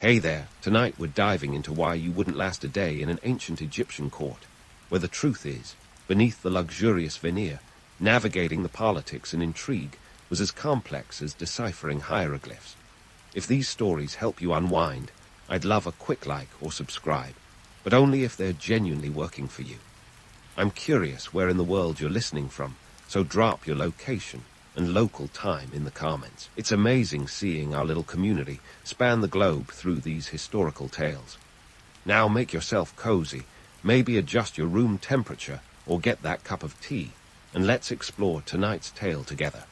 Hey there, tonight we're diving into why you wouldn't last a day in an ancient Egyptian court, where the truth is, beneath the luxurious veneer, navigating the politics and intrigue was as complex as deciphering hieroglyphs. If these stories help you unwind, I'd love a quick like or subscribe, but only if they're genuinely working for you. I'm curious where in the world you're listening from, so drop your location and local time in the comments. It's amazing seeing our little community span the globe through these historical tales. Now make yourself cozy, maybe adjust your room temperature or get that cup of tea, and let's explore tonight's tale together.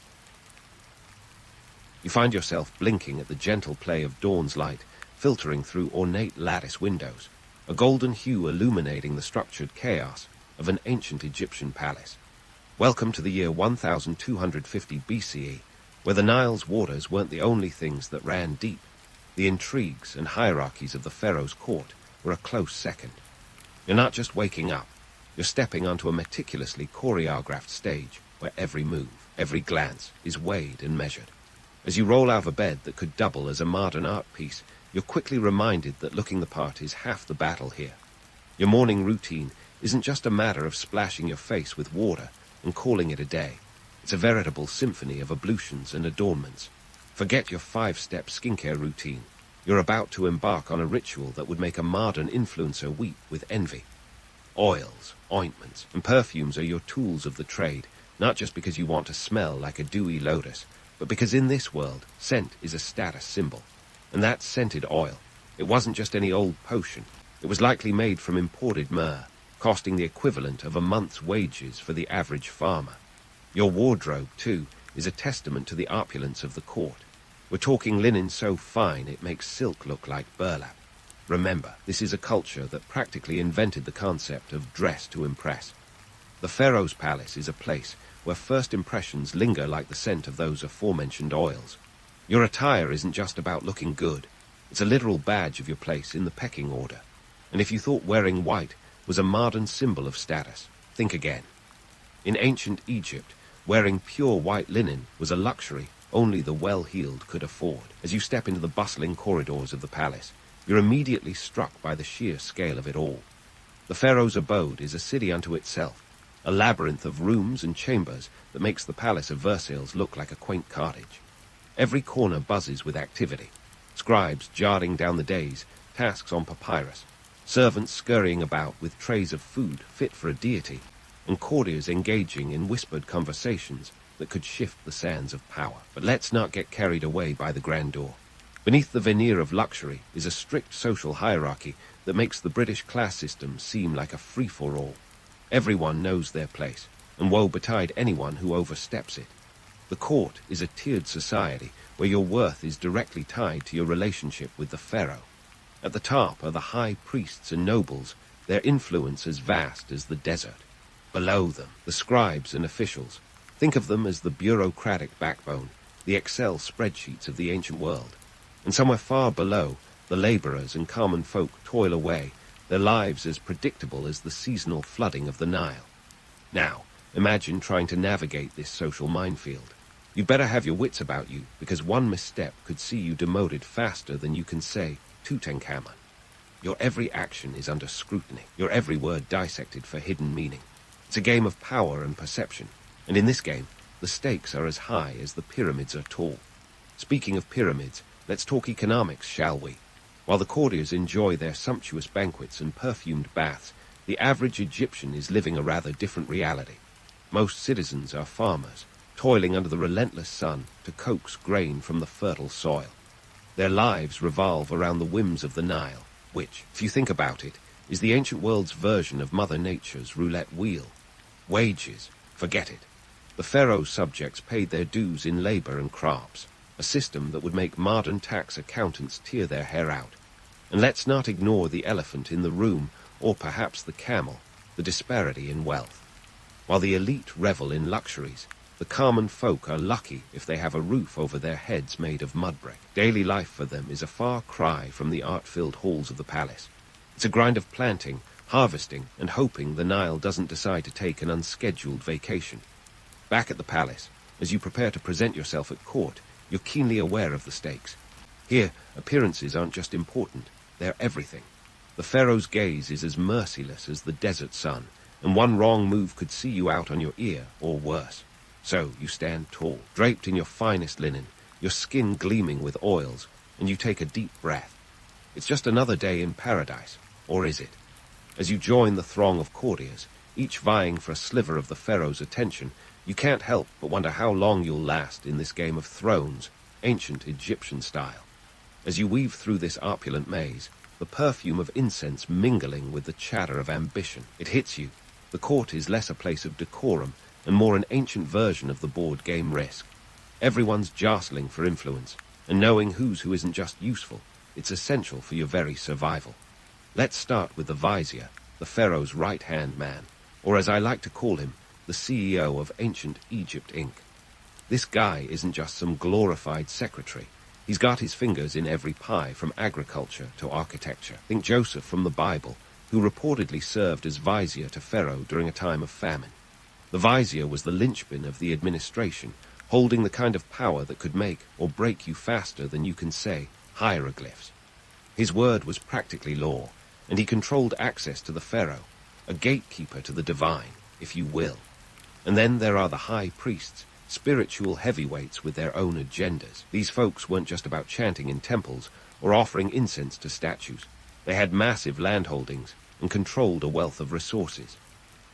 You find yourself blinking at the gentle play of dawn's light filtering through ornate lattice windows, a golden hue illuminating the structured chaos of an ancient Egyptian palace. Welcome to the year 1250 BCE, where the Nile's waters weren't the only things that ran deep. The intrigues and hierarchies of the Pharaoh's court were a close second. You're not just waking up, you're stepping onto a meticulously choreographed stage where every move, every glance is weighed and measured. As you roll out of a bed that could double as a modern art piece, you're quickly reminded that looking the part is half the battle here. Your morning routine isn't just a matter of splashing your face with water and calling it a day. It's a veritable symphony of ablutions and adornments. Forget your 5-step skincare routine. You're about to embark on a ritual that would make a modern influencer weep with envy. Oils, ointments, and perfumes are your tools of the trade, not just because you want to smell like a dewy lotus, but because in this world, scent is a status symbol. And that scented oil, it wasn't just any old potion. It was likely made from imported myrrh, costing the equivalent of a month's wages for the average farmer. Your wardrobe, too, is a testament to the opulence of the court. We're talking linen so fine it makes silk look like burlap. Remember, this is a culture that practically invented the concept of dress to impress. The Pharaoh's palace is a place where first impressions linger like the scent of those aforementioned oils. Your attire isn't just about looking good. It's a literal badge of your place in the pecking order. And if you thought wearing white was a modern symbol of status, think again. In ancient Egypt, wearing pure white linen was a luxury only the well-heeled could afford. As you step into the bustling corridors of the palace, you're immediately struck by the sheer scale of it all. The Pharaoh's abode is a city unto itself, a labyrinth of rooms and chambers that makes the palace of Versailles look like a quaint cottage. Every corner buzzes with activity. Scribes jotting down the days, tasks on papyrus, servants scurrying about with trays of food fit for a deity, and courtiers engaging in whispered conversations that could shift the sands of power. But let's not get carried away by the grandeur. Beneath the veneer of luxury is a strict social hierarchy that makes the British class system seem like a free-for-all. Everyone knows their place, and woe betide anyone who oversteps it. The court is a tiered society where your worth is directly tied to your relationship with the pharaoh. At the top are the high priests and nobles, their influence as vast as the desert. Below them, the scribes and officials. Think of them as the bureaucratic backbone, the Excel spreadsheets of the ancient world. And somewhere far below, the laborers and common folk toil away, their lives as predictable as the seasonal flooding of the Nile. Now, imagine trying to navigate this social minefield. You'd better have your wits about you, because one misstep could see you demoted faster than you can say, Tutankhamun. Your every action is under scrutiny, your every word dissected for hidden meaning. It's a game of power and perception, and in this game, the stakes are as high as the pyramids are tall. Speaking of pyramids, let's talk economics, shall we? While the courtiers enjoy their sumptuous banquets and perfumed baths, the average Egyptian is living a rather different reality. Most citizens are farmers, toiling under the relentless sun to coax grain from the fertile soil. Their lives revolve around the whims of the Nile, which, if you think about it, is the ancient world's version of Mother Nature's roulette wheel. Wages, forget it. The pharaoh's subjects paid their dues in labor and crops, a system that would make modern tax accountants tear their hair out. And let's not ignore the elephant in the room, or perhaps the camel, the disparity in wealth. While the elite revel in luxuries, the common folk are lucky if they have a roof over their heads made of mud brick. Daily life for them is a far cry from the art-filled halls of the palace. It's a grind of planting, harvesting, and hoping the Nile doesn't decide to take an unscheduled vacation. Back at the palace, as you prepare to present yourself at court, you're keenly aware of the stakes. Here, appearances aren't just important, they're everything. The Pharaoh's gaze is as merciless as the desert sun, and one wrong move could see you out on your ear, or worse. So you stand tall, draped in your finest linen, your skin gleaming with oils, and you take a deep breath. It's just another day in paradise, or is it? As you join the throng of courtiers, each vying for a sliver of the Pharaoh's attention, you can't help but wonder how long you'll last in this game of thrones, ancient Egyptian style. As you weave through this opulent maze, the perfume of incense mingling with the chatter of ambition, it hits you. The court is less a place of decorum and more an ancient version of the board game Risk. Everyone's jostling for influence, and knowing who's who isn't just useful, it's essential for your very survival. Let's start with the Vizier, the Pharaoh's right-hand man, or as I like to call him, the CEO of Ancient Egypt Inc. This guy isn't just some glorified secretary. He's got his fingers in every pie, from agriculture to architecture. Think Joseph from the Bible, who reportedly served as vizier to Pharaoh during a time of famine. The vizier was the linchpin of the administration, holding the kind of power that could make or break you faster than you can say hieroglyphs. His word was practically law, and he controlled access to the Pharaoh, a gatekeeper to the divine, if you will. And then there are the high priests, spiritual heavyweights with their own agendas. These folks weren't just about chanting in temples or offering incense to statues. They had massive landholdings and controlled a wealth of resources.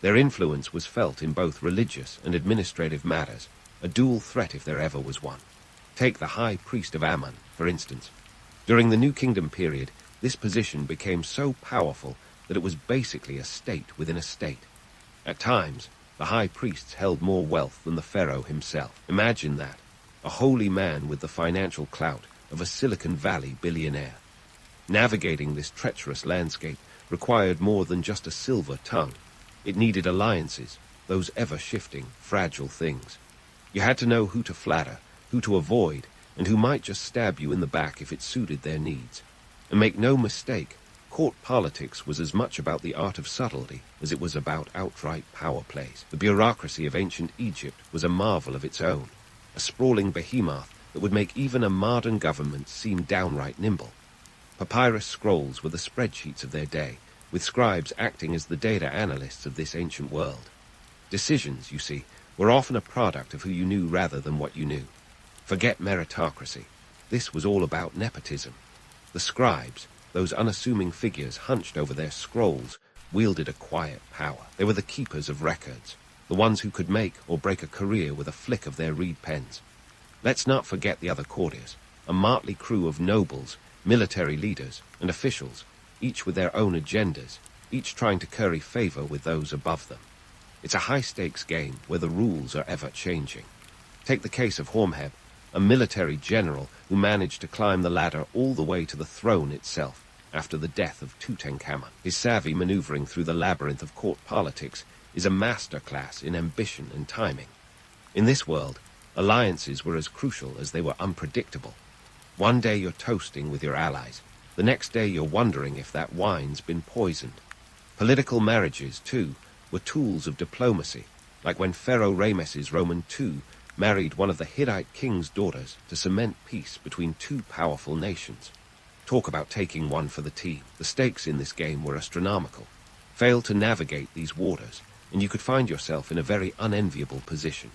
Their influence was felt in both religious and administrative matters, a dual threat if there ever was one. Take the high priest of Ammon, for instance. During the New Kingdom period, this position became so powerful that it was basically a state within a state. At times, the high priests held more wealth than the Pharaoh himself. Imagine that, a holy man with the financial clout of a Silicon Valley billionaire. Navigating this treacherous landscape required more than just a silver tongue. It needed alliances, those ever-shifting, fragile things. You had to know who to flatter, who to avoid, and who might just stab you in the back if it suited their needs. And make no mistake, court politics was as much about the art of subtlety as it was about outright power plays. The bureaucracy of ancient Egypt was a marvel of its own, a sprawling behemoth that would make even a modern government seem downright nimble. Papyrus scrolls were the spreadsheets of their day, with scribes acting as the data analysts of this ancient world. Decisions, you see, were often a product of who you knew rather than what you knew. Forget meritocracy. This was all about nepotism. The scribes, those unassuming figures hunched over their scrolls, wielded a quiet power. They were the keepers of records, the ones who could make or break a career with a flick of their reed pens. Let's not forget the other courtiers, a motley crew of nobles, military leaders, and officials, each with their own agendas, each trying to curry favor with those above them. It's a high-stakes game where the rules are ever-changing. Take the case of Hormheb, a military general who managed to climb the ladder all the way to the throne itself after the death of Tutankhamun. His savvy maneuvering through the labyrinth of court politics is a masterclass in ambition and timing. In this world, alliances were as crucial as they were unpredictable. One day you're toasting with your allies. The next day you're wondering if that wine's been poisoned. Political marriages, too, were tools of diplomacy, like when Pharaoh Ramesses Roman II married one of the Hittite king's daughters to cement peace between two powerful nations. Talk about taking one for the team. The stakes in this game were astronomical. Fail to navigate these waters, and you could find yourself in a very unenviable position.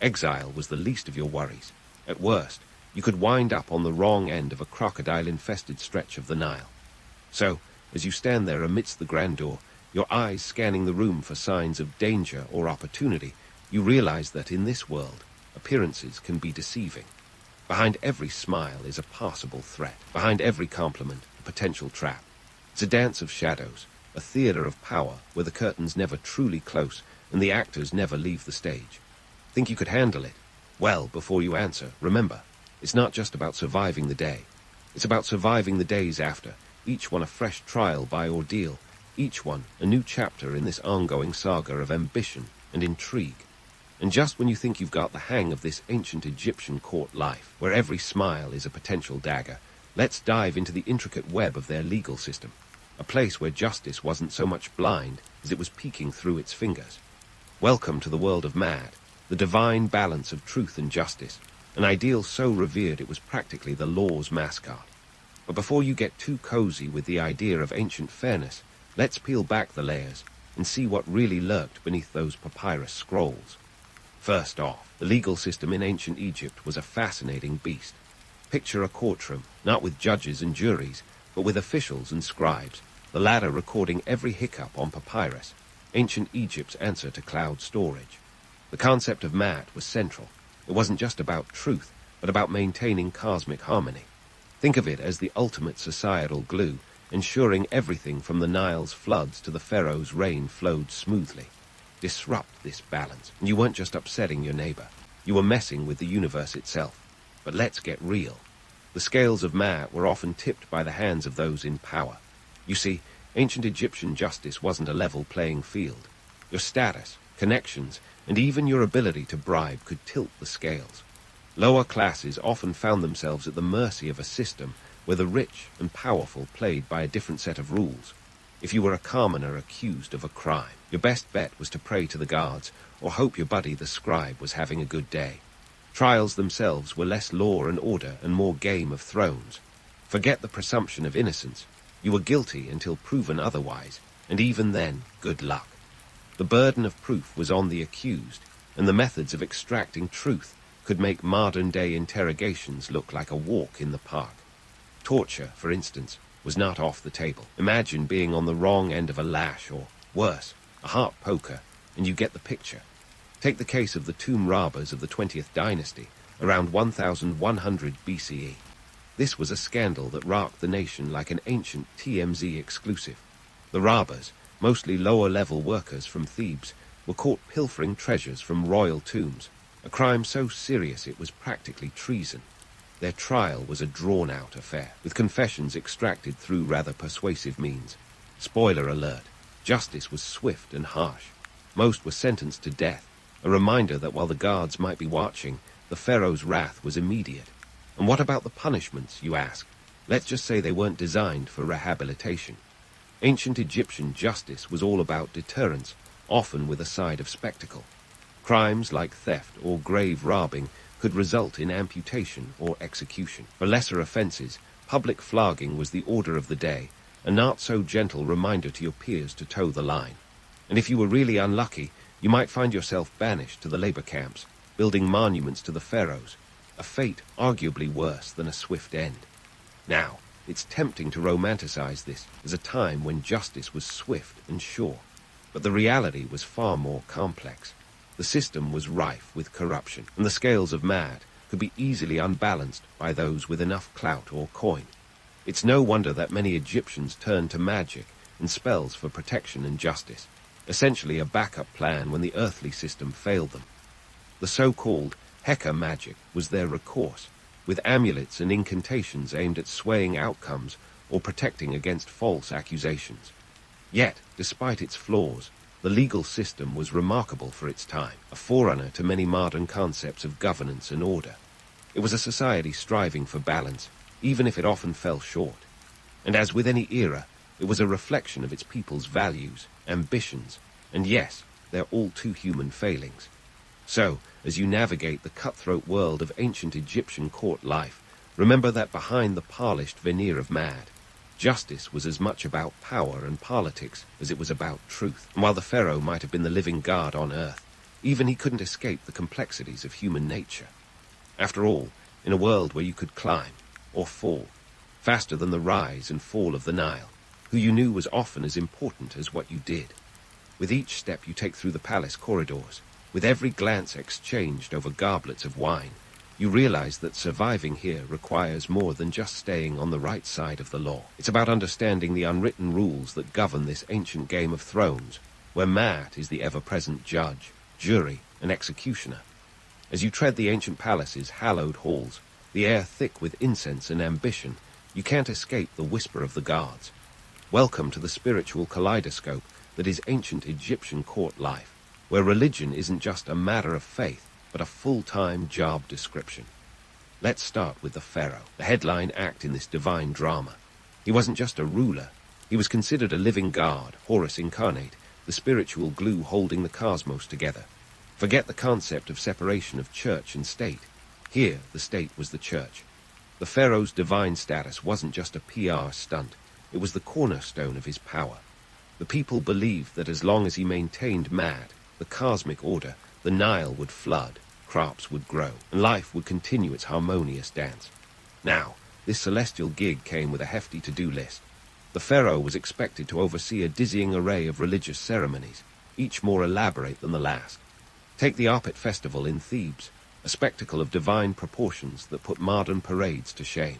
Exile was the least of your worries. At worst, you could wind up on the wrong end of a crocodile-infested stretch of the Nile. So, as you stand there amidst the grandeur, your eyes scanning the room for signs of danger or opportunity, you realize that in this world, appearances can be deceiving. Behind every smile is a possible threat. Behind every compliment, a potential trap. It's a dance of shadows, a theater of power where the curtain's never truly close and the actors never leave the stage. Think you could handle it? Well, before you answer, remember, it's not just about surviving the day. It's about surviving the days after, each one a fresh trial by ordeal, each one a new chapter in this ongoing saga of ambition and intrigue. And just when you think you've got the hang of this ancient Egyptian court life, where every smile is a potential dagger, let's dive into the intricate web of their legal system, a place where justice wasn't so much blind as it was peeking through its fingers. Welcome to the world of Mad, the divine balance of truth and justice, an ideal so revered it was practically the law's mascot. But before you get too cozy with the idea of ancient fairness, let's peel back the layers and see what really lurked beneath those papyrus scrolls. First off, the legal system in ancient Egypt was a fascinating beast. Picture a courtroom, not with judges and juries, but with officials and scribes, the latter recording every hiccup on papyrus, ancient Egypt's answer to cloud storage. The concept of Maat was central. It wasn't just about truth, but about maintaining cosmic harmony. Think of it as the ultimate societal glue, ensuring everything from the Nile's floods to the Pharaoh's reign flowed smoothly. Disrupt this balance, and you weren't just upsetting your neighbor. You were messing with the universe itself. But let's get real. The scales of Maat were often tipped by the hands of those in power. You see, ancient Egyptian justice wasn't a level playing field. Your status, connections, and even your ability to bribe could tilt the scales. Lower classes often found themselves at the mercy of a system where the rich and powerful played by a different set of rules. If you were a commoner accused of a crime, your best bet was to pray to the gods or hope your buddy the scribe was having a good day. Trials themselves were less law and order and more Game of Thrones. Forget the presumption of innocence. You were guilty until proven otherwise, and even then, good luck. The burden of proof was on the accused, and the methods of extracting truth could make modern-day interrogations look like a walk in the park. Torture, for instance, was not off the table. Imagine being on the wrong end of a lash, or, worse, a heart poker, and you get the picture. Take the case of the tomb robbers of the 20th dynasty, around 1100 BCE. This was a scandal that rocked the nation like an ancient TMZ exclusive. The robbers, mostly lower-level workers from Thebes, were caught pilfering treasures from royal tombs, a crime so serious it was practically treason. Their trial was a drawn-out affair, with confessions extracted through rather persuasive means. Spoiler alert, justice was swift and harsh. Most were sentenced to death, a reminder that while the guards might be watching, the Pharaoh's wrath was immediate. And what about the punishments, you ask? Let's just say they weren't designed for rehabilitation. Ancient Egyptian justice was all about deterrence, often with a side of spectacle. Crimes like theft or grave robbing could result in amputation or execution. For lesser offenses, public flogging was the order of the day, a not-so-gentle reminder to your peers to toe the line. And if you were really unlucky, you might find yourself banished to the labor camps, building monuments to the pharaohs, a fate arguably worse than a swift end. Now, it's tempting to romanticize this as a time when justice was swift and sure, but the reality was far more complex. The system was rife with corruption, and the scales of Maat could be easily unbalanced by those with enough clout or coin. It's no wonder that many Egyptians turned to magic and spells for protection and justice, essentially a backup plan when the earthly system failed them. The so-called Heka magic was their recourse, with amulets and incantations aimed at swaying outcomes or protecting against false accusations. Yet, despite its flaws, the legal system was remarkable for its time, a forerunner to many modern concepts of governance and order. It was a society striving for balance, even if it often fell short. And as with any era, it was a reflection of its people's values, ambitions, and yes, their all-too-human failings. So, as you navigate the cutthroat world of ancient Egyptian court life, remember that behind the polished veneer of Maat, justice was as much about power and politics as it was about truth. And while the Pharaoh might have been the living god on earth, even he couldn't escape the complexities of human nature. After all, in a world where you could climb, or fall, faster than the rise and fall of the Nile, who you knew was often as important as what you did. With each step you take through the palace corridors, with every glance exchanged over goblets of wine, you realize that surviving here requires more than just staying on the right side of the law. It's about understanding the unwritten rules that govern this ancient Game of Thrones, where Maat is the ever-present judge, jury, and executioner. As you tread the ancient palace's hallowed halls, the air thick with incense and ambition, you can't escape the whisper of the gods. Welcome to the spiritual kaleidoscope that is ancient Egyptian court life, where religion isn't just a matter of faith, but a full-time job description. Let's start with the Pharaoh, the headline act in this divine drama. He wasn't just a ruler. He was considered a living god, Horus incarnate, the spiritual glue holding the cosmos together. Forget the concept of separation of church and state. Here, the state was the church. The pharaoh's divine status wasn't just a PR stunt. It was the cornerstone of his power. The people believed that as long as he maintained the cosmic order, the Nile would flood, crops would grow, and life would continue its harmonious dance. Now, this celestial gig came with a hefty to-do list. The pharaoh was expected to oversee a dizzying array of religious ceremonies, each more elaborate than the last. Take the Apet festival in Thebes, a spectacle of divine proportions that put modern parades to shame.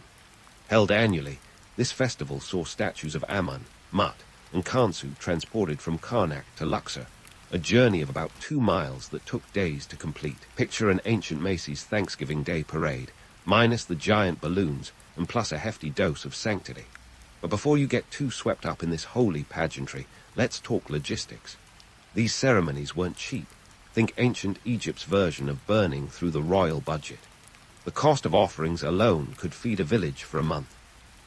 Held annually, this festival saw statues of Ammon, Mut, and Khonsu transported from Karnak to Luxor, a journey of about 2 miles that took days to complete. Picture an ancient Macy's Thanksgiving Day parade, minus the giant balloons and plus a hefty dose of sanctity. But before you get too swept up in this holy pageantry, let's talk logistics. These ceremonies weren't cheap. Think ancient Egypt's version of burning through the royal budget. The cost of offerings alone could feed a village for a month.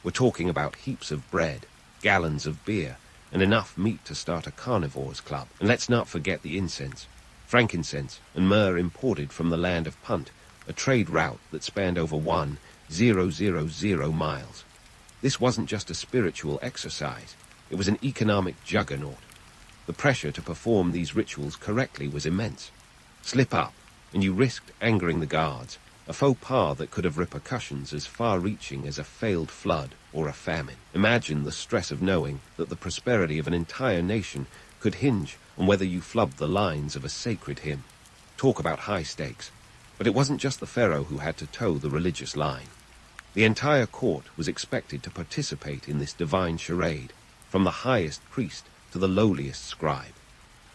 We're talking about heaps of bread, gallons of beer, and enough meat to start a carnivores club. And let's not forget the incense, frankincense, and myrrh imported from the land of Punt, a trade route that spanned over 1,000 miles. This wasn't just a spiritual exercise, it was an economic juggernaut. The pressure to perform these rituals correctly was immense. Slip up, and you risked angering the guards, a faux pas that could have repercussions as far-reaching as a failed flood or a famine. Imagine the stress of knowing that the prosperity of an entire nation could hinge on whether you flubbed the lines of a sacred hymn. Talk about high stakes. But it wasn't just the pharaoh who had to toe the religious line. The entire court was expected to participate in this divine charade, from the highest priest to the lowliest scribe.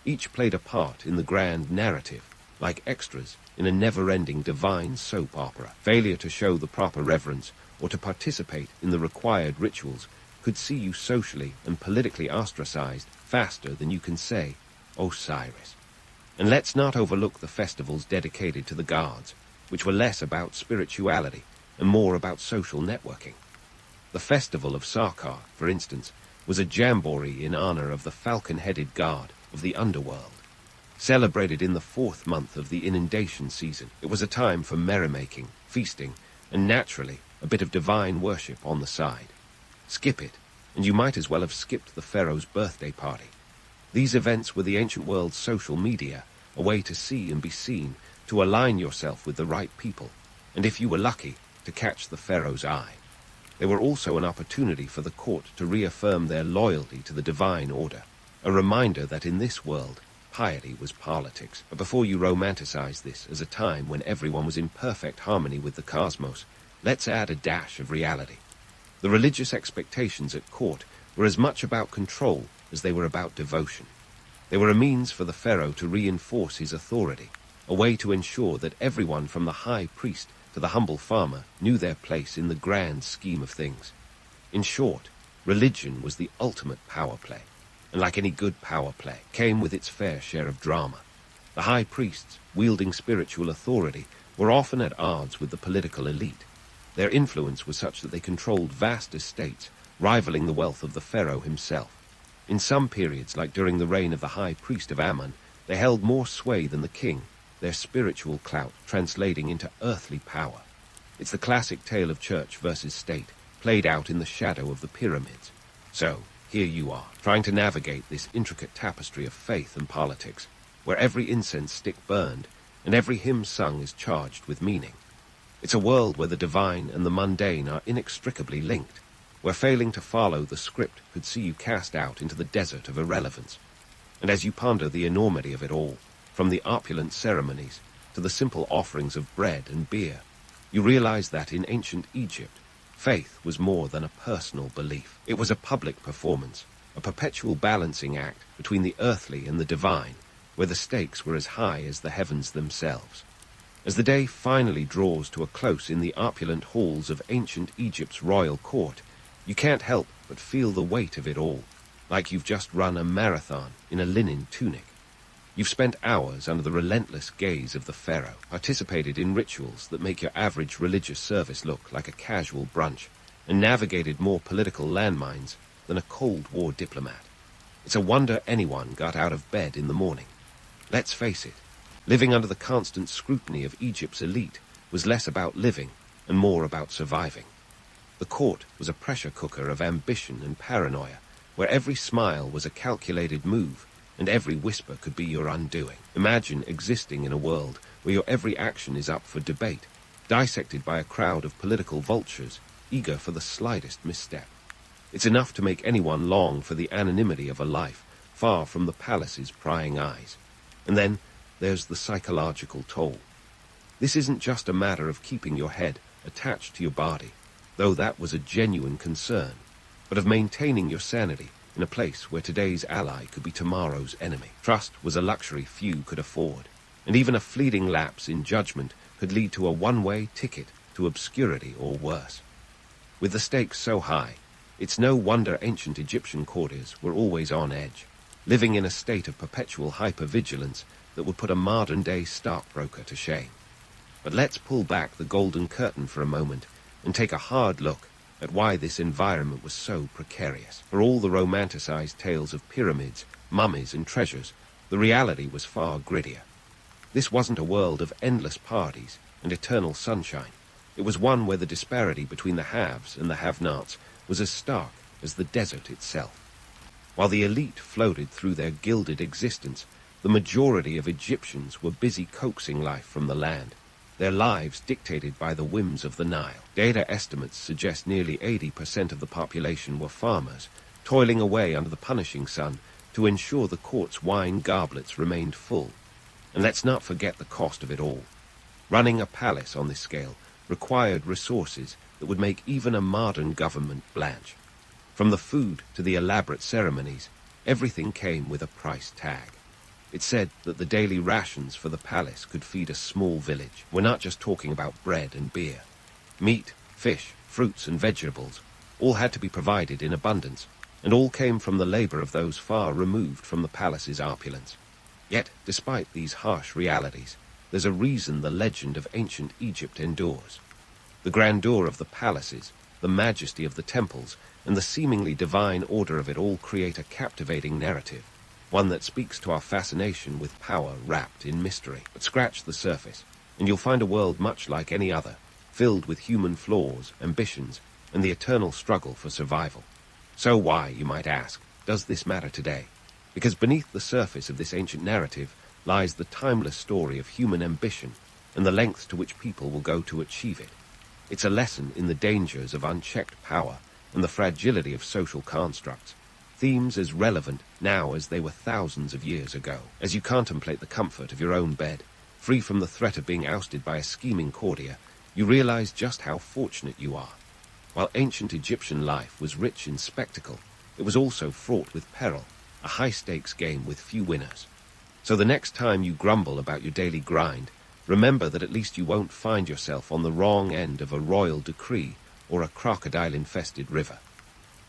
Each played a part in the grand narrative, like extras in a never-ending divine soap opera. Failure to show the proper reverence or to participate in the required rituals could see you socially and politically ostracized faster than you can say, Osiris. And let's not overlook the festivals dedicated to the gods, which were less about spirituality and more about social networking. The festival of Sarkar, for instance, was a jamboree in honor of the falcon-headed god of the underworld. Celebrated in the 4th month of the inundation season, it was a time for merrymaking, feasting, and naturally, a bit of divine worship on the side. Skip it, and you might as well have skipped the pharaoh's birthday party. These events were the ancient world's social media, a way to see and be seen, to align yourself with the right people, and if you were lucky, to catch the pharaoh's eye. They were also an opportunity for the court to reaffirm their loyalty to the divine order, a reminder that in this world, piety was politics. But before you romanticize this as a time when everyone was in perfect harmony with the cosmos, let's add a dash of reality. The religious expectations at court were as much about control as they were about devotion. They were a means for the pharaoh to reinforce his authority, a way to ensure that everyone from the high priest to the humble farmer knew their place in the grand scheme of things. In short, religion was the ultimate power play, and like any good power play, came with its fair share of drama. The high priests, wielding spiritual authority, were often at odds with the political elite. Their influence was such that they controlled vast estates, rivaling the wealth of the pharaoh himself. In some periods, like during the reign of the high priest of Ammon, they held more sway than the king, their spiritual clout translating into earthly power. It's the classic tale of church versus state, played out in the shadow of the pyramids. So, here you are, trying to navigate this intricate tapestry of faith and politics, where every incense stick burned and every hymn sung is charged with meaning. It's a world where the divine and the mundane are inextricably linked, where failing to follow the script could see you cast out into the desert of irrelevance. And as you ponder the enormity of it all, from the opulent ceremonies to the simple offerings of bread and beer, you realize that in ancient Egypt, faith was more than a personal belief. It was a public performance, a perpetual balancing act between the earthly and the divine, where the stakes were as high as the heavens themselves. As the day finally draws to a close in the opulent halls of ancient Egypt's royal court, you can't help but feel the weight of it all, like you've just run a marathon in a linen tunic. You've spent hours under the relentless gaze of the pharaoh, participated in rituals that make your average religious service look like a casual brunch, and navigated more political landmines than a Cold War diplomat. It's a wonder anyone got out of bed in the morning. Let's face it, living under the constant scrutiny of Egypt's elite was less about living and more about surviving. The court was a pressure cooker of ambition and paranoia, where every smile was a calculated move and every whisper could be your undoing. Imagine existing in a world where your every action is up for debate, dissected by a crowd of political vultures, eager for the slightest misstep. It's enough to make anyone long for the anonymity of a life far from the palace's prying eyes. And then there's the psychological toll. This isn't just a matter of keeping your head attached to your body, though that was a genuine concern, but of maintaining your sanity in a place where today's ally could be tomorrow's enemy. Trust was a luxury few could afford, and even a fleeting lapse in judgment could lead to a one-way ticket to obscurity or worse. With the stakes so high, it's no wonder ancient Egyptian courtiers were always on edge, living in a state of perpetual hypervigilance that would put a modern-day stockbroker to shame. But let's pull back the golden curtain for a moment and take a hard look at why this environment was so precarious. For all the romanticized tales of pyramids, mummies, and treasures, the reality was far grittier. This wasn't a world of endless parties and eternal sunshine. It was one where the disparity between the haves and the have-nots was as stark as the desert itself. While the elite floated through their gilded existence, the majority of Egyptians were busy coaxing life from the land, their lives dictated by the whims of the Nile. Data estimates suggest nearly 80% of the population were farmers, toiling away under the punishing sun to ensure the court's wine goblets remained full. And let's not forget the cost of it all. Running a palace on this scale required resources that would make even a modern government blanch. From the food to the elaborate ceremonies, everything came with a price tag. It said that the daily rations for the palace could feed a small village. We're not just talking about bread and beer. Meat, fish, fruits and vegetables all had to be provided in abundance, and all came from the labor of those far removed from the palace's opulence. Yet, despite these harsh realities, there's a reason the legend of ancient Egypt endures. The grandeur of the palaces, the majesty of the temples, and the seemingly divine order of it all create a captivating narrative, one that speaks to our fascination with power wrapped in mystery. But scratch the surface, and you'll find a world much like any other, filled with human flaws, ambitions, and the eternal struggle for survival. So why, you might ask, does this matter today? Because beneath the surface of this ancient narrative lies the timeless story of human ambition and the lengths to which people will go to achieve it. It's a lesson in the dangers of unchecked power and the fragility of social constructs, themes as relevant now as they were thousands of years ago. As you contemplate the comfort of your own bed, free from the threat of being ousted by a scheming courtier, you realize just how fortunate you are. While ancient Egyptian life was rich in spectacle, it was also fraught with peril, a high-stakes game with few winners. So the next time you grumble about your daily grind, remember that at least you won't find yourself on the wrong end of a royal decree or a crocodile-infested river.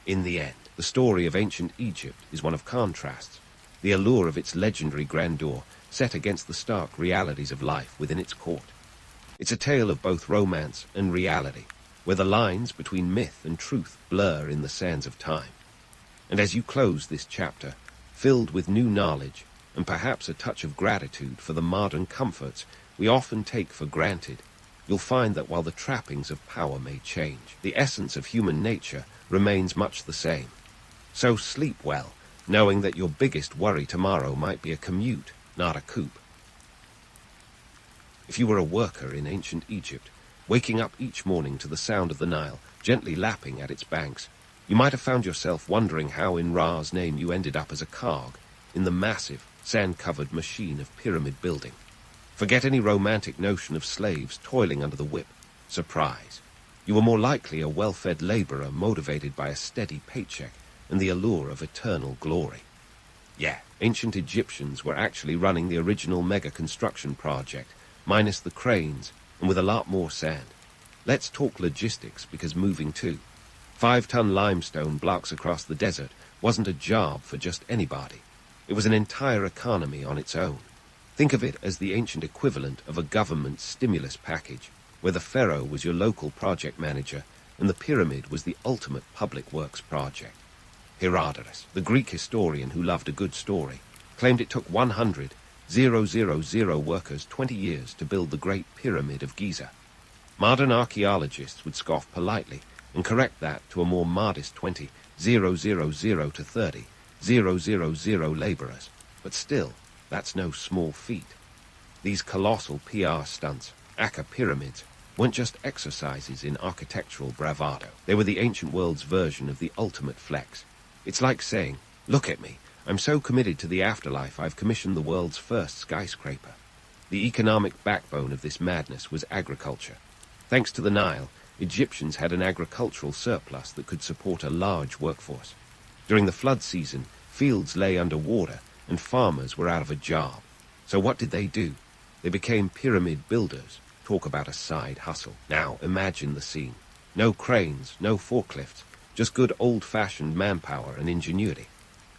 In the end, the story of ancient Egypt is one of contrasts, the allure of its legendary grandeur set against the stark realities of life within its court. It's a tale of both romance and reality, where the lines between myth and truth blur in the sands of time. And as you close this chapter, filled with new knowledge and perhaps a touch of gratitude for the modern comforts we often take for granted, you'll find that while the trappings of power may change, the essence of human nature remains much the same. So sleep well, knowing that your biggest worry tomorrow might be a commute, not a coup. If you were a worker in ancient Egypt, waking up each morning to the sound of the Nile, gently lapping at its banks, you might have found yourself wondering how in Ra's name you ended up as a cog in the massive, sand-covered machine of pyramid building. Forget any romantic notion of slaves toiling under the whip. Surprise. You were more likely a well-fed laborer motivated by a steady paycheck and the allure of eternal glory. Yeah, ancient Egyptians were actually running the original mega-construction project, minus the cranes, and with a lot more sand. Let's talk logistics, because moving too. 5-ton limestone blocks across the desert wasn't a job for just anybody. It was an entire economy on its own. Think of it as the ancient equivalent of a government stimulus package, where the Pharaoh was your local project manager and the pyramid was the ultimate public works project. Herodotus, the Greek historian who loved a good story, claimed it took 100,000 workers 20 years to build the Great Pyramid of Giza. Modern archaeologists would scoff politely and correct that to a more modest 20,000 to 30,000 laborers. But still, that's no small feat. These colossal PR stunts, Akka pyramids, weren't just exercises in architectural bravado. They were the ancient world's version of the ultimate flex. It's like saying, look at me, I'm so committed to the afterlife I've commissioned the world's first skyscraper. The economic backbone of this madness was agriculture. Thanks to the Nile, Egyptians had an agricultural surplus that could support a large workforce. During the flood season, fields lay under water and farmers were out of a job. So what did they do? They became pyramid builders. Talk about a side hustle. Now imagine the scene. No cranes, no forklifts, just good old-fashioned manpower and ingenuity.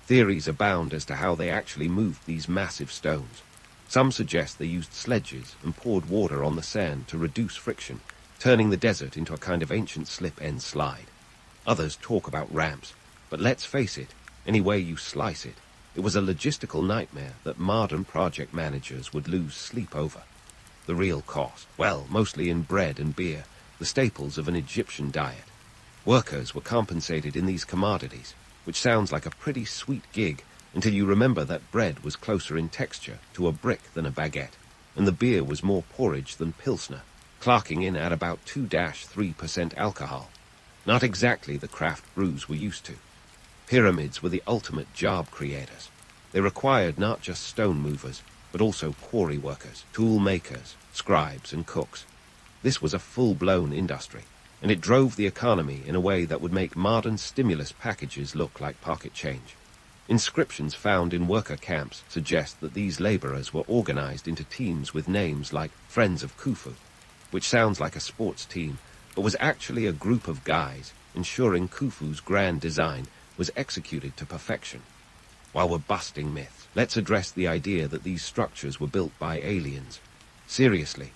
Theories abound as to how they actually moved these massive stones. Some suggest they used sledges and poured water on the sand to reduce friction, turning the desert into a kind of ancient slip-end slide. Others talk about ramps, but let's face it, any way you slice it, it was a logistical nightmare that modern project managers would lose sleep over. The real cost, well, mostly in bread and beer, the staples of an Egyptian diet. Workers were compensated in these commodities, which sounds like a pretty sweet gig until you remember that bread was closer in texture to a brick than a baguette, and the beer was more porridge than pilsner, clocking in at about 2-3% alcohol. Not exactly the craft brews we're used to. Pyramids were the ultimate job creators. They required not just stone movers, but also quarry workers, tool makers, scribes, and cooks. This was a full-blown industry, and it drove the economy in a way that would make modern stimulus packages look like pocket change. Inscriptions found in worker camps suggest that these laborers were organized into teams with names like Friends of Khufu, which sounds like a sports team, but was actually a group of guys ensuring Khufu's grand design was executed to perfection. While we're busting myths, let's address the idea that these structures were built by aliens. Seriously,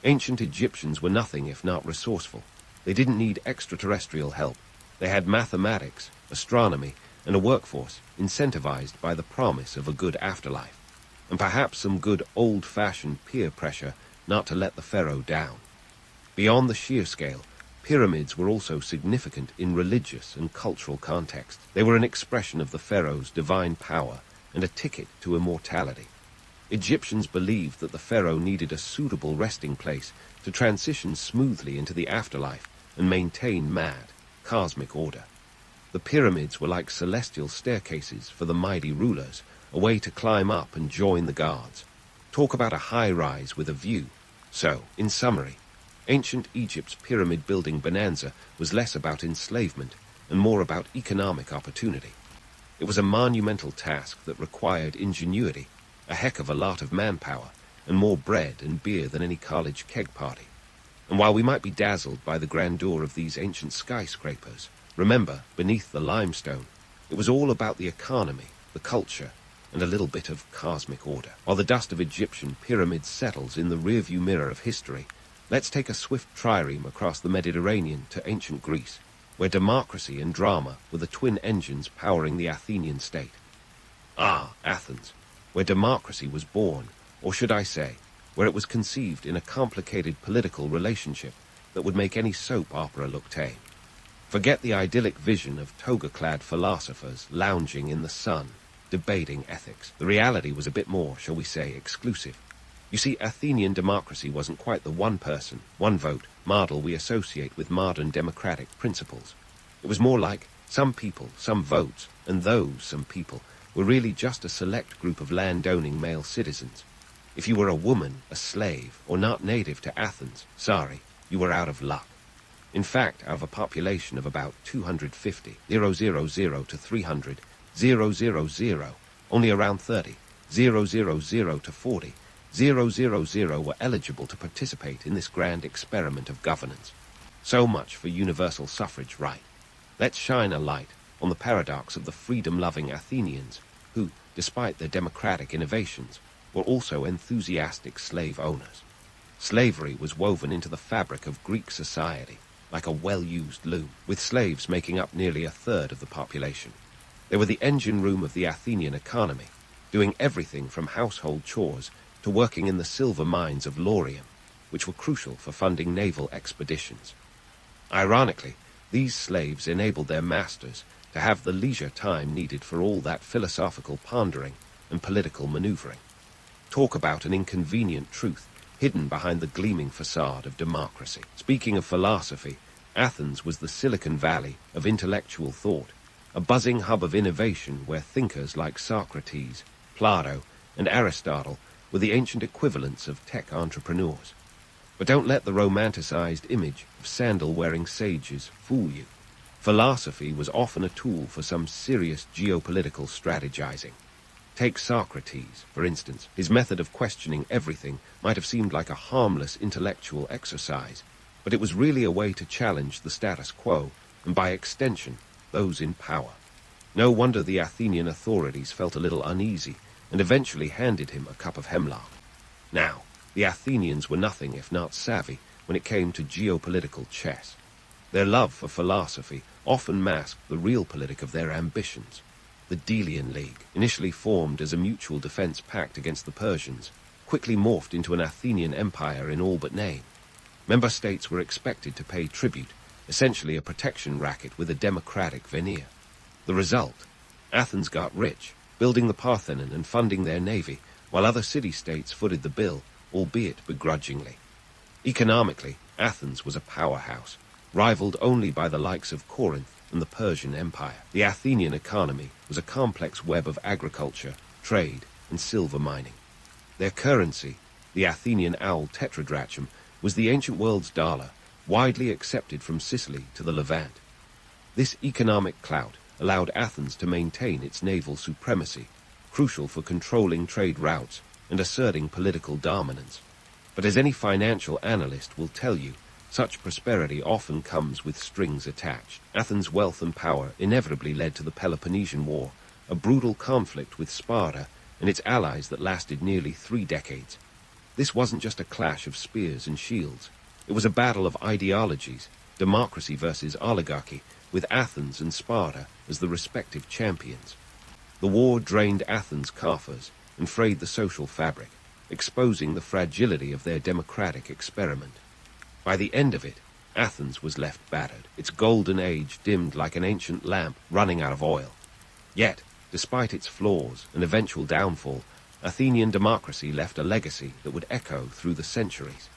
ancient Egyptians were nothing if not resourceful. They didn't need extraterrestrial help. They had mathematics, astronomy, and a workforce incentivized by the promise of a good afterlife, and perhaps some good old-fashioned peer pressure not to let the Pharaoh down. Beyond the sheer scale, pyramids were also significant in religious and cultural context. They were an expression of the Pharaoh's divine power and a ticket to immortality. Egyptians believed that the Pharaoh needed a suitable resting place to transition smoothly into the afterlife and maintain mad, cosmic order. The pyramids were like celestial staircases for the mighty rulers, a way to climb up and join the gods. Talk about a high-rise with a view. So, in summary, ancient Egypt's pyramid-building bonanza was less about enslavement and more about economic opportunity. It was a monumental task that required ingenuity, a heck of a lot of manpower, and more bread and beer than any college keg party. And while we might be dazzled by the grandeur of these ancient skyscrapers, remember, beneath the limestone, it was all about the economy, the culture, and a little bit of cosmic order. While the dust of Egyptian pyramids settles in the rearview mirror of history, let's take a swift trireme across the Mediterranean to ancient Greece, where democracy and drama were the twin engines powering the Athenian state. Ah, Athens, where democracy was born, or should I say, where it was conceived in a complicated political relationship that would make any soap opera look tame. Forget the idyllic vision of toga-clad philosophers lounging in the sun, debating ethics. The reality was a bit more, shall we say, exclusive. You see, Athenian democracy wasn't quite the one-person, one-vote model we associate with modern democratic principles. It was more like some people, some votes, and those some people were really just a select group of land-owning male citizens. If you were a woman, a slave, or not native to Athens, sorry, you were out of luck. In fact, out of a population of about 250, 000 to 300, 000, only around 30, 000 to 40, 000 were eligible to participate in this grand experiment of governance. So much for universal suffrage right. Let's shine a light on the paradox of the freedom-loving Athenians, who, despite their democratic innovations, were also enthusiastic slave owners. Slavery was woven into the fabric of Greek society, like a well-used loom, with slaves making up nearly a third of the population. They were the engine room of the Athenian economy, doing everything from household chores to working in the silver mines of Laurium, which were crucial for funding naval expeditions. Ironically, these slaves enabled their masters to have the leisure time needed for all that philosophical pondering and political maneuvering. Talk about an inconvenient truth hidden behind the gleaming facade of democracy. Speaking of philosophy, Athens was the Silicon Valley of intellectual thought, a buzzing hub of innovation where thinkers like Socrates, Plato, and Aristotle were the ancient equivalents of tech entrepreneurs. But don't let the romanticized image of sandal-wearing sages fool you. Philosophy was often a tool for some serious geopolitical strategizing. Take Socrates, for instance. His method of questioning everything might have seemed like a harmless intellectual exercise, but it was really a way to challenge the status quo, and by extension, those in power. No wonder the Athenian authorities felt a little uneasy, and eventually handed him a cup of hemlock. Now, the Athenians were nothing if not savvy when it came to geopolitical chess. Their love for philosophy often masked the realpolitik of their ambitions. The Delian League, initially formed as a mutual defense pact against the Persians, quickly morphed into an Athenian empire in all but name. Member states were expected to pay tribute, essentially a protection racket with a democratic veneer. The result? Athens got rich, building the Parthenon and funding their navy, while other city-states footed the bill, albeit begrudgingly. Economically, Athens was a powerhouse, rivaled only by the likes of Corinth and the Persian Empire. The Athenian economy was a complex web of agriculture, trade, and silver mining. Their currency, the Athenian owl tetradrachm, was the ancient world's dollar, widely accepted from Sicily to the Levant. This economic clout allowed Athens to maintain its naval supremacy, crucial for controlling trade routes and asserting political dominance. But as any financial analyst will tell you, such prosperity often comes with strings attached. Athens' wealth and power inevitably led to the Peloponnesian War, a brutal conflict with Sparta and its allies that lasted nearly 3 decades. This wasn't just a clash of spears and shields. It was a battle of ideologies, democracy versus oligarchy, with Athens and Sparta as the respective champions. The war drained Athens' coffers and frayed the social fabric, exposing the fragility of their democratic experiment. By the end of it, Athens was left battered, its golden age dimmed like an ancient lamp running out of oil. Yet, despite its flaws and eventual downfall, Athenian democracy left a legacy that would echo through the centuries.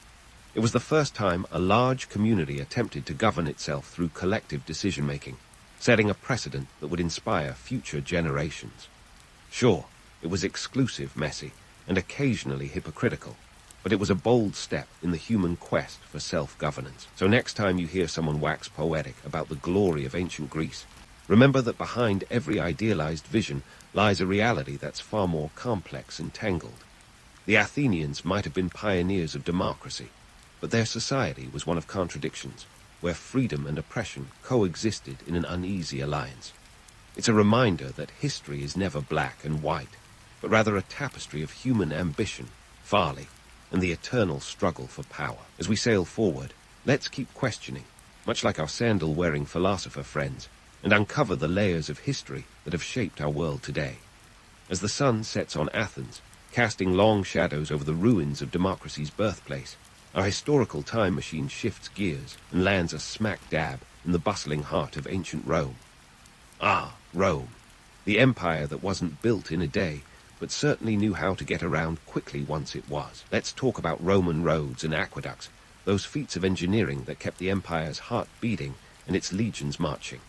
It was the first time a large community attempted to govern itself through collective decision-making, setting a precedent that would inspire future generations. Sure, it was exclusive, messy, and occasionally hypocritical, but it was a bold step in the human quest for self-governance. So next time you hear someone wax poetic about the glory of ancient Greece, remember that behind every idealized vision lies a reality that's far more complex and tangled. The Athenians might have been pioneers of democracy, but their society was one of contradictions, where freedom and oppression coexisted in an uneasy alliance. It's a reminder that history is never black and white, but rather a tapestry of human ambition, folly, and the eternal struggle for power. As we sail forward, let's keep questioning, much like our sandal-wearing philosopher friends, and uncover the layers of history that have shaped our world today. As the sun sets on Athens, casting long shadows over the ruins of democracy's birthplace, our historical time machine shifts gears and lands us smack dab in the bustling heart of ancient Rome. Ah, Rome, the empire that wasn't built in a day, but certainly knew how to get around quickly once it was. Let's talk about Roman roads and aqueducts, those feats of engineering that kept the empire's heart beating and its legions marching.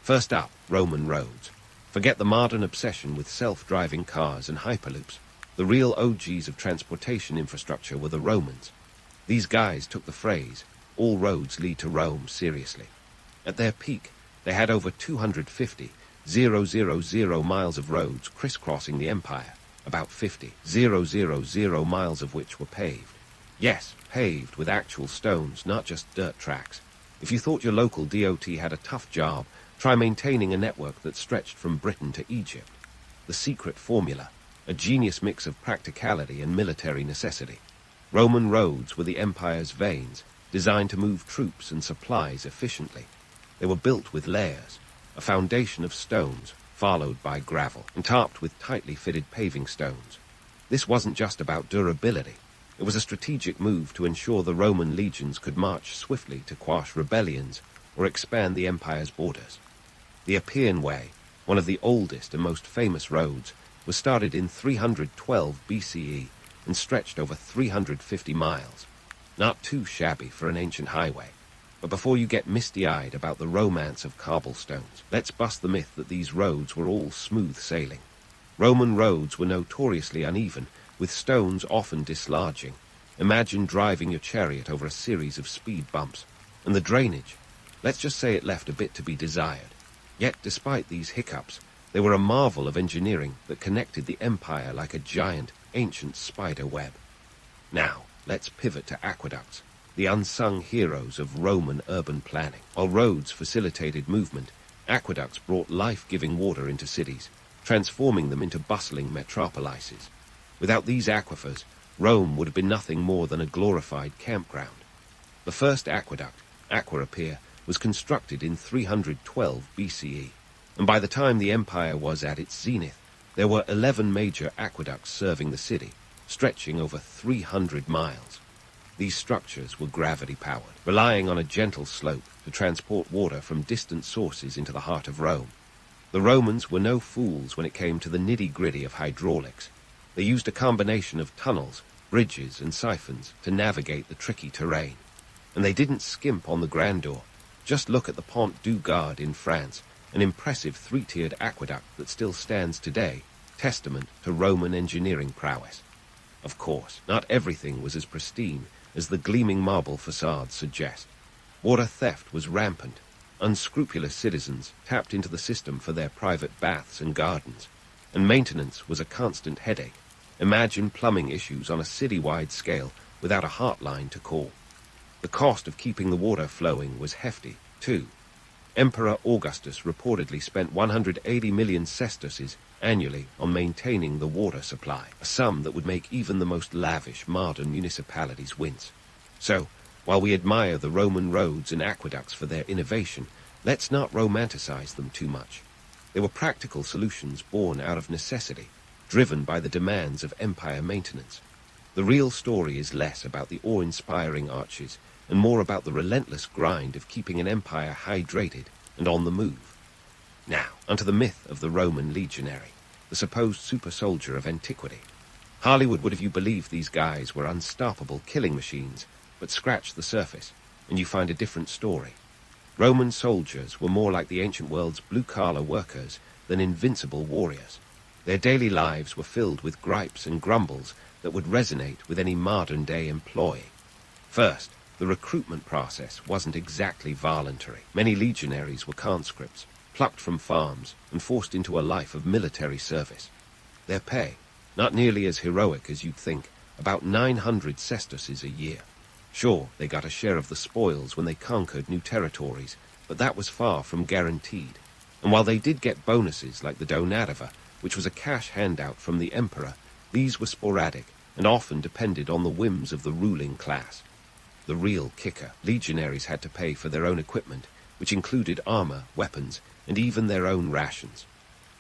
First up, Roman roads. Forget the modern obsession with self-driving cars and hyperloops. The real OGs of transportation infrastructure were the Romans. These guys took the phrase, "all roads lead to Rome," seriously. At their peak, they had over 250,000 miles of roads crisscrossing the empire, about 50,000 miles of which were paved. Yes, paved with actual stones, not just dirt tracks. If you thought your local DOT had a tough job, try maintaining a network that stretched from Britain to Egypt. The secret formula, a genius mix of practicality and military necessity. Roman roads were the empire's veins, designed to move troops and supplies efficiently. They were built with layers, a foundation of stones, followed by gravel, and topped with tightly fitted paving stones. This wasn't just about durability. It was a strategic move to ensure the Roman legions could march swiftly to quash rebellions or expand the empire's borders. The Appian Way, one of the oldest and most famous roads, was started in 312 BCE and stretched over 350 miles. Not too shabby for an ancient highway. But before you get misty-eyed about the romance of cobblestones, let's bust the myth that these roads were all smooth sailing. Roman roads were notoriously uneven, with stones often dislodging. Imagine driving your chariot over a series of speed bumps. And the drainage, let's just say it left a bit to be desired. Yet, despite these hiccups, they were a marvel of engineering that connected the empire like a giant, ancient spider web. Now, let's pivot to aqueducts, the unsung heroes of Roman urban planning. While roads facilitated movement, aqueducts brought life-giving water into cities, transforming them into bustling metropolises. Without these aquifers, Rome would have been nothing more than a glorified campground. The first aqueduct, Aqua Appia, was constructed in 312 BCE, and by the time the empire was at its zenith, there were 11 major aqueducts serving the city, stretching over 300 miles. These structures were gravity-powered, relying on a gentle slope to transport water from distant sources into the heart of Rome. The Romans were no fools when it came to the nitty-gritty of hydraulics. They used a combination of tunnels, bridges, and siphons to navigate the tricky terrain. And they didn't skimp on the grandeur. Just look at the Pont du Gard in France, an impressive three-tiered aqueduct that still stands today, testament to Roman engineering prowess. Of course, not everything was as pristine as the gleaming marble facades suggest. Water theft was rampant. Unscrupulous citizens tapped into the system for their private baths and gardens, and maintenance was a constant headache. Imagine plumbing issues on a city-wide scale without a hotline to call. The cost of keeping the water flowing was hefty, too. Emperor Augustus reportedly spent 180 million sesterces annually on maintaining the water supply, a sum that would make even the most lavish modern municipalities wince. So, while we admire the Roman roads and aqueducts for their innovation, let's not romanticize them too much. They were practical solutions born out of necessity, driven by the demands of empire maintenance. The real story is less about the awe-inspiring arches and more about the relentless grind of keeping an empire hydrated and on the move. Now, onto the myth of the Roman legionary, the supposed super-soldier of antiquity. Hollywood would have you believe these guys were unstoppable killing machines, but scratch the surface, and you find a different story. Roman soldiers were more like the ancient world's blue-collar workers than invincible warriors. Their daily lives were filled with gripes and grumbles that would resonate with any modern-day employee. First, the recruitment process wasn't exactly voluntary. Many legionaries were conscripts, plucked from farms and forced into a life of military service. Their pay, not nearly as heroic as you'd think, about 900 sesterces a year. Sure, they got a share of the spoils when they conquered new territories, but that was far from guaranteed. And while they did get bonuses like the donativa, which was a cash handout from the emperor, these were sporadic and often depended on the whims of the ruling class. The real kicker, legionaries had to pay for their own equipment, which included armor, weapons, and even their own rations.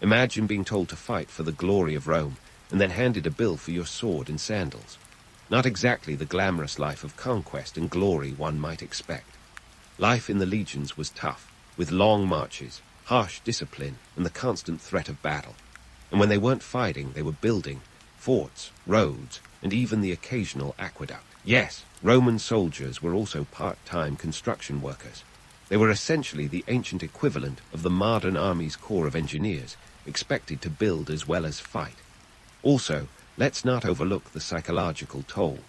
Imagine being told to fight for the glory of Rome, and then handed a bill for your sword and sandals. Not exactly the glamorous life of conquest and glory one might expect. Life in the legions was tough, with long marches, harsh discipline, and the constant threat of battle. And when they weren't fighting, they were building forts, roads, and even the occasional aqueduct. Yes, Roman soldiers were also part-time construction workers. They were essentially the ancient equivalent of the modern army's corps of engineers, expected to build as well as fight. Also, let's not overlook the psychological toll.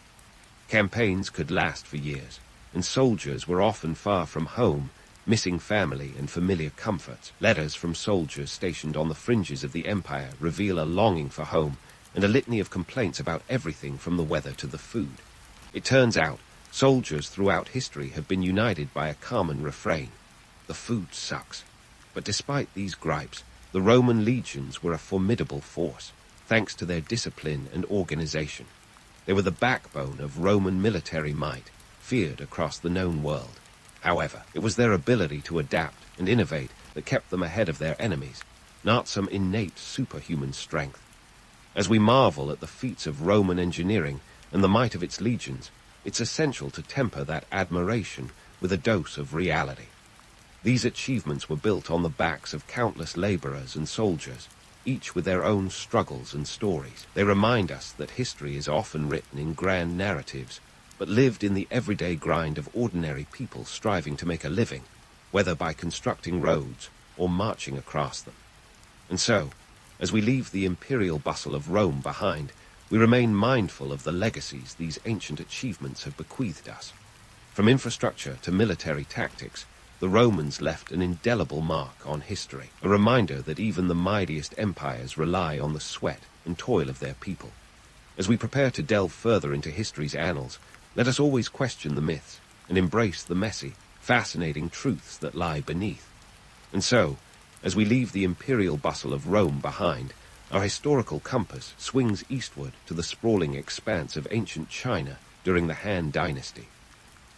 Campaigns could last for years, and soldiers were often far from home, missing family and familiar comforts. Letters from soldiers stationed on the fringes of the empire reveal a longing for home and a litany of complaints about everything from the weather to the food. It turns out, soldiers throughout history have been united by a common refrain: the food sucks. But despite these gripes, the Roman legions were a formidable force, thanks to their discipline and organization. They were the backbone of Roman military might, feared across the known world. However, it was their ability to adapt and innovate that kept them ahead of their enemies, not some innate superhuman strength. As we marvel at the feats of Roman engineering, and the might of its legions, it's essential to temper that admiration with a dose of reality. These achievements were built on the backs of countless laborers and soldiers, each with their own struggles and stories. They remind us that history is often written in grand narratives, but lived in the everyday grind of ordinary people striving to make a living, whether by constructing roads or marching across them. And so, as we leave the imperial bustle of Rome behind, we remain mindful of the legacies these ancient achievements have bequeathed us. From infrastructure to military tactics, the Romans left an indelible mark on history, a reminder that even the mightiest empires rely on the sweat and toil of their people. As we prepare to delve further into history's annals, let us always question the myths and embrace the messy, fascinating truths that lie beneath. And so, as we leave the imperial bustle of Rome behind, our historical compass swings eastward to the sprawling expanse of ancient China during the Han Dynasty.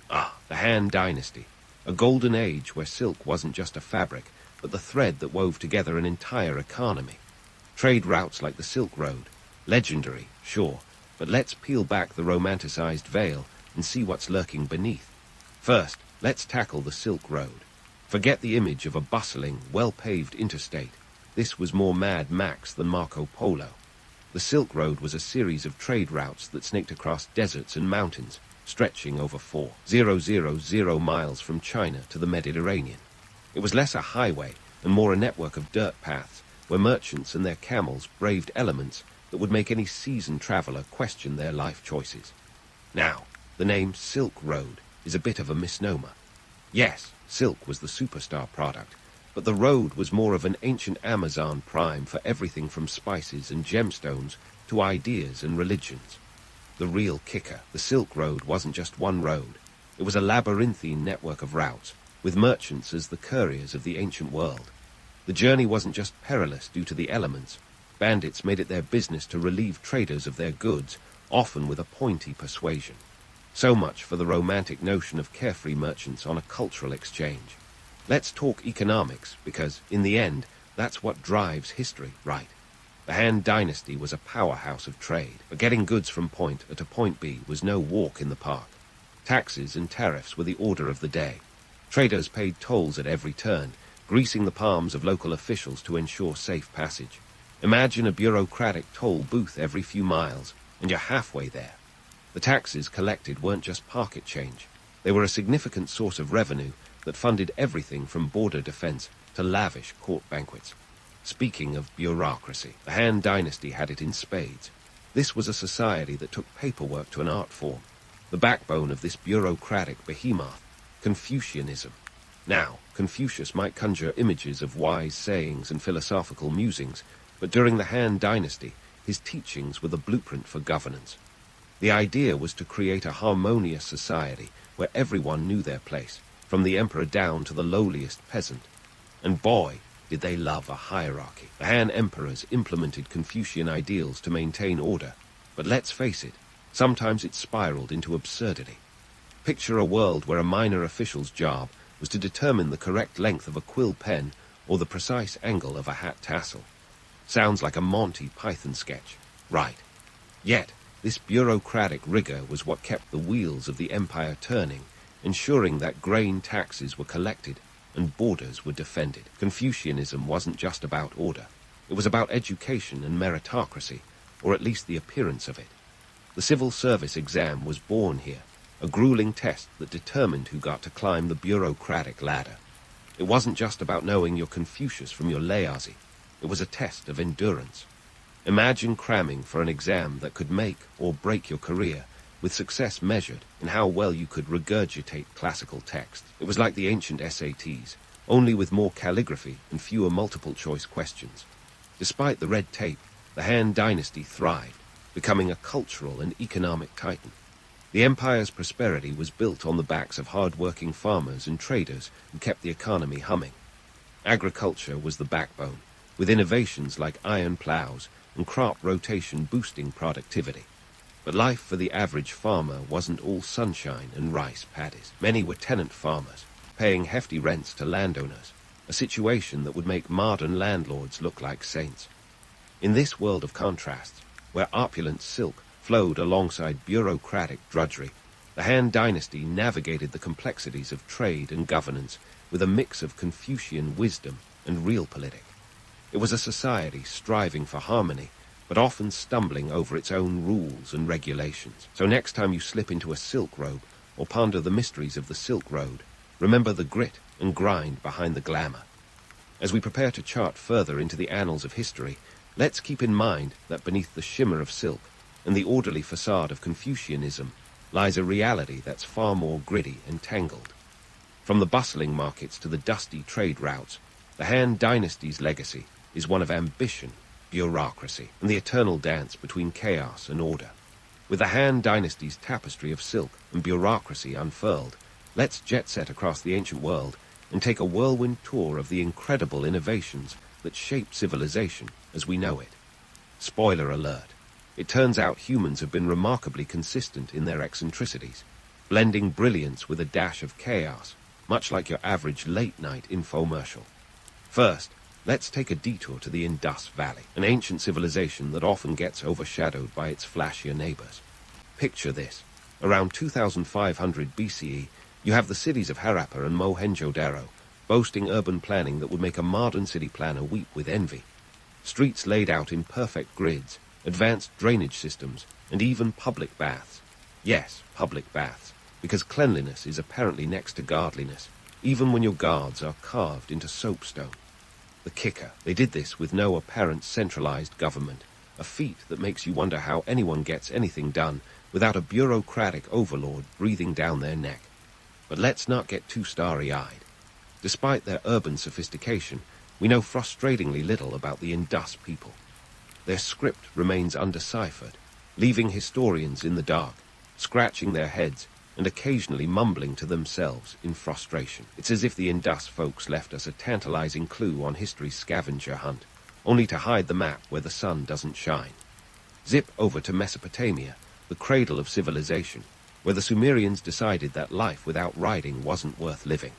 Ah, the Han Dynasty, a golden age where silk wasn't just a fabric, but the thread that wove together an entire economy. Trade routes like the Silk Road, legendary, sure, but let's peel back the romanticized veil and see what's lurking beneath. First, let's tackle the Silk Road. Forget the image of a bustling, well-paved interstate. This was more Mad Max than Marco Polo. The Silk Road was a series of trade routes that snaked across deserts and mountains, stretching over 4,000 miles from China to the Mediterranean. It was less a highway and more a network of dirt paths where merchants and their camels braved elements that would make any seasoned traveler question their life choices. Now, the name Silk Road is a bit of a misnomer. Yes, silk was the superstar product, but the road was more of an ancient Amazon prime for everything from spices and gemstones to ideas and religions. The real kicker, the Silk Road wasn't just one road. It was a labyrinthine network of routes, with merchants as the couriers of the ancient world. The journey wasn't just perilous due to the elements. Bandits made it their business to relieve traders of their goods, often with a pointy persuasion. So much for the romantic notion of carefree merchants on a cultural exchange. Let's talk economics, because, in the end, that's what drives history, right? The Han Dynasty was a powerhouse of trade, but getting goods from point A to point B was no walk in the park. Taxes and tariffs were the order of the day. Traders paid tolls at every turn, greasing the palms of local officials to ensure safe passage. Imagine a bureaucratic toll booth every few miles, and you're halfway there. The taxes collected weren't just pocket change. They were a significant source of revenue that funded everything from border defense to lavish court banquets. Speaking of bureaucracy, the Han Dynasty had it in spades. This was a society that took paperwork to an art form, the backbone of this bureaucratic behemoth, Confucianism. Now, Confucius might conjure images of wise sayings and philosophical musings, but during the Han Dynasty, his teachings were the blueprint for governance. The idea was to create a harmonious society where everyone knew their place, from the emperor down to the lowliest peasant. And boy, did they love a hierarchy. The Han emperors implemented Confucian ideals to maintain order, but let's face it, sometimes it spiraled into absurdity. Picture a world where a minor official's job was to determine the correct length of a quill pen or the precise angle of a hat tassel. Sounds like a Monty Python sketch, right? Yet, this bureaucratic rigor was what kept the wheels of the empire turning, ensuring that grain taxes were collected and borders were defended. Confucianism wasn't just about order. It was about education and meritocracy, or at least the appearance of it. The civil service exam was born here, a grueling test that determined who got to climb the bureaucratic ladder. It wasn't just about knowing your Confucius from your Laozi. It was a test of endurance. Imagine cramming for an exam that could make or break your career, with success measured in how well you could regurgitate classical texts. It was like the ancient SATs, only with more calligraphy and fewer multiple-choice questions. Despite the red tape, the Han Dynasty thrived, becoming a cultural and economic titan. The empire's prosperity was built on the backs of hard-working farmers and traders who kept the economy humming. Agriculture was the backbone, with innovations like iron plows and crop rotation boosting productivity. But life for the average farmer wasn't all sunshine and rice paddies. Many were tenant farmers, paying hefty rents to landowners, a situation that would make modern landlords look like saints. In this world of contrasts, where opulent silk flowed alongside bureaucratic drudgery. The Han Dynasty navigated the complexities of trade and governance with a mix of Confucian wisdom and realpolitik. It was a society striving for harmony, but often stumbling over its own rules and regulations. So next time you slip into a silk robe or ponder the mysteries of the Silk Road, remember the grit and grind behind the glamour. As we prepare to chart further into the annals of history, let's keep in mind that beneath the shimmer of silk and the orderly facade of Confucianism lies a reality that's far more gritty and tangled. From the bustling markets to the dusty trade routes, the Han Dynasty's legacy is one of ambition, bureaucracy, and the eternal dance between chaos and order. With the Han Dynasty's tapestry of silk and bureaucracy unfurled, let's jet-set across the ancient world and take a whirlwind tour of the incredible innovations that shaped civilization as we know it. Spoiler alert. It turns out humans have been remarkably consistent in their eccentricities, blending brilliance with a dash of chaos, much like your average late-night infomercial. First, let's take a detour to the Indus Valley, an ancient civilization that often gets overshadowed by its flashier neighbors. Picture this. Around 2500 BCE, you have the cities of Harappa and Mohenjo-Daro, boasting urban planning that would make a modern city planner weep with envy. Streets laid out in perfect grids, advanced drainage systems, and even public baths. Yes, public baths, because cleanliness is apparently next to godliness, even when your gods are carved into soapstone. The kicker, they did this with no apparent centralized government, a feat that makes you wonder how anyone gets anything done without a bureaucratic overlord breathing down their neck. But let's not get too starry-eyed. Despite their urban sophistication, we know frustratingly little about the Indus people. Their script remains undeciphered, leaving historians in the dark, scratching their heads and occasionally mumbling to themselves in frustration. It's as if the Indus folks left us a tantalizing clue on history's scavenger hunt, only to hide the map where the sun doesn't shine. Zip over to Mesopotamia, the cradle of civilization, where the Sumerians decided that life without riding wasn't worth living.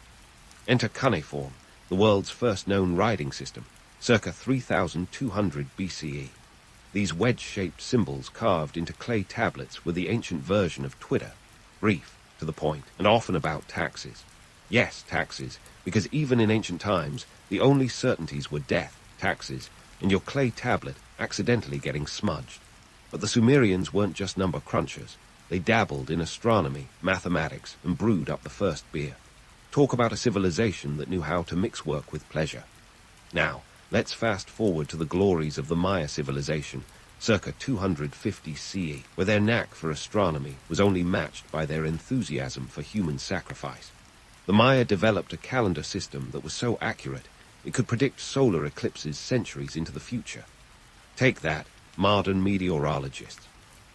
Enter cuneiform, the world's first known riding system, circa 3200 BCE. These wedge-shaped symbols carved into clay tablets were the ancient version of Twitter, brief, to the point, and often about taxes. Yes, taxes, because even in ancient times, the only certainties were death, taxes, and your clay tablet accidentally getting smudged. But the Sumerians weren't just number crunchers. They dabbled in astronomy, mathematics, and brewed up the first beer. Talk about a civilization that knew how to mix work with pleasure. Now, let's fast forward to the glories of the Maya civilization, circa 250 CE, where their knack for astronomy was only matched by their enthusiasm for human sacrifice. The Maya developed a calendar system that was so accurate it could predict solar eclipses centuries into the future. Take that, modern meteorologists.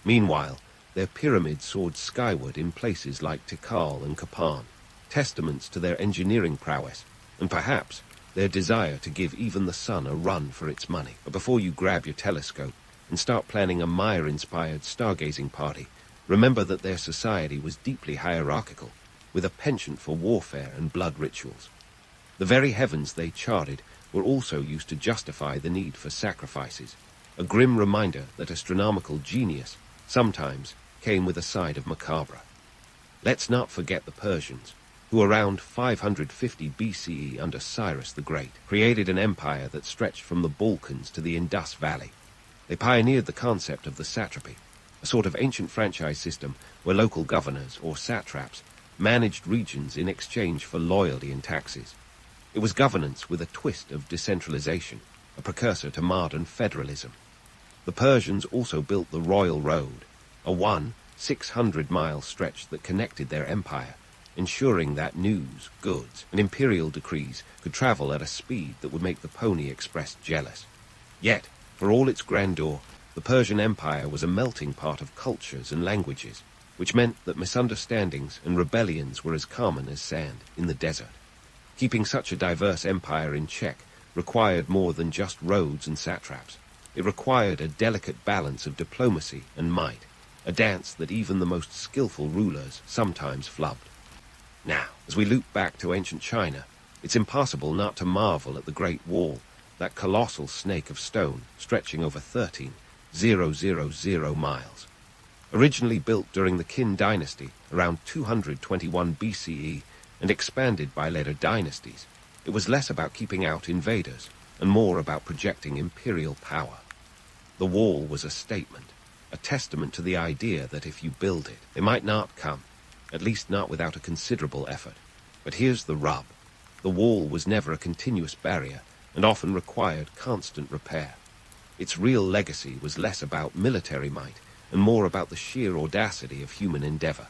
Meanwhile, their pyramids soared skyward in places like Tikal and Kapan, testaments to their engineering prowess, and perhaps their desire to give even the sun a run for its money. But before you grab your telescope and start planning a Maya-inspired stargazing party, remember that their society was deeply hierarchical, with a penchant for warfare and blood rituals. The very heavens they charted were also used to justify the need for sacrifices, a grim reminder that astronomical genius sometimes came with a side of macabre. Let's not forget the Persians, who around 550 BCE under Cyrus the Great created an empire that stretched from the Balkans to the Indus Valley. They pioneered the concept of the satrapy, a sort of ancient franchise system where local governors, or satraps, managed regions in exchange for loyalty and taxes. It was governance with a twist of decentralization, a precursor to modern federalism. The Persians also built the Royal Road, a 600-mile stretch that connected their empire, ensuring that news, goods, and imperial decrees could travel at a speed that would make the Pony Express jealous. Yet, for all its grandeur, the Persian Empire was a melting pot of cultures and languages, which meant that misunderstandings and rebellions were as common as sand in the desert. Keeping such a diverse empire in check required more than just roads and satraps. It required a delicate balance of diplomacy and might, a dance that even the most skillful rulers sometimes flubbed. Now, as we loop back to ancient China, it's impossible not to marvel at the Great Wall, that colossal snake of stone stretching over 13,000 miles. Originally built during the Qin dynasty around 221 BCE and expanded by later dynasties, it was less about keeping out invaders and more about projecting imperial power. The wall was a statement, a testament to the idea that if you build it, they might not come, at least not without a considerable effort. But here's the rub. The wall was never a continuous barrier and often required constant repair. Its real legacy was less about military might and more about the sheer audacity of human endeavor.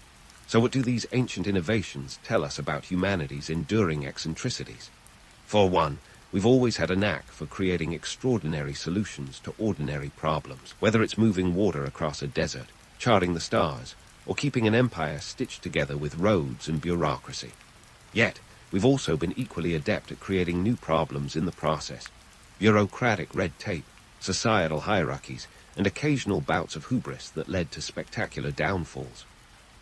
So what do these ancient innovations tell us about humanity's enduring eccentricities? For one, we've always had a knack for creating extraordinary solutions to ordinary problems, whether it's moving water across a desert, charting the stars, or keeping an empire stitched together with roads and bureaucracy. Yet, we've also been equally adept at creating new problems in the process. Bureaucratic red tape, societal hierarchies, and occasional bouts of hubris that led to spectacular downfalls.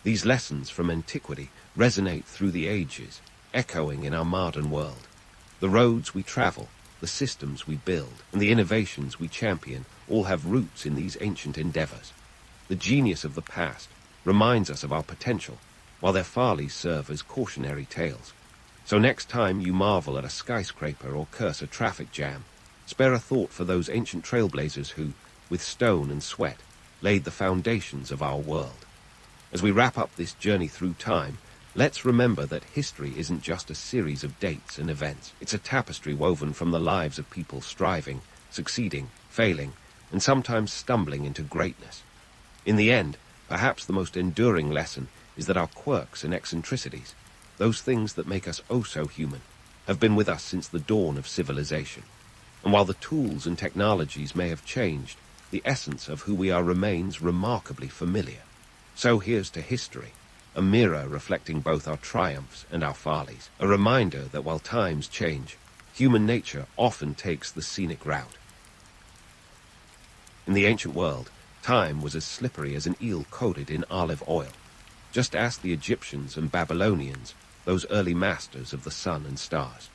These lessons from antiquity resonate through the ages, echoing in our modern world. The roads we travel, the systems we build, and the innovations we champion all have roots in these ancient endeavors. The genius of the past reminds us of our potential, while their follies serve as cautionary tales. So next time you marvel at a skyscraper or curse a traffic jam, spare a thought for those ancient trailblazers who, with stone and sweat, laid the foundations of our world. As we wrap up this journey through time, let's remember that history isn't just a series of dates and events. It's a tapestry woven from the lives of people striving, succeeding, failing, and sometimes stumbling into greatness. In the end, perhaps the most enduring lesson is that our quirks and eccentricities, those things that make us oh so human, have been with us since the dawn of civilization. And while the tools and technologies may have changed, the essence of who we are remains remarkably familiar. So here's to history, a mirror reflecting both our triumphs and our follies, a reminder that while times change, human nature often takes the scenic route. In the ancient world, time was as slippery as an eel coated in olive oil. Just ask the Egyptians and Babylonians, those early masters of the sun and stars.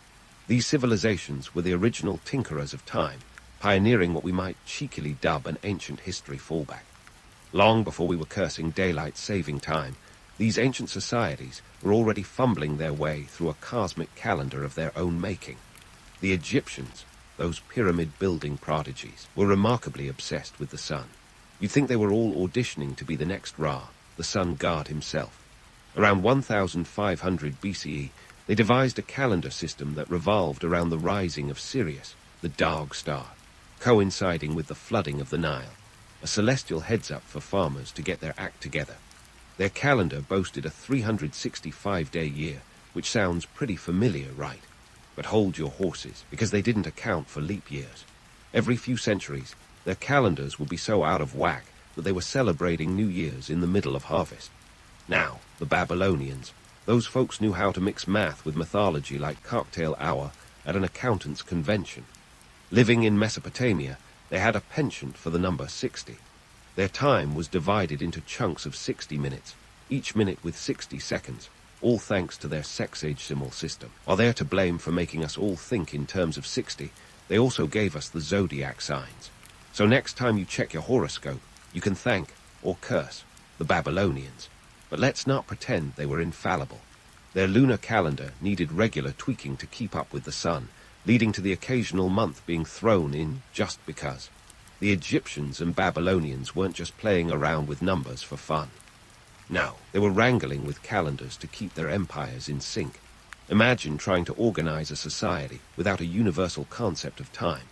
These civilizations were the original tinkerers of time, pioneering what we might cheekily dub an ancient history fallback. Long before we were cursing daylight saving time, these ancient societies were already fumbling their way through a cosmic calendar of their own making. The Egyptians, those pyramid-building prodigies, were remarkably obsessed with the sun. You'd think they were all auditioning to be the next Ra, the sun god himself. Around 1500 BCE, they devised a calendar system that revolved around the rising of Sirius, the dog star, coinciding with the flooding of the Nile, a celestial heads-up for farmers to get their act together. Their calendar boasted a 365-day year, which sounds pretty familiar, right? But hold your horses, because they didn't account for leap years. Every few centuries, their calendars would be so out of whack that they were celebrating New Year's in the middle of harvest. Now, the Babylonians, those folks knew how to mix math with mythology like cocktail hour at an accountant's convention. Living in Mesopotamia, they had a penchant for the number 60. Their time was divided into chunks of 60 minutes, each minute with 60 seconds, all thanks to their sexagesimal system. While they're to blame for making us all think in terms of 60, they also gave us the zodiac signs. So next time you check your horoscope, you can thank, or curse, the Babylonians. But let's not pretend they were infallible. Their lunar calendar needed regular tweaking to keep up with the sun, leading to the occasional month being thrown in just because. The Egyptians and Babylonians weren't just playing around with numbers for fun. No, they were wrangling with calendars to keep their empires in sync. Imagine trying to organize a society without a universal concept of time.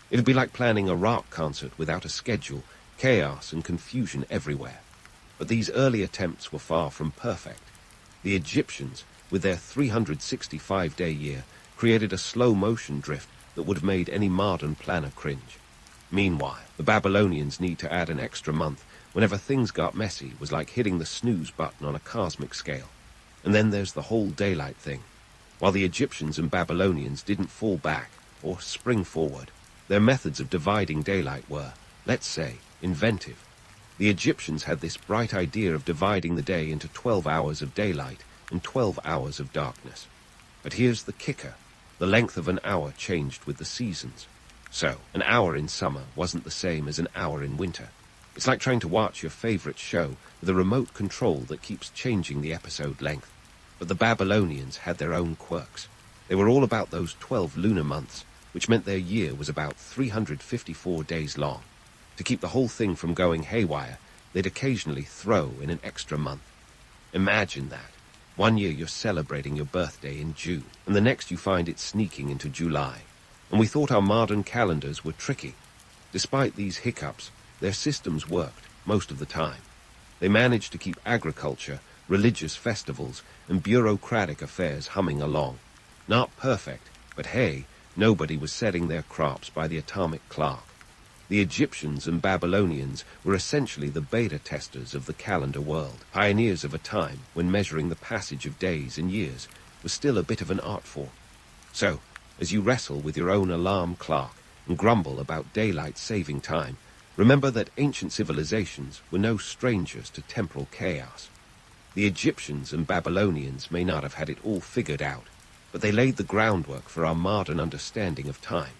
It'd be like planning a rock concert without a schedule, chaos and confusion everywhere. But these early attempts were far from perfect. The Egyptians, with their 365-day year, created a slow-motion drift that would have made any modern planner cringe. Meanwhile, the Babylonians need to add an extra month whenever things got messy was like hitting the snooze button on a cosmic scale. And then there's the whole daylight thing. While the Egyptians and Babylonians didn't fall back or spring forward, their methods of dividing daylight were, let's say, inventive. The Egyptians had this bright idea of dividing the day into 12 hours of daylight and 12 hours of darkness. But here's the kicker. The length of an hour changed with the seasons. So, an hour in summer wasn't the same as an hour in winter. It's like trying to watch your favorite show with a remote control that keeps changing the episode length. But the Babylonians had their own quirks. They were all about those 12 lunar months, which meant their year was about 354 days long. To keep the whole thing from going haywire, they'd occasionally throw in an extra month. Imagine that. One year you're celebrating your birthday in June, and the next you find it sneaking into July. And we thought our modern calendars were tricky. Despite these hiccups, their systems worked most of the time. They managed to keep agriculture, religious festivals, and bureaucratic affairs humming along. Not perfect, but hey, nobody was setting their crops by the atomic clock. The Egyptians and Babylonians were essentially the beta testers of the calendar world, pioneers of a time when measuring the passage of days and years was still a bit of an art form. So, as you wrestle with your own alarm clock and grumble about daylight saving time, remember that ancient civilizations were no strangers to temporal chaos. The Egyptians and Babylonians may not have had it all figured out, but they laid the groundwork for our modern understanding of time.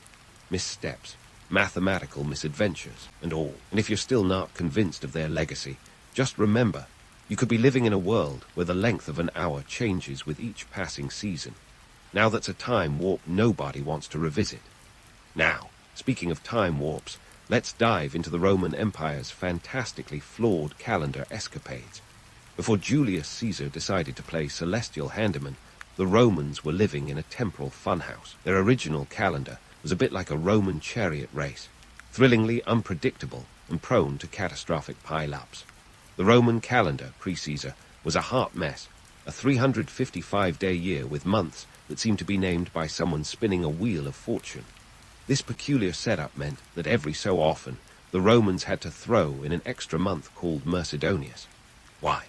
Missteps, mathematical misadventures, and all. And if you're still not convinced of their legacy, just remember, you could be living in a world where the length of an hour changes with each passing season. Now that's a time warp nobody wants to revisit. Now, speaking of time warps, let's dive into the Roman Empire's fantastically flawed calendar escapades. Before Julius Caesar decided to play celestial handyman, the Romans were living in a temporal funhouse. Their original calendar was a bit like a Roman chariot race, thrillingly unpredictable and prone to catastrophic pile-ups. The Roman calendar, pre-Caesar, was a hot mess, a 355-day year with months that seemed to be named by someone spinning a wheel of fortune. This peculiar setup meant that every so often the Romans had to throw in an extra month called Mercedonius. Why?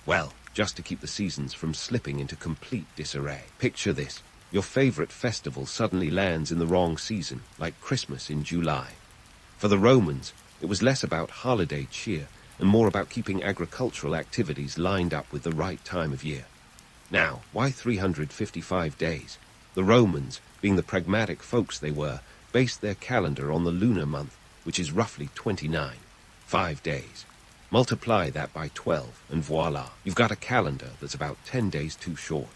Well, just to keep the seasons from slipping into complete disarray. Picture this. Your favorite festival suddenly lands in the wrong season, like Christmas in July. For the Romans, it was less about holiday cheer and more about keeping agricultural activities lined up with the right time of year. Now, why 355 days? The Romans, being the pragmatic folks they were, based their calendar on the lunar month, which is roughly 29. 5 days. Multiply that by 12, and voila, you've got a calendar that's about 10 days too short.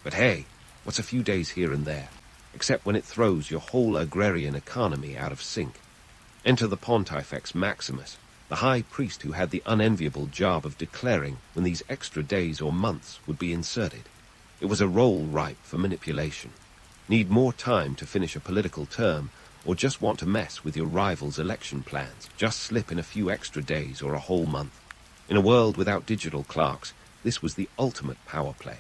But hey, what's a few days here and there, except when it throws your whole agrarian economy out of sync? Enter the Pontifex Maximus, the high priest who had the unenviable job of declaring when these extra days or months would be inserted. It was a role ripe for manipulation. Need more time to finish a political term, or just want to mess with your rival's election plans? Just slip in a few extra days or a whole month. In a world without digital clocks, this was the ultimate power play.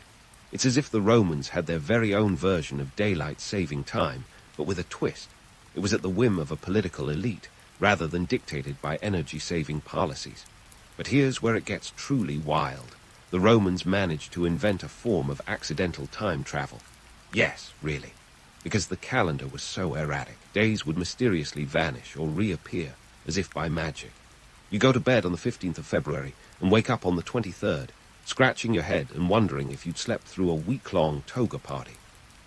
It's as if the Romans had their very own version of daylight saving time, but with a twist. It was at the whim of a political elite, rather than dictated by energy-saving policies. But here's where it gets truly wild. The Romans managed to invent a form of accidental time travel. Yes, really. Because the calendar was so erratic, days would mysteriously vanish or reappear, as if by magic. You go to bed on the 15th of February and wake up on the 23rd, scratching your head and wondering if you'd slept through a week-long toga party.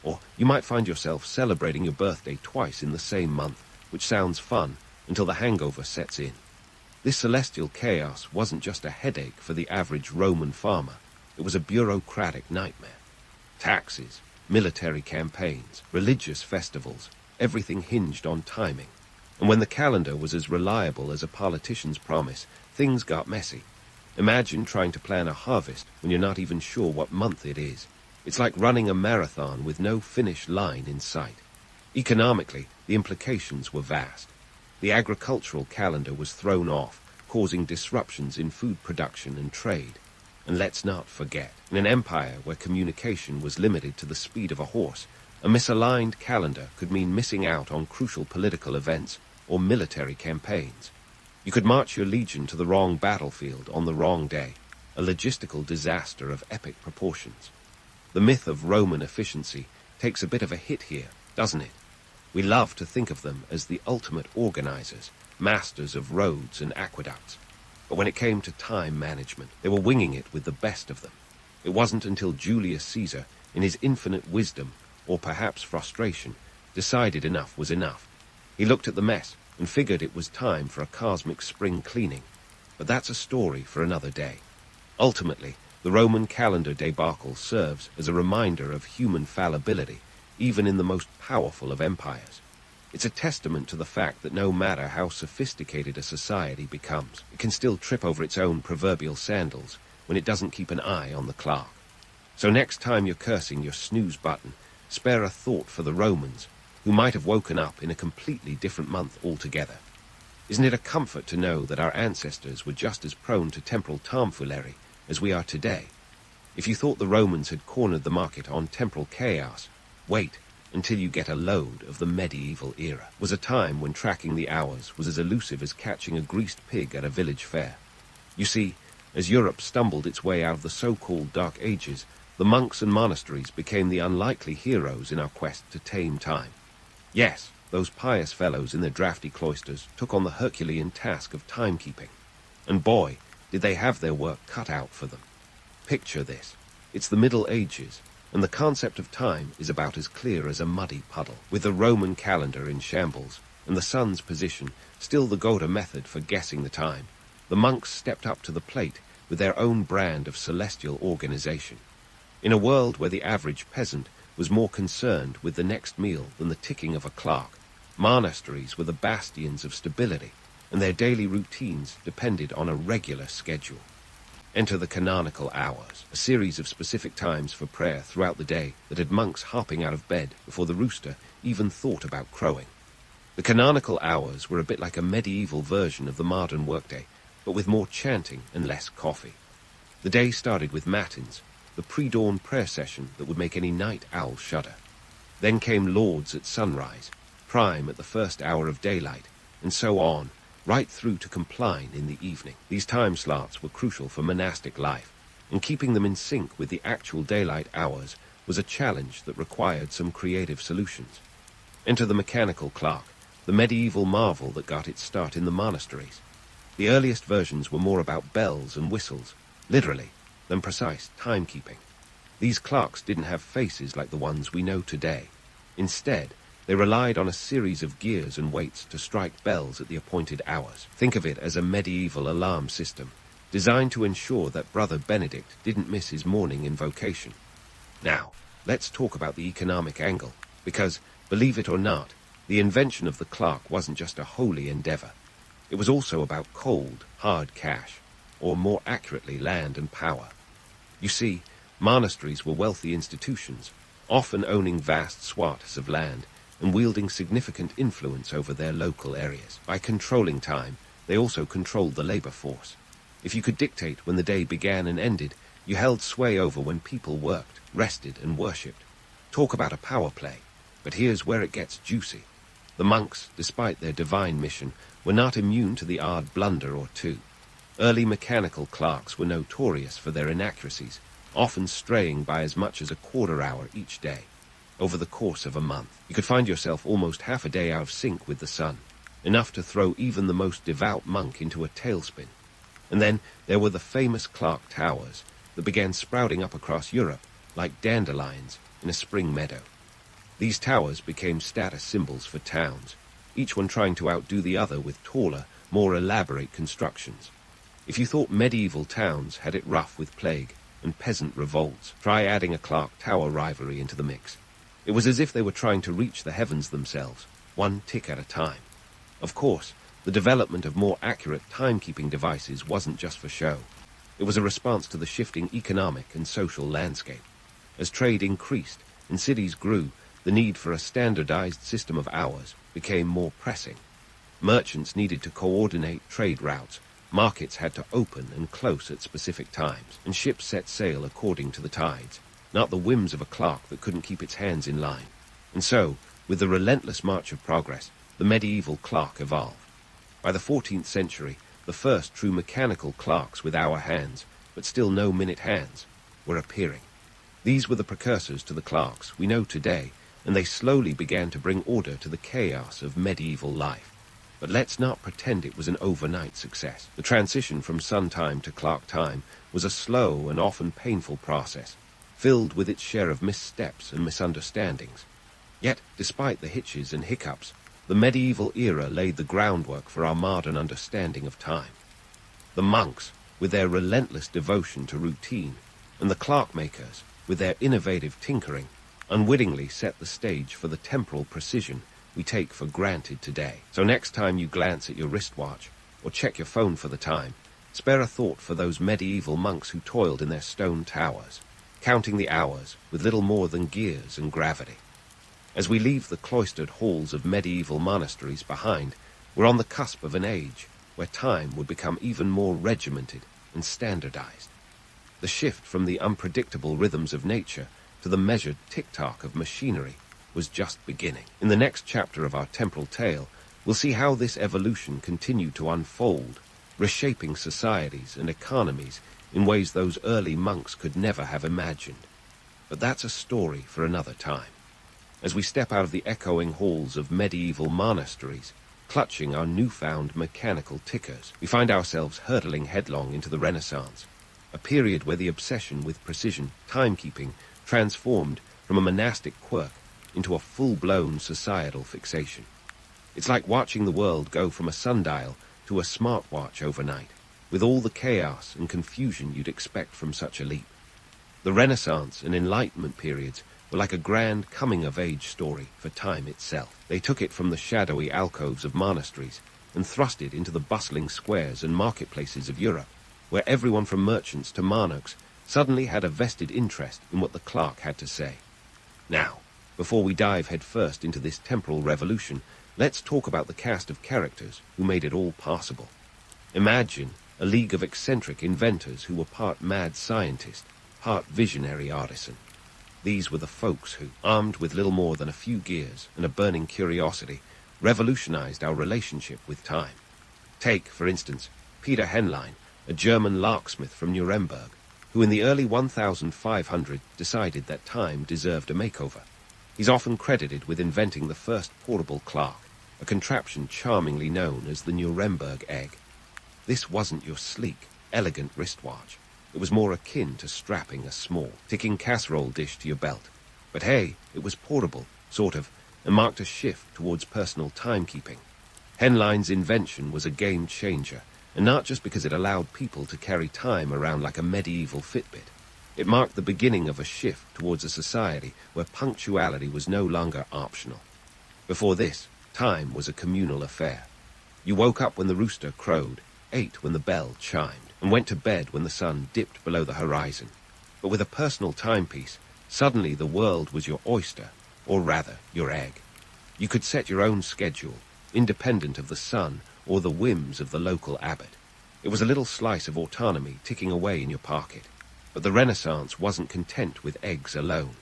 Or you might find yourself celebrating your birthday twice in the same month, which sounds fun until the hangover sets in. This celestial chaos wasn't just a headache for the average Roman farmer. It was a bureaucratic nightmare. Taxes, military campaigns, religious festivals, everything hinged on timing. And when the calendar was as reliable as a politician's promise, things got messy. Imagine trying to plan a harvest when you're not even sure what month it is. It's like running a marathon with no finish line in sight. Economically, the implications were vast. The agricultural calendar was thrown off, causing disruptions in food production and trade. And let's not forget, in an empire where communication was limited to the speed of a horse, a misaligned calendar could mean missing out on crucial political events or military campaigns. You could march your legion to the wrong battlefield on the wrong day, a logistical disaster of epic proportions. The myth of Roman efficiency takes a bit of a hit here, doesn't it? We love to think of them as the ultimate organizers, masters of roads and aqueducts. But when it came to time management, they were winging it with the best of them. It wasn't until Julius Caesar, in his infinite wisdom, or perhaps frustration, decided enough was enough. He looked at the mess and figured it was time for a cosmic spring cleaning. But that's a story for another day. Ultimately, the Roman calendar debacle serves as a reminder of human fallibility, even in the most powerful of empires. It's a testament to the fact that no matter how sophisticated a society becomes, it can still trip over its own proverbial sandals when it doesn't keep an eye on the clock. So next time you're cursing your snooze button, spare a thought for the Romans, who might have woken up in a completely different month altogether. Isn't it a comfort to know that our ancestors were just as prone to temporal tomfoolery as we are today? If you thought the Romans had cornered the market on temporal chaos, wait until you get a load of the medieval era. It was a time when tracking the hours was as elusive as catching a greased pig at a village fair. You see, as Europe stumbled its way out of the so-called Dark Ages, the monks and monasteries became the unlikely heroes in our quest to tame time. Yes, those pious fellows in their drafty cloisters took on the Herculean task of timekeeping. And boy, did they have their work cut out for them. Picture this. It's the Middle Ages, and the concept of time is about as clear as a muddy puddle. With the Roman calendar in shambles, and the sun's position still the go-to method for guessing the time, the monks stepped up to the plate with their own brand of celestial organization. In a world where the average peasant was more concerned with the next meal than the ticking of a clock, monasteries were the bastions of stability, and their daily routines depended on a regular schedule. Enter the canonical hours, a series of specific times for prayer throughout the day that had monks hopping out of bed before the rooster even thought about crowing. The canonical hours were a bit like a medieval version of the modern workday, but with more chanting and less coffee. The day started with matins, the pre-dawn prayer session that would make any night owl shudder. Then came lauds at sunrise, prime at the first hour of daylight, and so on, right through to compline in the evening. These time slots were crucial for monastic life, and keeping them in sync with the actual daylight hours was a challenge that required some creative solutions. Enter the mechanical clock, the medieval marvel that got its start in the monasteries. The earliest versions were more about bells and whistles, literally, than precise timekeeping. These clocks didn't have faces like the ones we know today. Instead, they relied on a series of gears and weights to strike bells at the appointed hours. Think of it as a medieval alarm system, designed to ensure that Brother Benedict didn't miss his morning invocation. Now, let's talk about the economic angle, because, believe it or not, the invention of the clock wasn't just a holy endeavor. It was also about cold, hard cash, or more accurately, land and power. You see, monasteries were wealthy institutions, often owning vast swaths of land, and wielding significant influence over their local areas. By controlling time, they also controlled the labor force. If you could dictate when the day began and ended, you held sway over when people worked, rested, and worshipped. Talk about a power play. But here's where it gets juicy. The monks, despite their divine mission, were not immune to the odd blunder or two. Early mechanical clocks were notorious for their inaccuracies, often straying by as much as a quarter hour each day. Over the course of a month, you could find yourself almost half a day out of sync with the sun, enough to throw even the most devout monk into a tailspin. And then there were the famous clock towers that began sprouting up across Europe like dandelions in a spring meadow. These towers became status symbols for towns, each one trying to outdo the other with taller, more elaborate constructions. If you thought medieval towns had it rough with plague and peasant revolts, try adding a clock tower rivalry into the mix. It was as if they were trying to reach the heavens themselves, one tick at a time. Of course, the development of more accurate timekeeping devices wasn't just for show. It was a response to the shifting economic and social landscape. As trade increased and cities grew, the need for a standardized system of hours became more pressing. Merchants needed to coordinate trade routes, markets had to open and close at specific times, and ships set sail according to the tides, not the whims of a clock that couldn't keep its hands in line. And so, with the relentless march of progress, the medieval clock evolved. By the 14th century, the first true mechanical clocks with hour hands, but still no minute hands, were appearing. These were the precursors to the clocks we know today, and they slowly began to bring order to the chaos of medieval life. But let's not pretend it was an overnight success. The transition from sun time to clock time was a slow and often painful process, filled with its share of missteps and misunderstandings. Yet, despite the hitches and hiccups, the medieval era laid the groundwork for our modern understanding of time. The monks, with their relentless devotion to routine, and the clockmakers, with their innovative tinkering, unwittingly set the stage for the temporal precision we take for granted today. So next time you glance at your wristwatch, or check your phone for the time, spare a thought for those medieval monks who toiled in their stone towers, counting the hours with little more than gears and gravity. As we leave the cloistered halls of medieval monasteries behind, we're on the cusp of an age where time would become even more regimented and standardized. The shift from the unpredictable rhythms of nature to the measured tick-tock of machinery was just beginning. In the next chapter of our temporal tale, we'll see how this evolution continued to unfold, reshaping societies and economies in ways those early monks could never have imagined. But that's a story for another time. As we step out of the echoing halls of medieval monasteries, clutching our newfound mechanical tickers, we find ourselves hurtling headlong into the Renaissance, a period where the obsession with precision timekeeping transformed from a monastic quirk into a full-blown societal fixation. It's like watching the world go from a sundial to a smartwatch overnight, with all the chaos and confusion you'd expect from such a leap. The Renaissance and Enlightenment periods were like a grand coming-of-age story for time itself. They took it from the shadowy alcoves of monasteries and thrust it into the bustling squares and marketplaces of Europe, where everyone from merchants to monarchs suddenly had a vested interest in what the clerk had to say. Now, before we dive headfirst into this temporal revolution, let's talk about the cast of characters who made it all possible. Imagine a league of eccentric inventors who were part mad scientist, part visionary artisan. These were the folks who, armed with little more than a few gears and a burning curiosity, revolutionized our relationship with time. Take, for instance, Peter Henlein, a German locksmith from Nuremberg, who in the early 1500 decided that time deserved a makeover. He's often credited with inventing the first portable clock, a contraption charmingly known as the Nuremberg egg. This wasn't your sleek, elegant wristwatch. It was more akin to strapping a small, ticking casserole dish to your belt. But hey, it was portable, sort of, and marked a shift towards personal timekeeping. Henlein's invention was a game changer, and not just because it allowed people to carry time around like a medieval Fitbit. It marked the beginning of a shift towards a society where punctuality was no longer optional. Before this, time was a communal affair. You woke up when the rooster crowed, ate when the bell chimed, and went to bed when the sun dipped below the horizon. But with a personal timepiece, suddenly the world was your oyster, or rather, your egg. You could set your own schedule, independent of the sun or the whims of the local abbot. It was a little slice of autonomy ticking away in your pocket. But the Renaissance wasn't content with eggs alone.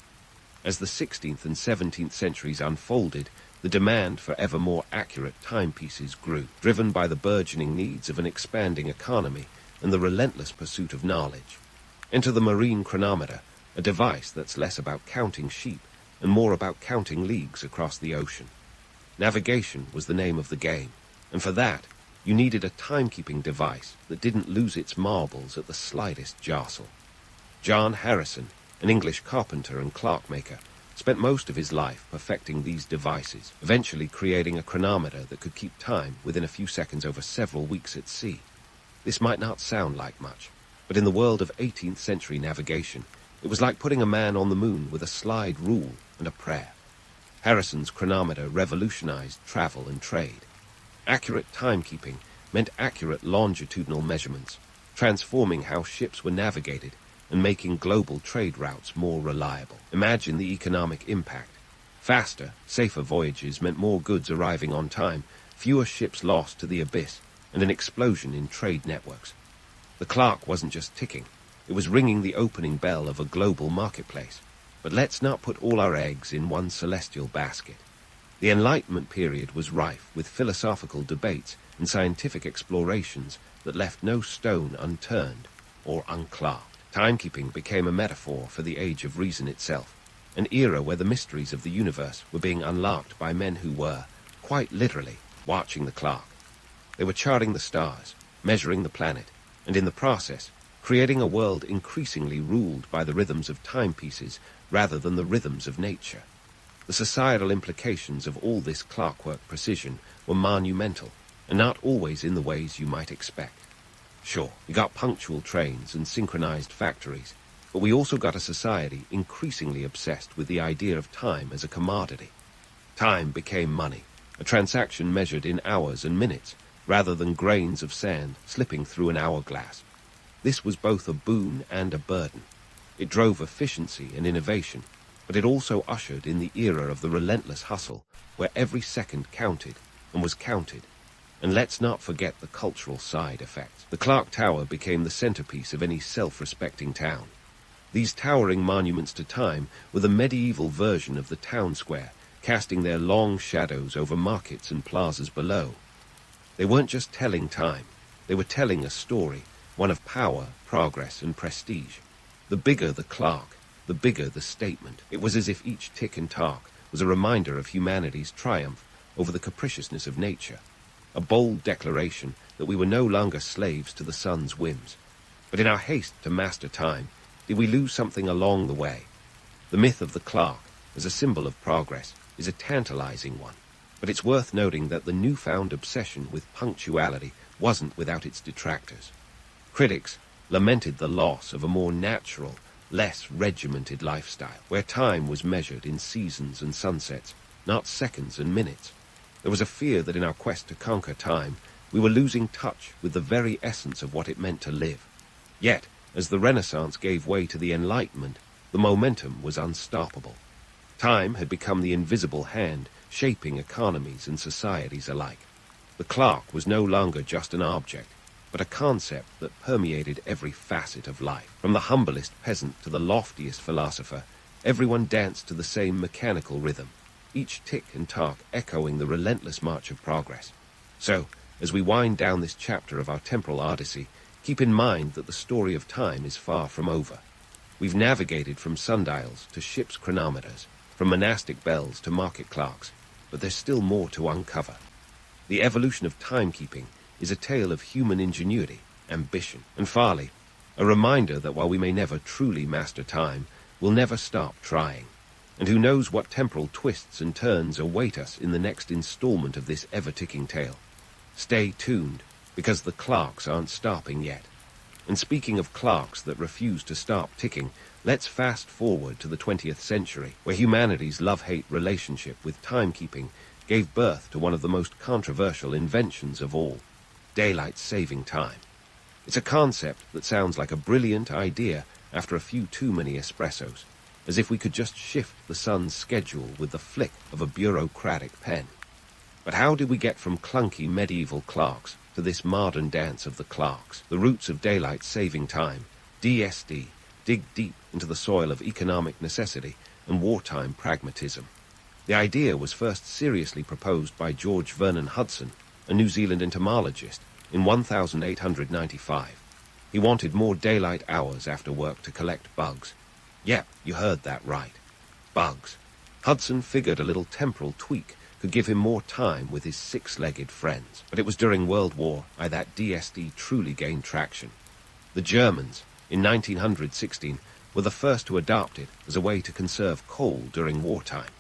As the 16th and 17th centuries unfolded, the demand for ever more accurate timepieces grew, driven by the burgeoning needs of an expanding economy and the relentless pursuit of knowledge. Enter the marine chronometer, a device that's less about counting sheep and more about counting leagues across the ocean. Navigation was the name of the game, and for that, you needed a timekeeping device that didn't lose its marbles at the slightest jostle. John Harrison, an English carpenter and clockmaker, spent most of his life perfecting these devices, eventually creating a chronometer that could keep time within a few seconds over several weeks at sea. This might not sound like much, but in the world of 18th century navigation, it was like putting a man on the moon with a slide rule and a prayer. Harrison's chronometer revolutionized travel and trade. Accurate timekeeping meant accurate longitudinal measurements, transforming how ships were navigated and making global trade routes more reliable. Imagine the economic impact. Faster, safer voyages meant more goods arriving on time, fewer ships lost to the abyss, and an explosion in trade networks. The clock wasn't just ticking, it was ringing the opening bell of a global marketplace. But let's not put all our eggs in one celestial basket. The Enlightenment period was rife with philosophical debates and scientific explorations that left no stone unturned or unclarked. Timekeeping became a metaphor for the age of reason itself, an era where the mysteries of the universe were being unlocked by men who were, quite literally, watching the clock. They were charting the stars, measuring the planet, and in the process, creating a world increasingly ruled by the rhythms of timepieces rather than the rhythms of nature. The societal implications of all this clockwork precision were monumental, and not always in the ways you might expect. Sure, we got punctual trains and synchronized factories, but we also got a society increasingly obsessed with the idea of time as a commodity. Time became money, a transaction measured in hours and minutes, rather than grains of sand slipping through an hourglass. This was both a boon and a burden. It drove efficiency and innovation, but it also ushered in the era of the relentless hustle, where every second counted and was counted. And let's not forget the cultural side effects. The Clock Tower became the centerpiece of any self-respecting town. These towering monuments to time were the medieval version of the town square, casting their long shadows over markets and plazas below. They weren't just telling time, they were telling a story, one of power, progress, and prestige. The bigger the clock, the bigger the statement. It was as if each tick and tock was a reminder of humanity's triumph over the capriciousness of nature, a bold declaration that we were no longer slaves to the sun's whims. But in our haste to master time, did we lose something along the way? The myth of the clock, as a symbol of progress, is a tantalizing one, but it's worth noting that the newfound obsession with punctuality wasn't without its detractors. Critics lamented the loss of a more natural, less regimented lifestyle, where time was measured in seasons and sunsets, not seconds and minutes. There was a fear that in our quest to conquer time, we were losing touch with the very essence of what it meant to live. Yet, as the Renaissance gave way to the Enlightenment, the momentum was unstoppable. Time had become the invisible hand, shaping economies and societies alike. The clock was no longer just an object, but a concept that permeated every facet of life. From the humblest peasant to the loftiest philosopher, everyone danced to the same mechanical rhythm, each tick and tock echoing the relentless march of progress. So, as we wind down this chapter of our temporal odyssey, keep in mind that the story of time is far from over. We've navigated from sundials to ship's chronometers, from monastic bells to market clocks, but there's still more to uncover. The evolution of timekeeping is a tale of human ingenuity, ambition, and folly, a reminder that while we may never truly master time, we'll never stop trying. And who knows what temporal twists and turns await us in the next installment of this ever-ticking tale. Stay tuned, because the clocks aren't stopping yet. And speaking of clocks that refuse to stop ticking, let's fast forward to the 20th century, where humanity's love-hate relationship with timekeeping gave birth to one of the most controversial inventions of all, daylight saving time. It's a concept that sounds like a brilliant idea after a few too many espressos, as if we could just shift the sun's schedule with the flick of a bureaucratic pen. But how did we get from clunky medieval clocks to this modern dance of the clocks? The roots of daylight saving time, DSD, dig deep into the soil of economic necessity and wartime pragmatism. The idea was first seriously proposed by George Vernon Hudson, a New Zealand entomologist, in 1895. He wanted more daylight hours after work to collect bugs. Yep, you heard that right. Bugs. Hudson figured a little temporal tweak could give him more time with his six-legged friends. But it was during World War I that DSD truly gained traction. The Germans, in 1916, were the first to adopt it as a way to conserve coal during wartime.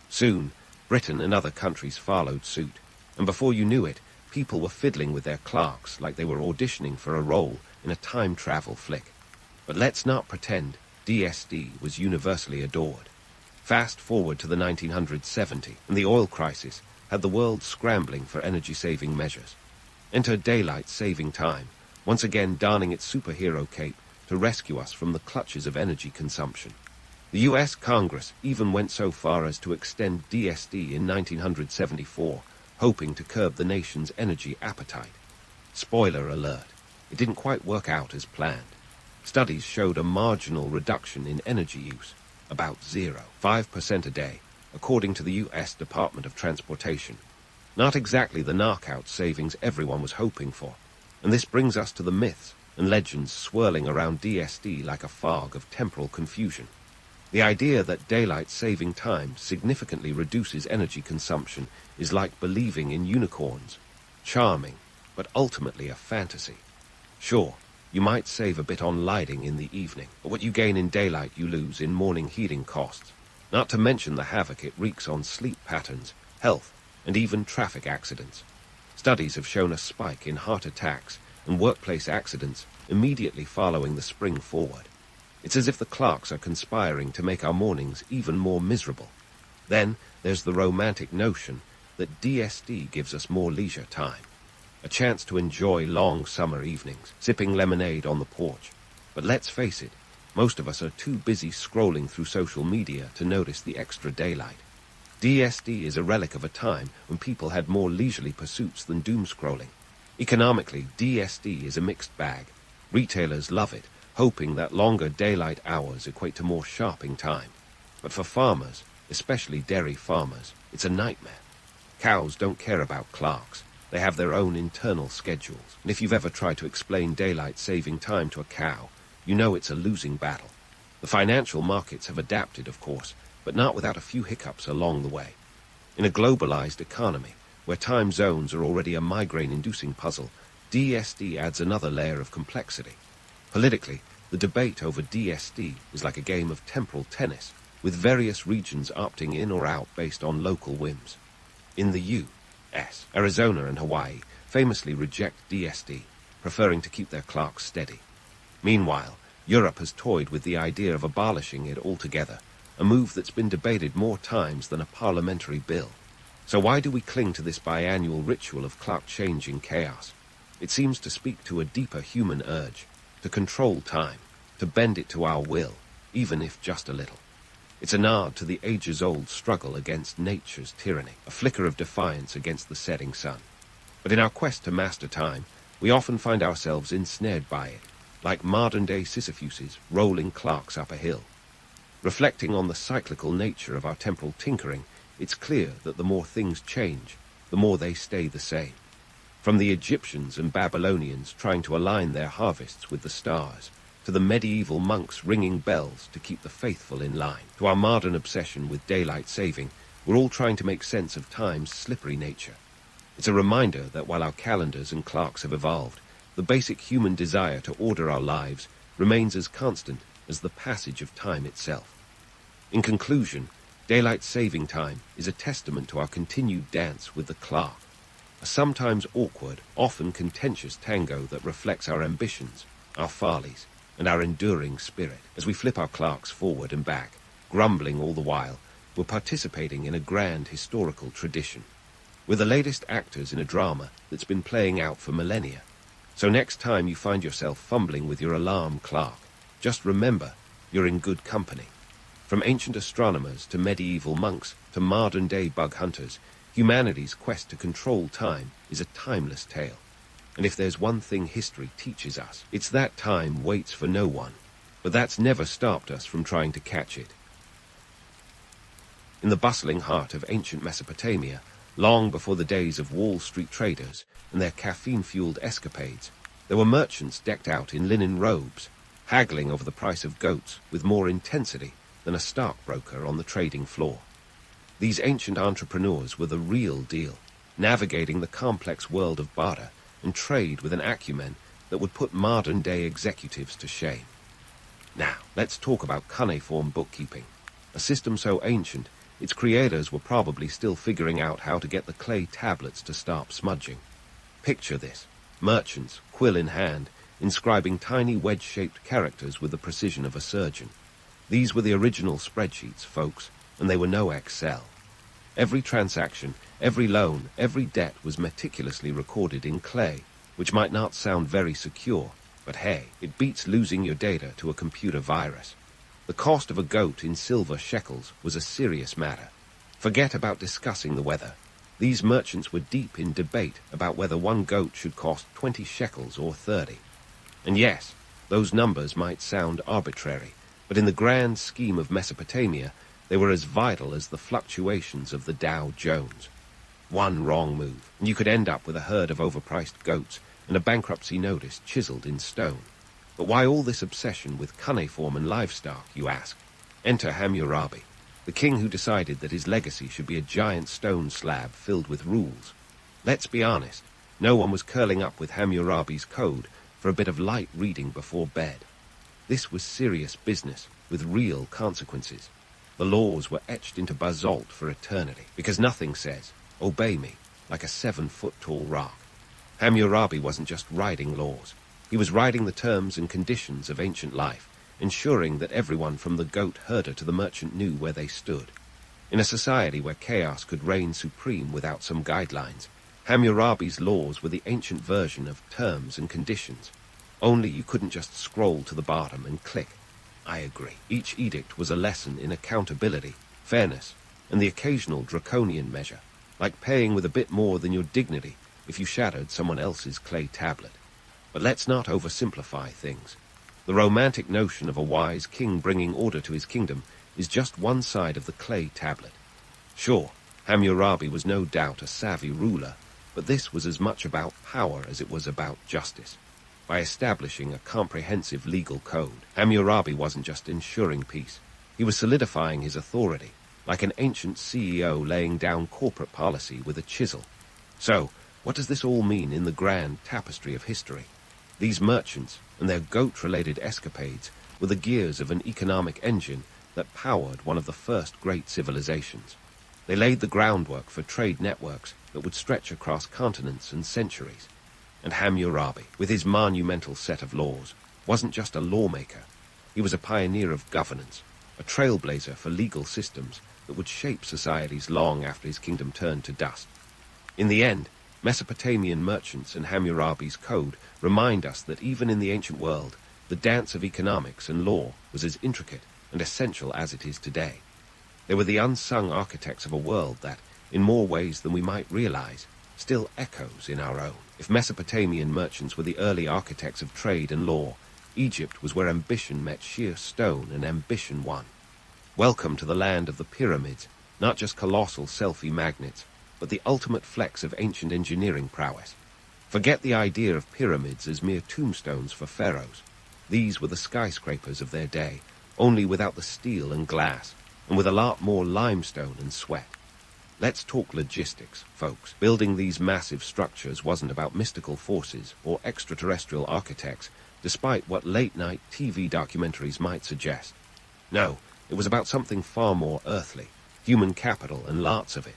Soon, Britain and other countries followed suit, and before you knew it, people were fiddling with their clocks like they were auditioning for a role in a time travel flick. But let's not pretend DSD was universally adored. Fast forward to the 1970, and the oil crisis had the world scrambling for energy-saving measures. Enter daylight saving time, once again donning its superhero cape to rescue us from the clutches of energy consumption. The U.S. Congress even went so far as to extend DSD in 1974, hoping to curb the nation's energy appetite. Spoiler alert, it didn't quite work out as planned. Studies showed a marginal reduction in energy use, about 5% a day, according to the U.S. Department of Transportation. Not exactly the knockout savings everyone was hoping for, and this brings us to the myths and legends swirling around DSD like a fog of temporal confusion. The idea that daylight saving time significantly reduces energy consumption is like believing in unicorns. Charming, but ultimately a fantasy. Sure, you might save a bit on lighting in the evening, but what you gain in daylight you lose in morning heating costs, not to mention the havoc it wreaks on sleep patterns, health, and even traffic accidents. Studies have shown a spike in heart attacks and workplace accidents immediately following the spring forward. It's as if the clocks are conspiring to make our mornings even more miserable. Then there's the romantic notion that DSD gives us more leisure time, a chance to enjoy long summer evenings, sipping lemonade on the porch. But let's face it, most of us are too busy scrolling through social media to notice the extra daylight. DSD is a relic of a time when people had more leisurely pursuits than doom scrolling. Economically, DSD is a mixed bag. Retailers love it, hoping that longer daylight hours equate to more shopping time. But for farmers, especially dairy farmers, it's a nightmare. Cows don't care about clocks. They have their own internal schedules. And if you've ever tried to explain daylight saving time to a cow, you know it's a losing battle. The financial markets have adapted, of course, but not without a few hiccups along the way. In a globalized economy, where time zones are already a migraine-inducing puzzle, DSD adds another layer of complexity. Politically, the debate over DSD is like a game of temporal tennis, with various regions opting in or out based on local whims. In the U.S., Arizona and Hawaii famously reject DSD, preferring to keep their clocks steady. Meanwhile, Europe has toyed with the idea of abolishing it altogether, a move that's been debated more times than a parliamentary bill. So why do we cling to this biannual ritual of clock-changing chaos? It seems to speak to a deeper human urge, to control time, to bend it to our will, even if just a little. It's a nod to the ages-old struggle against nature's tyranny, a flicker of defiance against the setting sun. But in our quest to master time, we often find ourselves ensnared by it, like modern-day Sisyphuses rolling clocks up a hill. Reflecting on the cyclical nature of our temporal tinkering, it's clear that the more things change, the more they stay the same. From the Egyptians and Babylonians trying to align their harvests with the stars, to the medieval monks ringing bells to keep the faithful in line, to our modern obsession with daylight saving, we're all trying to make sense of time's slippery nature. It's a reminder that while our calendars and clocks have evolved, the basic human desire to order our lives remains as constant as the passage of time itself. In conclusion, daylight saving time is a testament to our continued dance with the clock, a sometimes awkward, often contentious tango that reflects our ambitions, our follies, and our enduring spirit. As we flip our clocks forward and back, grumbling all the while, we're participating in a grand historical tradition. We're the latest actors in a drama that's been playing out for millennia. So next time you find yourself fumbling with your alarm clock, just remember you're in good company. From ancient astronomers to medieval monks to modern-day bug hunters, humanity's quest to control time is a timeless tale. And if there's one thing history teaches us, it's that time waits for no one. But that's never stopped us from trying to catch it. In the bustling heart of ancient Mesopotamia, long before the days of Wall Street traders and their caffeine-fueled escapades, there were merchants decked out in linen robes, haggling over the price of goats with more intensity than a stockbroker on the trading floor. These ancient entrepreneurs were the real deal, navigating the complex world of barter and trade with an acumen that would put modern-day executives to shame. Now, let's talk about cuneiform bookkeeping, a system so ancient its creators were probably still figuring out how to get the clay tablets to stop smudging. Picture this: merchants, quill in hand, inscribing tiny wedge-shaped characters with the precision of a surgeon. These were the original spreadsheets, folks, and they were no Excel. Every transaction, every loan, every debt was meticulously recorded in clay, which might not sound very secure, but hey, it beats losing your data to a computer virus. The cost of a goat in silver shekels was a serious matter. Forget about discussing the weather. These merchants were deep in debate about whether one goat should cost 20 shekels or 30. And yes, those numbers might sound arbitrary, but in the grand scheme of Mesopotamia, they were as vital as the fluctuations of the Dow Jones. One wrong move, and you could end up with a herd of overpriced goats and a bankruptcy notice chiseled in stone. But why all this obsession with cuneiform and livestock, you ask? Enter Hammurabi, the king who decided that his legacy should be a giant stone slab filled with rules. Let's be honest, no one was curling up with Hammurabi's code for a bit of light reading before bed. This was serious business, with real consequences. The laws were etched into basalt for eternity, because nothing says, "Obey me," like a 7-foot-tall rock. Hammurabi wasn't just writing laws. He was writing the terms and conditions of ancient life, ensuring that everyone from the goat herder to the merchant knew where they stood. In a society where chaos could reign supreme without some guidelines, Hammurabi's laws were the ancient version of terms and conditions. Only you couldn't just scroll to the bottom and click. I agree. Each edict was a lesson in accountability, fairness, and the occasional draconian measure, like paying with a bit more than your dignity if you shattered someone else's clay tablet. But let's not oversimplify things. The romantic notion of a wise king bringing order to his kingdom is just one side of the clay tablet. Sure, Hammurabi was no doubt a savvy ruler, but this was as much about power as it was about justice. By establishing a comprehensive legal code, Hammurabi wasn't just ensuring peace. He was solidifying his authority, like an ancient CEO laying down corporate policy with a chisel. So, what does this all mean in the grand tapestry of history? These merchants and their goat-related escapades were the gears of an economic engine that powered one of the first great civilizations. They laid the groundwork for trade networks that would stretch across continents and centuries. And Hammurabi, with his monumental set of laws, wasn't just a lawmaker. He was a pioneer of governance, a trailblazer for legal systems that would shape societies long after his kingdom turned to dust. In the end, Mesopotamian merchants and Hammurabi's code remind us that even in the ancient world, the dance of economics and law was as intricate and essential as it is today. They were the unsung architects of a world that, in more ways than we might realize, still echoes in our own. If Mesopotamian merchants were the early architects of trade and law, Egypt was where ambition met sheer stone and ambition won. Welcome to the land of the pyramids, not just colossal selfie magnets, but the ultimate flex of ancient engineering prowess. Forget the idea of pyramids as mere tombstones for pharaohs. These were the skyscrapers of their day, only without the steel and glass, and with a lot more limestone and sweat. Let's talk logistics, folks. Building these massive structures wasn't about mystical forces or extraterrestrial architects, despite what late-night TV documentaries might suggest. No, it was about something far more earthly, human capital and lots of it.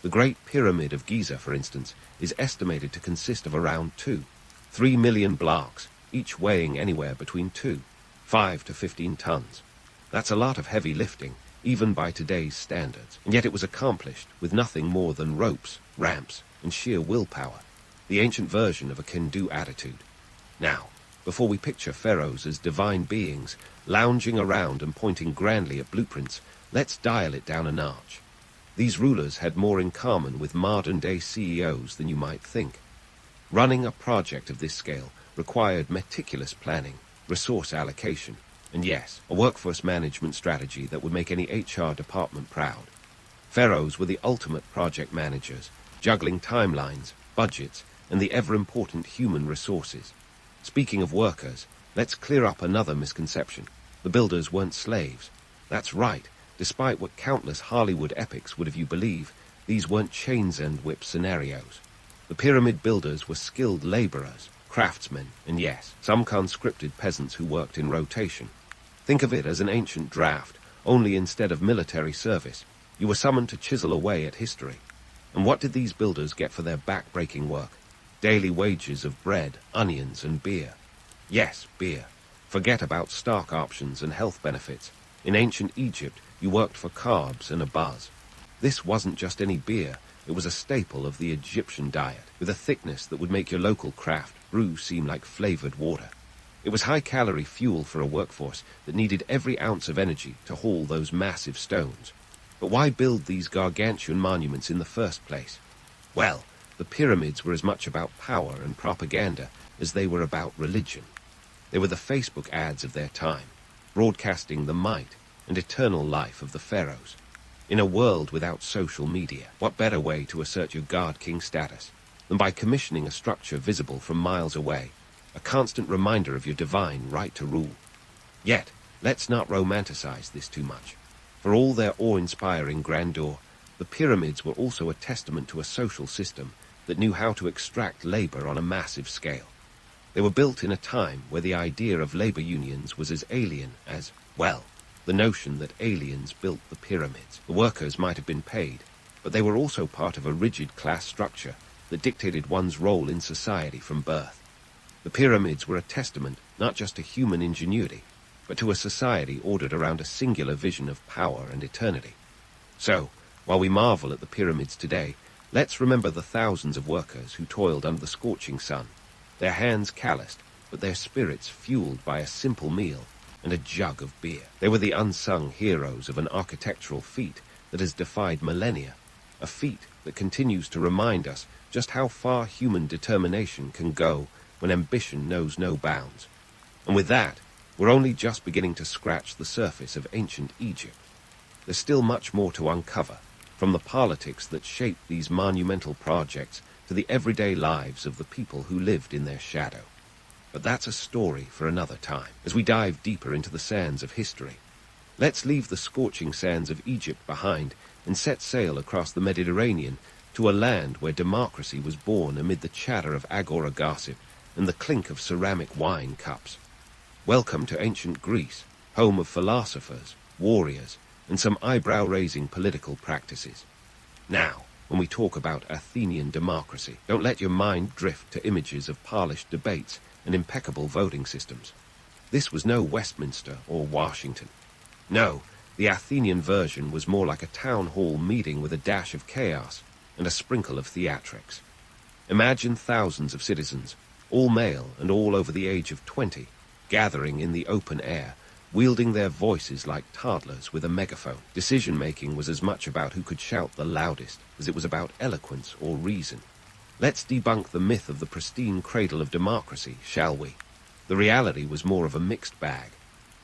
The Great Pyramid of Giza, for instance, is estimated to consist of around 3 million blocks, each weighing anywhere between 5 to 15 tons. That's a lot of heavy lifting, even by today's standards, and yet it was accomplished with nothing more than ropes, ramps, and sheer willpower, the ancient version of a can-do attitude. Now, before we picture pharaohs as divine beings, lounging around and pointing grandly at blueprints, let's dial it down a notch. These rulers had more in common with modern-day CEOs than you might think. Running a project of this scale required meticulous planning, resource allocation, and yes, a workforce management strategy that would make any HR department proud. Pharaohs were the ultimate project managers, juggling timelines, budgets, and the ever-important human resources. Speaking of workers, let's clear up another misconception. The builders weren't slaves. That's right. Despite what countless Hollywood epics would have you believe, these weren't chains and whip scenarios. The pyramid builders were skilled laborers, craftsmen, and yes, some conscripted peasants who worked in rotation. Think of it as an ancient draft, only instead of military service, you were summoned to chisel away at history. And what did these builders get for their back-breaking work? Daily wages of bread, onions, and beer. Yes, beer. Forget about stock options and health benefits. In ancient Egypt, you worked for carbs and a buzz. This wasn't just any beer, it was a staple of the Egyptian diet, with a thickness that would make your local craft brew seem like flavored water. It was high-calorie fuel for a workforce that needed every ounce of energy to haul those massive stones. But why build these gargantuan monuments in the first place? Well, the pyramids were as much about power and propaganda as they were about religion. They were the Facebook ads of their time, broadcasting the might and eternal life of the pharaohs. In a world without social media, what better way to assert your god-king status than by commissioning a structure visible from miles away, a constant reminder of your divine right to rule? Yet, let's not romanticize this too much. For all their awe-inspiring grandeur, the pyramids were also a testament to a social system that knew how to extract labor on a massive scale. They were built in a time where the idea of labor unions was as alien as, well, the notion that aliens built the pyramids. The workers might have been paid, but they were also part of a rigid class structure that dictated one's role in society from birth. The pyramids were a testament not just to human ingenuity, but to a society ordered around a singular vision of power and eternity. So, while we marvel at the pyramids today, let's remember the thousands of workers who toiled under the scorching sun, their hands calloused, but their spirits fueled by a simple meal and a jug of beer. They were the unsung heroes of an architectural feat that has defied millennia, a feat that continues to remind us just how far human determination can go when ambition knows no bounds. And with that, we're only just beginning to scratch the surface of ancient Egypt. There's still much more to uncover, from the politics that shaped these monumental projects to the everyday lives of the people who lived in their shadow. But that's a story for another time, as we dive deeper into the sands of history. Let's leave the scorching sands of Egypt behind and set sail across the Mediterranean to a land where democracy was born amid the chatter of agora gossip and the clink of ceramic wine cups. Welcome to ancient Greece, home of philosophers, warriors, and some eyebrow-raising political practices. Now, when we talk about Athenian democracy, don't let your mind drift to images of polished debates and impeccable voting systems. This was no Westminster or Washington. No, the Athenian version was more like a town hall meeting with a dash of chaos and a sprinkle of theatrics. Imagine thousands of citizens, all male and all over the age of 20, gathering in the open air, wielding their voices like toddlers with a megaphone. Decision-making was as much about who could shout the loudest as it was about eloquence or reason. Let's debunk the myth of the pristine cradle of democracy, shall we? The reality was more of a mixed bag.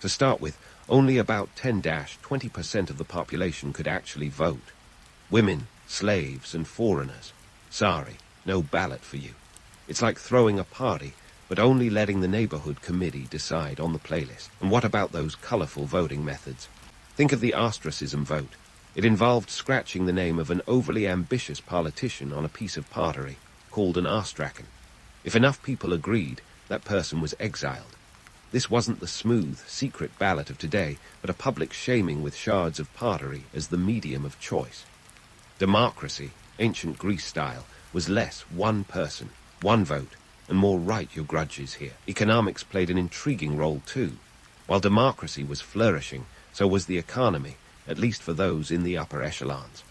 To start with, only about 10-20% of the population could actually vote. Women, slaves, and foreigners. Sorry, no ballot for you. It's like throwing a party, but only letting the neighborhood committee decide on the playlist. And what about those colorful voting methods? Think of the ostracism vote. It involved scratching the name of an overly ambitious politician on a piece of pottery, called an ostracon. If enough people agreed, that person was exiled. This wasn't the smooth, secret ballot of today, but a public shaming with shards of pottery as the medium of choice. Democracy, ancient Greece style, was less one person, one vote, and more right your grudges here. Economics played an intriguing role too. While democracy was flourishing, so was the economy, at least for those in the upper echelons.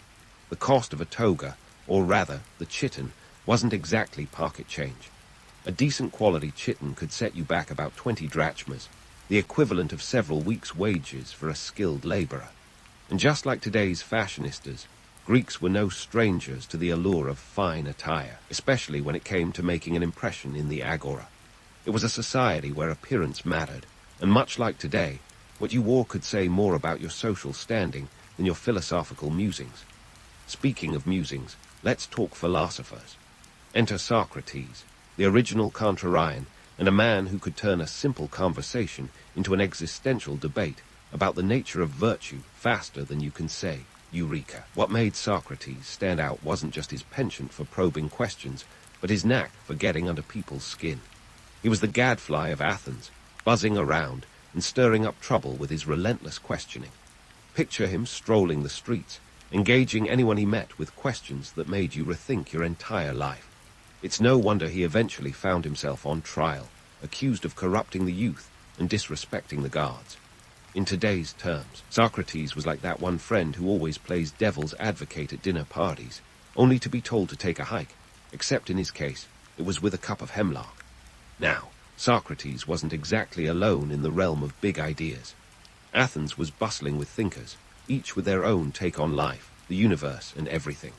The cost of a toga, or rather, the chiton, wasn't exactly pocket change. A decent quality chiton could set you back about 20 drachmas, the equivalent of several weeks' wages for a skilled laborer. And just like today's fashionistas, Greeks were no strangers to the allure of fine attire, especially when it came to making an impression in the agora. It was a society where appearance mattered, and much like today, what you wore could say more about your social standing than your philosophical musings. Speaking of musings, let's talk philosophers. Enter Socrates, the original contrarian, and a man who could turn a simple conversation into an existential debate about the nature of virtue faster than you can say, Eureka. What made Socrates stand out wasn't just his penchant for probing questions, but his knack for getting under people's skin. He was the gadfly of Athens, buzzing around and stirring up trouble with his relentless questioning. Picture him strolling the streets, engaging anyone he met with questions that made you rethink your entire life. It's no wonder he eventually found himself on trial, accused of corrupting the youth and disrespecting the gods. In today's terms, Socrates was like that one friend who always plays devil's advocate at dinner parties, only to be told to take a hike, except in his case, it was with a cup of hemlock. Now, Socrates wasn't exactly alone in the realm of big ideas. Athens was bustling with thinkers, each with their own take on life, the universe, and everything.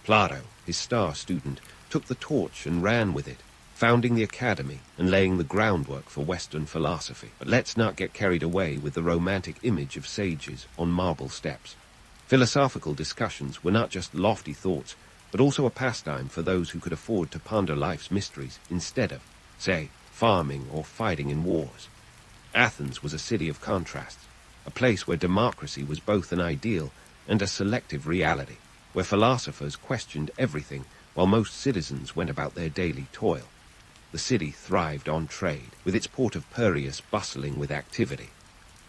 Plato, his star student, took the torch and ran with it, founding the academy and laying the groundwork for Western philosophy. But let's not get carried away with the romantic image of sages on marble steps. Philosophical discussions were not just lofty thoughts, but also a pastime for those who could afford to ponder life's mysteries instead of, say, farming or fighting in wars. Athens was a city of contrasts, a place where democracy was both an ideal and a selective reality, where philosophers questioned everything while most citizens went about their daily toil. The city thrived on trade, with its port of Piraeus bustling with activity.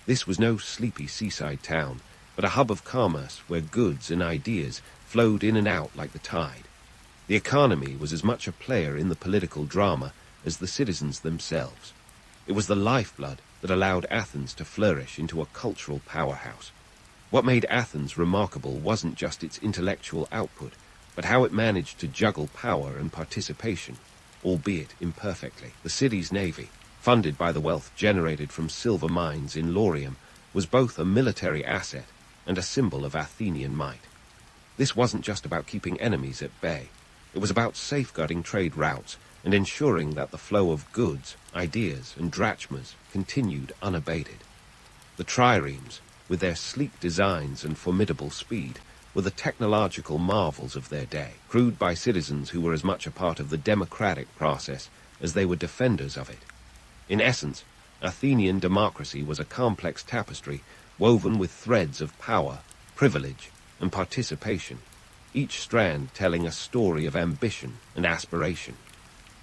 This was no sleepy seaside town, but a hub of commerce where goods and ideas flowed in and out like the tide. The economy was as much a player in the political drama as the citizens themselves. It was the lifeblood that allowed Athens to flourish into a cultural powerhouse. What made Athens remarkable wasn't just its intellectual output, but how it managed to juggle power and participation, albeit imperfectly. The city's navy, funded by the wealth generated from silver mines in Laurium, was both a military asset and a symbol of Athenian might. This wasn't just about keeping enemies at bay. It was about safeguarding trade routes and ensuring that the flow of goods, ideas, and drachmas continued unabated. The triremes, with their sleek designs and formidable speed, were the technological marvels of their day, crewed by citizens who were as much a part of the democratic process as they were defenders of it. In essence, Athenian democracy was a complex tapestry woven with threads of power, privilege, and participation, each strand telling a story of ambition and aspiration.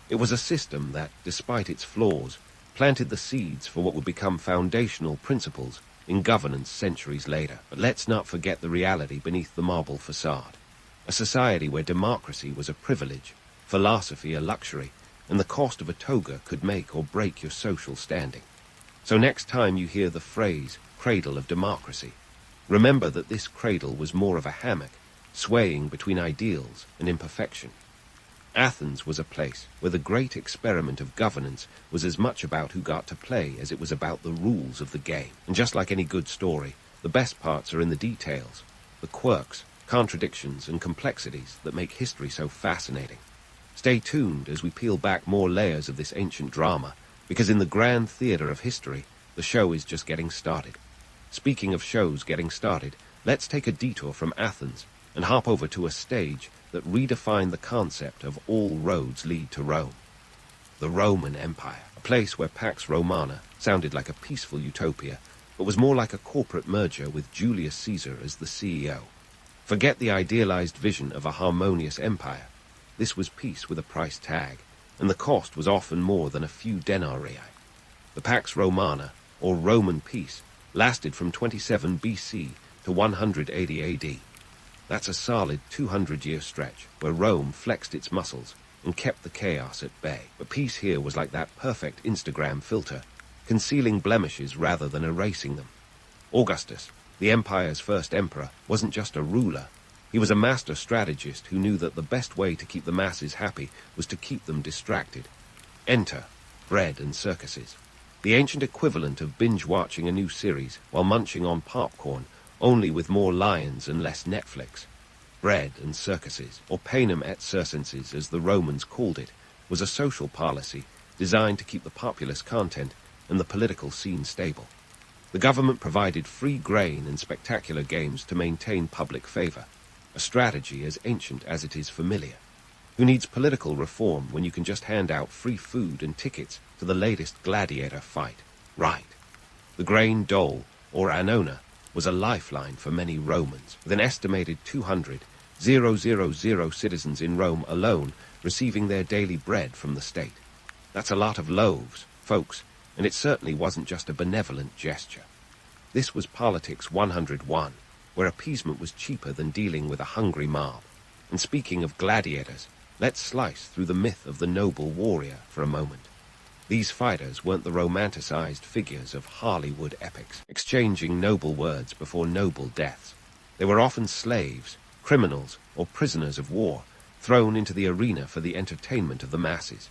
It was a system that, despite its flaws, planted the seeds for what would become foundational principles in governance centuries later. But let's not forget the reality beneath the marble facade. A society where democracy was a privilege, philosophy a luxury, and the cost of a toga could make or break your social standing. So next time you hear the phrase, cradle of democracy, remember that this cradle was more of a hammock, swaying between ideals and imperfection. Athens was a place where the great experiment of governance was as much about who got to play as it was about the rules of the game. And just like any good story, the best parts are in the details, the quirks, contradictions, and complexities that make history so fascinating. Stay tuned as we peel back more layers of this ancient drama, because in the grand theater of history, the show is just getting started. Speaking of shows getting started, let's take a detour from Athens and hop over to a stage that redefined the concept of all roads lead to Rome. The Roman Empire, a place where Pax Romana sounded like a peaceful utopia, but was more like a corporate merger with Julius Caesar as the CEO. Forget the idealized vision of a harmonious empire. This was peace with a price tag, and the cost was often more than a few denarii. The Pax Romana, or Roman peace, lasted from 27 BC to 180 AD. That's a solid 200-year stretch where Rome flexed its muscles and kept the chaos at bay. But peace here was like that perfect Instagram filter, concealing blemishes rather than erasing them. Augustus, the empire's first emperor, wasn't just a ruler. He was a master strategist who knew that the best way to keep the masses happy was to keep them distracted. Enter bread and circuses, the ancient equivalent of binge-watching a new series while munching on popcorn, only with more lions and less Netflix. Bread and circuses, or panem et circenses as the Romans called it, was a social policy designed to keep the populace content and the political scene stable. The government provided free grain and spectacular games to maintain public favor, a strategy as ancient as it is familiar. Who needs political reform when you can just hand out free food and tickets to the latest gladiator fight? Right. The grain dole, or annona, was a lifeline for many Romans, with an estimated 200,000 citizens in Rome alone receiving their daily bread from the state. That's a lot of loaves, folks, and it certainly wasn't just a benevolent gesture. This was politics 101, where appeasement was cheaper than dealing with a hungry mob. And speaking of gladiators, let's slice through the myth of the noble warrior for a moment. These fighters weren't the romanticized figures of Hollywood epics, exchanging noble words before noble deaths. They were often slaves, criminals, or prisoners of war, thrown into the arena for the entertainment of the masses.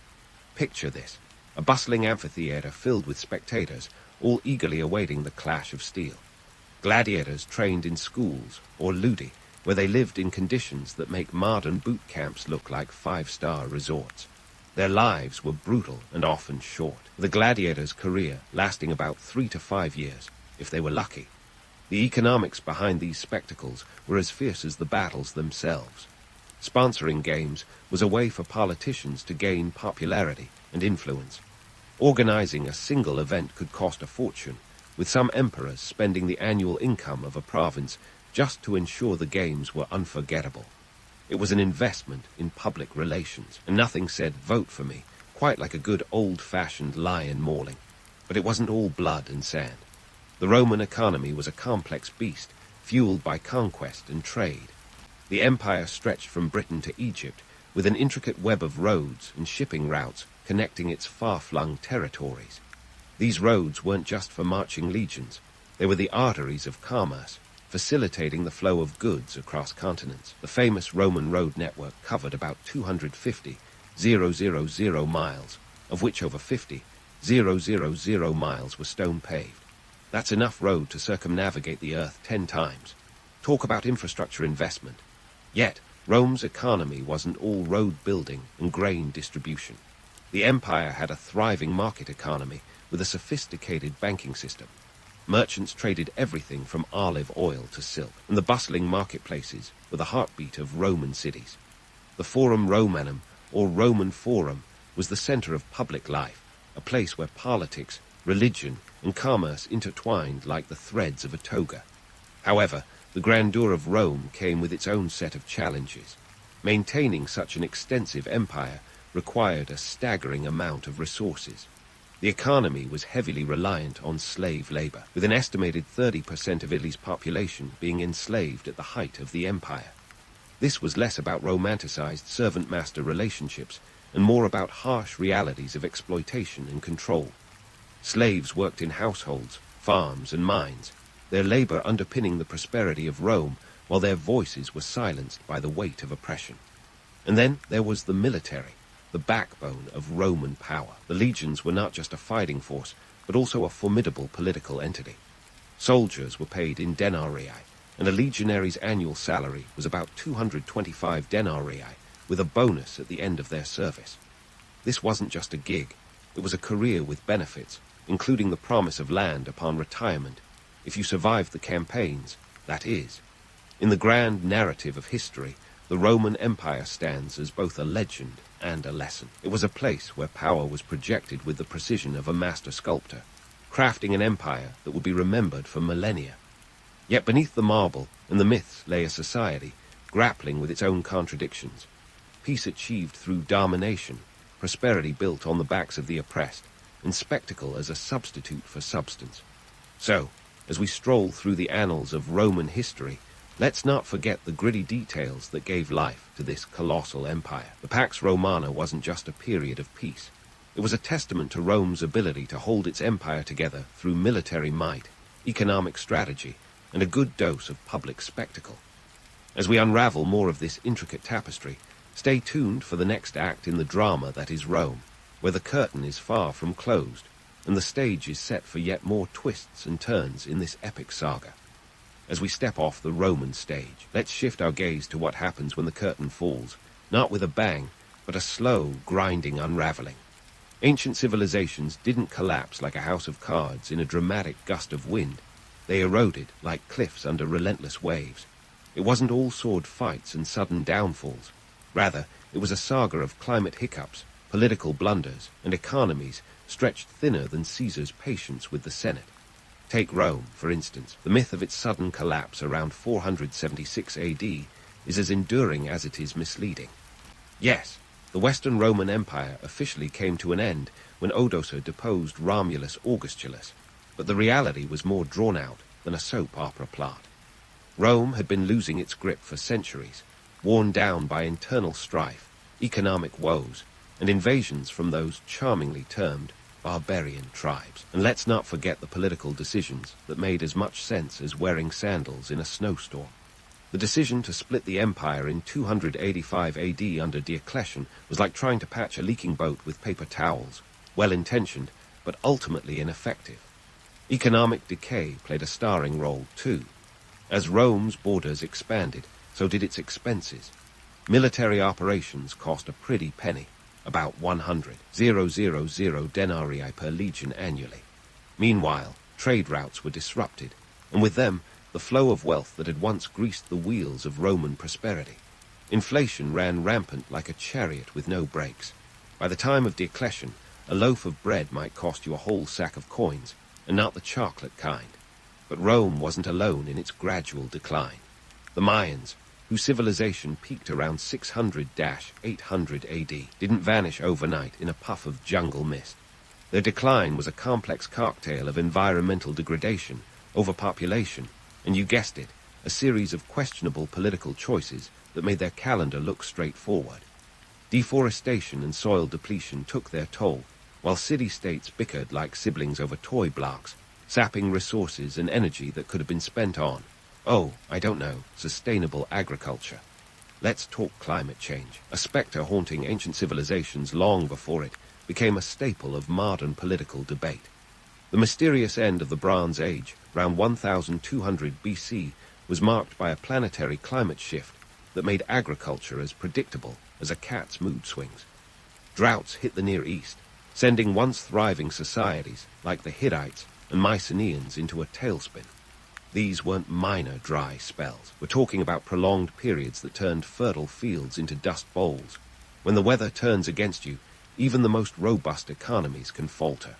Picture this, a bustling amphitheater filled with spectators, all eagerly awaiting the clash of steel. Gladiators trained in schools, or ludi, where they lived in conditions that make modern boot camps look like five-star resorts. Their lives were brutal and often short, the gladiator's career lasting about 3 to 5 years, if they were lucky. The economics behind these spectacles were as fierce as the battles themselves. Sponsoring games was a way for politicians to gain popularity and influence. Organizing a single event could cost a fortune, with some emperors spending the annual income of a province just to ensure the games were unforgettable. It was an investment in public relations, and nothing said vote for me, quite like a good old-fashioned lion mauling. But it wasn't all blood and sand. The Roman economy was a complex beast, fueled by conquest and trade. The empire stretched from Britain to Egypt, with an intricate web of roads and shipping routes connecting its far-flung territories. These roads weren't just for marching legions. They were the arteries of commerce, facilitating the flow of goods across continents. The famous Roman road network covered about 250,000 miles, of which over 50,000 miles were stone-paved. That's enough road to circumnavigate the Earth 10 times. Talk about infrastructure investment. Yet, Rome's economy wasn't all road building and grain distribution. The empire had a thriving market economy with a sophisticated banking system. Merchants traded everything from olive oil to silk, and the bustling marketplaces were the heartbeat of Roman cities. The Forum Romanum, or Roman Forum, was the center of public life, a place where politics, religion, and commerce intertwined like the threads of a toga. However, the grandeur of Rome came with its own set of challenges. Maintaining such an extensive empire required a staggering amount of resources. The economy was heavily reliant on slave labor, with an estimated 30% of Italy's population being enslaved at the height of the empire. This was less about romanticized servant-master relationships and more about harsh realities of exploitation and control. Slaves worked in households, farms, and mines, their labor underpinning the prosperity of Rome, while their voices were silenced by the weight of oppression. And then there was the military, the backbone of Roman power. The legions were not just a fighting force, but also a formidable political entity. Soldiers were paid in denarii, and a legionary's annual salary was about 225 denarii, with a bonus at the end of their service. This wasn't just a gig, it was a career with benefits, including the promise of land upon retirement, if you survived the campaigns, that is. In the grand narrative of history, the Roman Empire stands as both a legend and a lesson. It was a place where power was projected with the precision of a master sculptor, crafting an empire that would be remembered for millennia. Yet beneath the marble and the myths lay a society, grappling with its own contradictions. Peace achieved through domination, prosperity built on the backs of the oppressed, and spectacle as a substitute for substance. So, as we stroll through the annals of Roman history, let's not forget the gritty details that gave life to this colossal empire. The Pax Romana wasn't just a period of peace. It was a testament to Rome's ability to hold its empire together through military might, economic strategy, and a good dose of public spectacle. As we unravel more of this intricate tapestry, stay tuned for the next act in the drama that is Rome, where the curtain is far from closed, and the stage is set for yet more twists and turns in this epic saga. As we step off the Roman stage, let's shift our gaze to what happens when the curtain falls, not with a bang, but a slow, grinding unraveling. Ancient civilizations didn't collapse like a house of cards in a dramatic gust of wind. They eroded like cliffs under relentless waves. It wasn't all sword fights and sudden downfalls. Rather, it was a saga of climate hiccups, political blunders, and economies stretched thinner than Caesar's patience with the Senate. Take Rome, for instance. The myth of its sudden collapse around 476 AD is as enduring as it is misleading. Yes, the Western Roman Empire officially came to an end when Odoacer deposed Romulus Augustulus, but the reality was more drawn out than a soap opera plot. Rome had been losing its grip for centuries, worn down by internal strife, economic woes, and invasions from those charmingly termed barbarian tribes. And let's not forget the political decisions that made as much sense as wearing sandals in a snowstorm. The decision to split the empire in 285 AD under Diocletian was like trying to patch a leaking boat with paper towels, well-intentioned, but ultimately ineffective. Economic decay played a starring role too. As Rome's borders expanded, so did its expenses. Military operations cost a pretty penny, about 100,000 denarii per legion annually. Meanwhile, trade routes were disrupted, and with them, the flow of wealth that had once greased the wheels of Roman prosperity. Inflation ran rampant like a chariot with no brakes. By the time of Diocletian, a loaf of bread might cost you a whole sack of coins, and not the chocolate kind. But Rome wasn't alone in its gradual decline. The Mayans, whose civilization peaked around 600-800 AD, didn't vanish overnight in a puff of jungle mist. Their decline was a complex cocktail of environmental degradation, overpopulation, and you guessed it, a series of questionable political choices that made their calendar look straightforward. Deforestation and soil depletion took their toll, while city-states bickered like siblings over toy blocks, sapping resources and energy that could have been spent on, oh, I don't know, sustainable agriculture. Let's talk climate change, a specter haunting ancient civilizations long before it became a staple of modern political debate. The mysterious end of the Bronze Age, around 1200 BC, was marked by a planetary climate shift that made agriculture as predictable as a cat's mood swings. Droughts hit the Near East, sending once thriving societies like the Hittites and Mycenaeans into a tailspin. These weren't minor dry spells. We're talking about prolonged periods that turned fertile fields into dust bowls. When the weather turns against you, even the most robust economies can falter.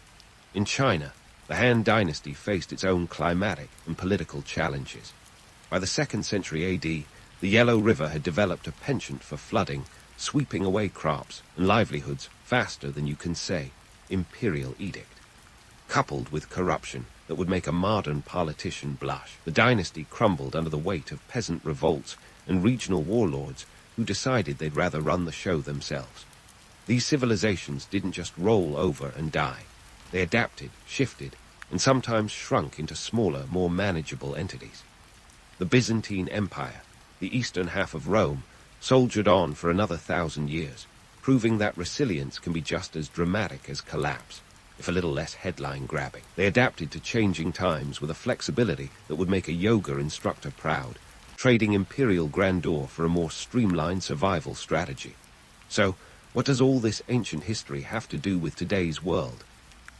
In China, the Han Dynasty faced its own climatic and political challenges. By the 2nd century AD, the Yellow River had developed a penchant for flooding, sweeping away crops and livelihoods faster than you can say imperial edict. Coupled with corruption that would make a modern politician blush, the dynasty crumbled under the weight of peasant revolts and regional warlords who decided they'd rather run the show themselves. These civilizations didn't just roll over and die. They adapted, shifted, and sometimes shrunk into smaller, more manageable entities. The Byzantine Empire, the eastern half of Rome, soldiered on for another 1,000 years, proving that resilience can be just as dramatic as collapse, if a little less headline-grabbing. They adapted to changing times with a flexibility that would make a yoga instructor proud, trading imperial grandeur for a more streamlined survival strategy. So, what does all this ancient history have to do with today's world?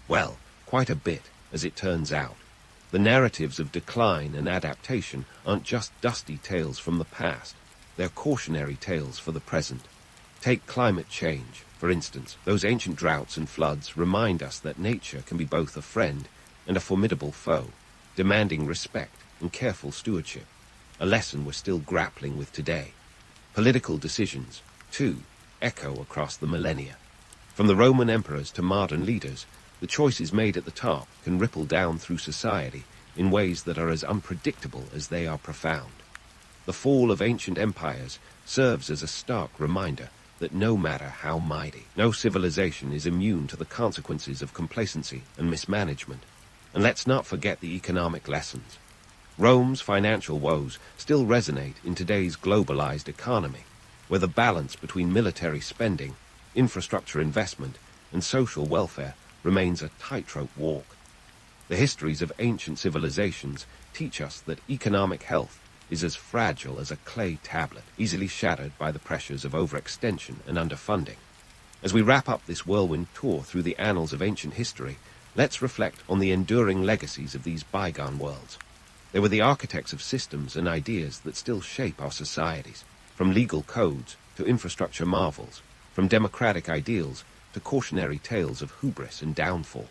Well, quite a bit, as it turns out. The narratives of decline and adaptation aren't just dusty tales from the past. They're cautionary tales for the present. Take climate change, for instance. Those ancient droughts and floods remind us that nature can be both a friend and a formidable foe, demanding respect and careful stewardship, a lesson we're still grappling with today. Political decisions, too, echo across the millennia. From the Roman emperors to modern leaders, the choices made at the top can ripple down through society in ways that are as unpredictable as they are profound. The fall of ancient empires serves as a stark reminder that no matter how mighty, no civilization is immune to the consequences of complacency and mismanagement. And let's not forget the economic lessons. Rome's financial woes still resonate in today's globalized economy, where the balance between military spending, infrastructure investment, and social welfare remains a tightrope walk. The histories of ancient civilizations teach us that economic health is as fragile as a clay tablet, easily shattered by the pressures of overextension and underfunding. As we wrap up this whirlwind tour through the annals of ancient history, let's reflect on the enduring legacies of these bygone worlds. They were the architects of systems and ideas that still shape our societies, from legal codes to infrastructure marvels, from democratic ideals to cautionary tales of hubris and downfall.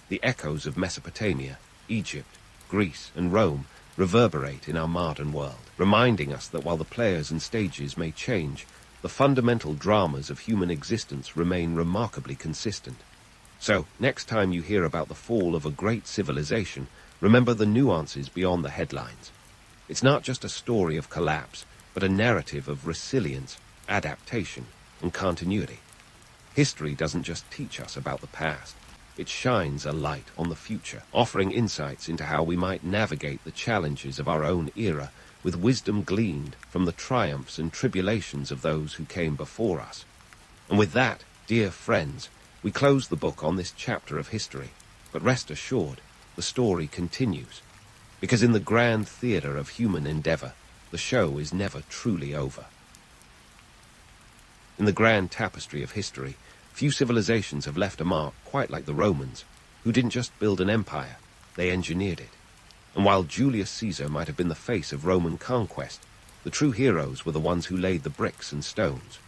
The echoes of Mesopotamia, Egypt, Greece, and Rome reverberate in our modern world, reminding us that while the players and stages may change, the fundamental dramas of human existence remain remarkably consistent. So, next time you hear about the fall of a great civilization, remember the nuances beyond the headlines. It's not just a story of collapse, but a narrative of resilience, adaptation, and continuity. History doesn't just teach us about the past. It shines a light on the future, offering insights into how we might navigate the challenges of our own era with wisdom gleaned from the triumphs and tribulations of those who came before us. And with that, dear friends, we close the book on this chapter of history. But rest assured, the story continues. Because in the grand theatre of human endeavor, the show is never truly over. In the grand tapestry of history, few civilizations have left a mark quite like the Romans, who didn't just build an empire, they engineered it. And while Julius Caesar might have been the face of Roman conquest, the true heroes were the ones who laid the bricks and stones.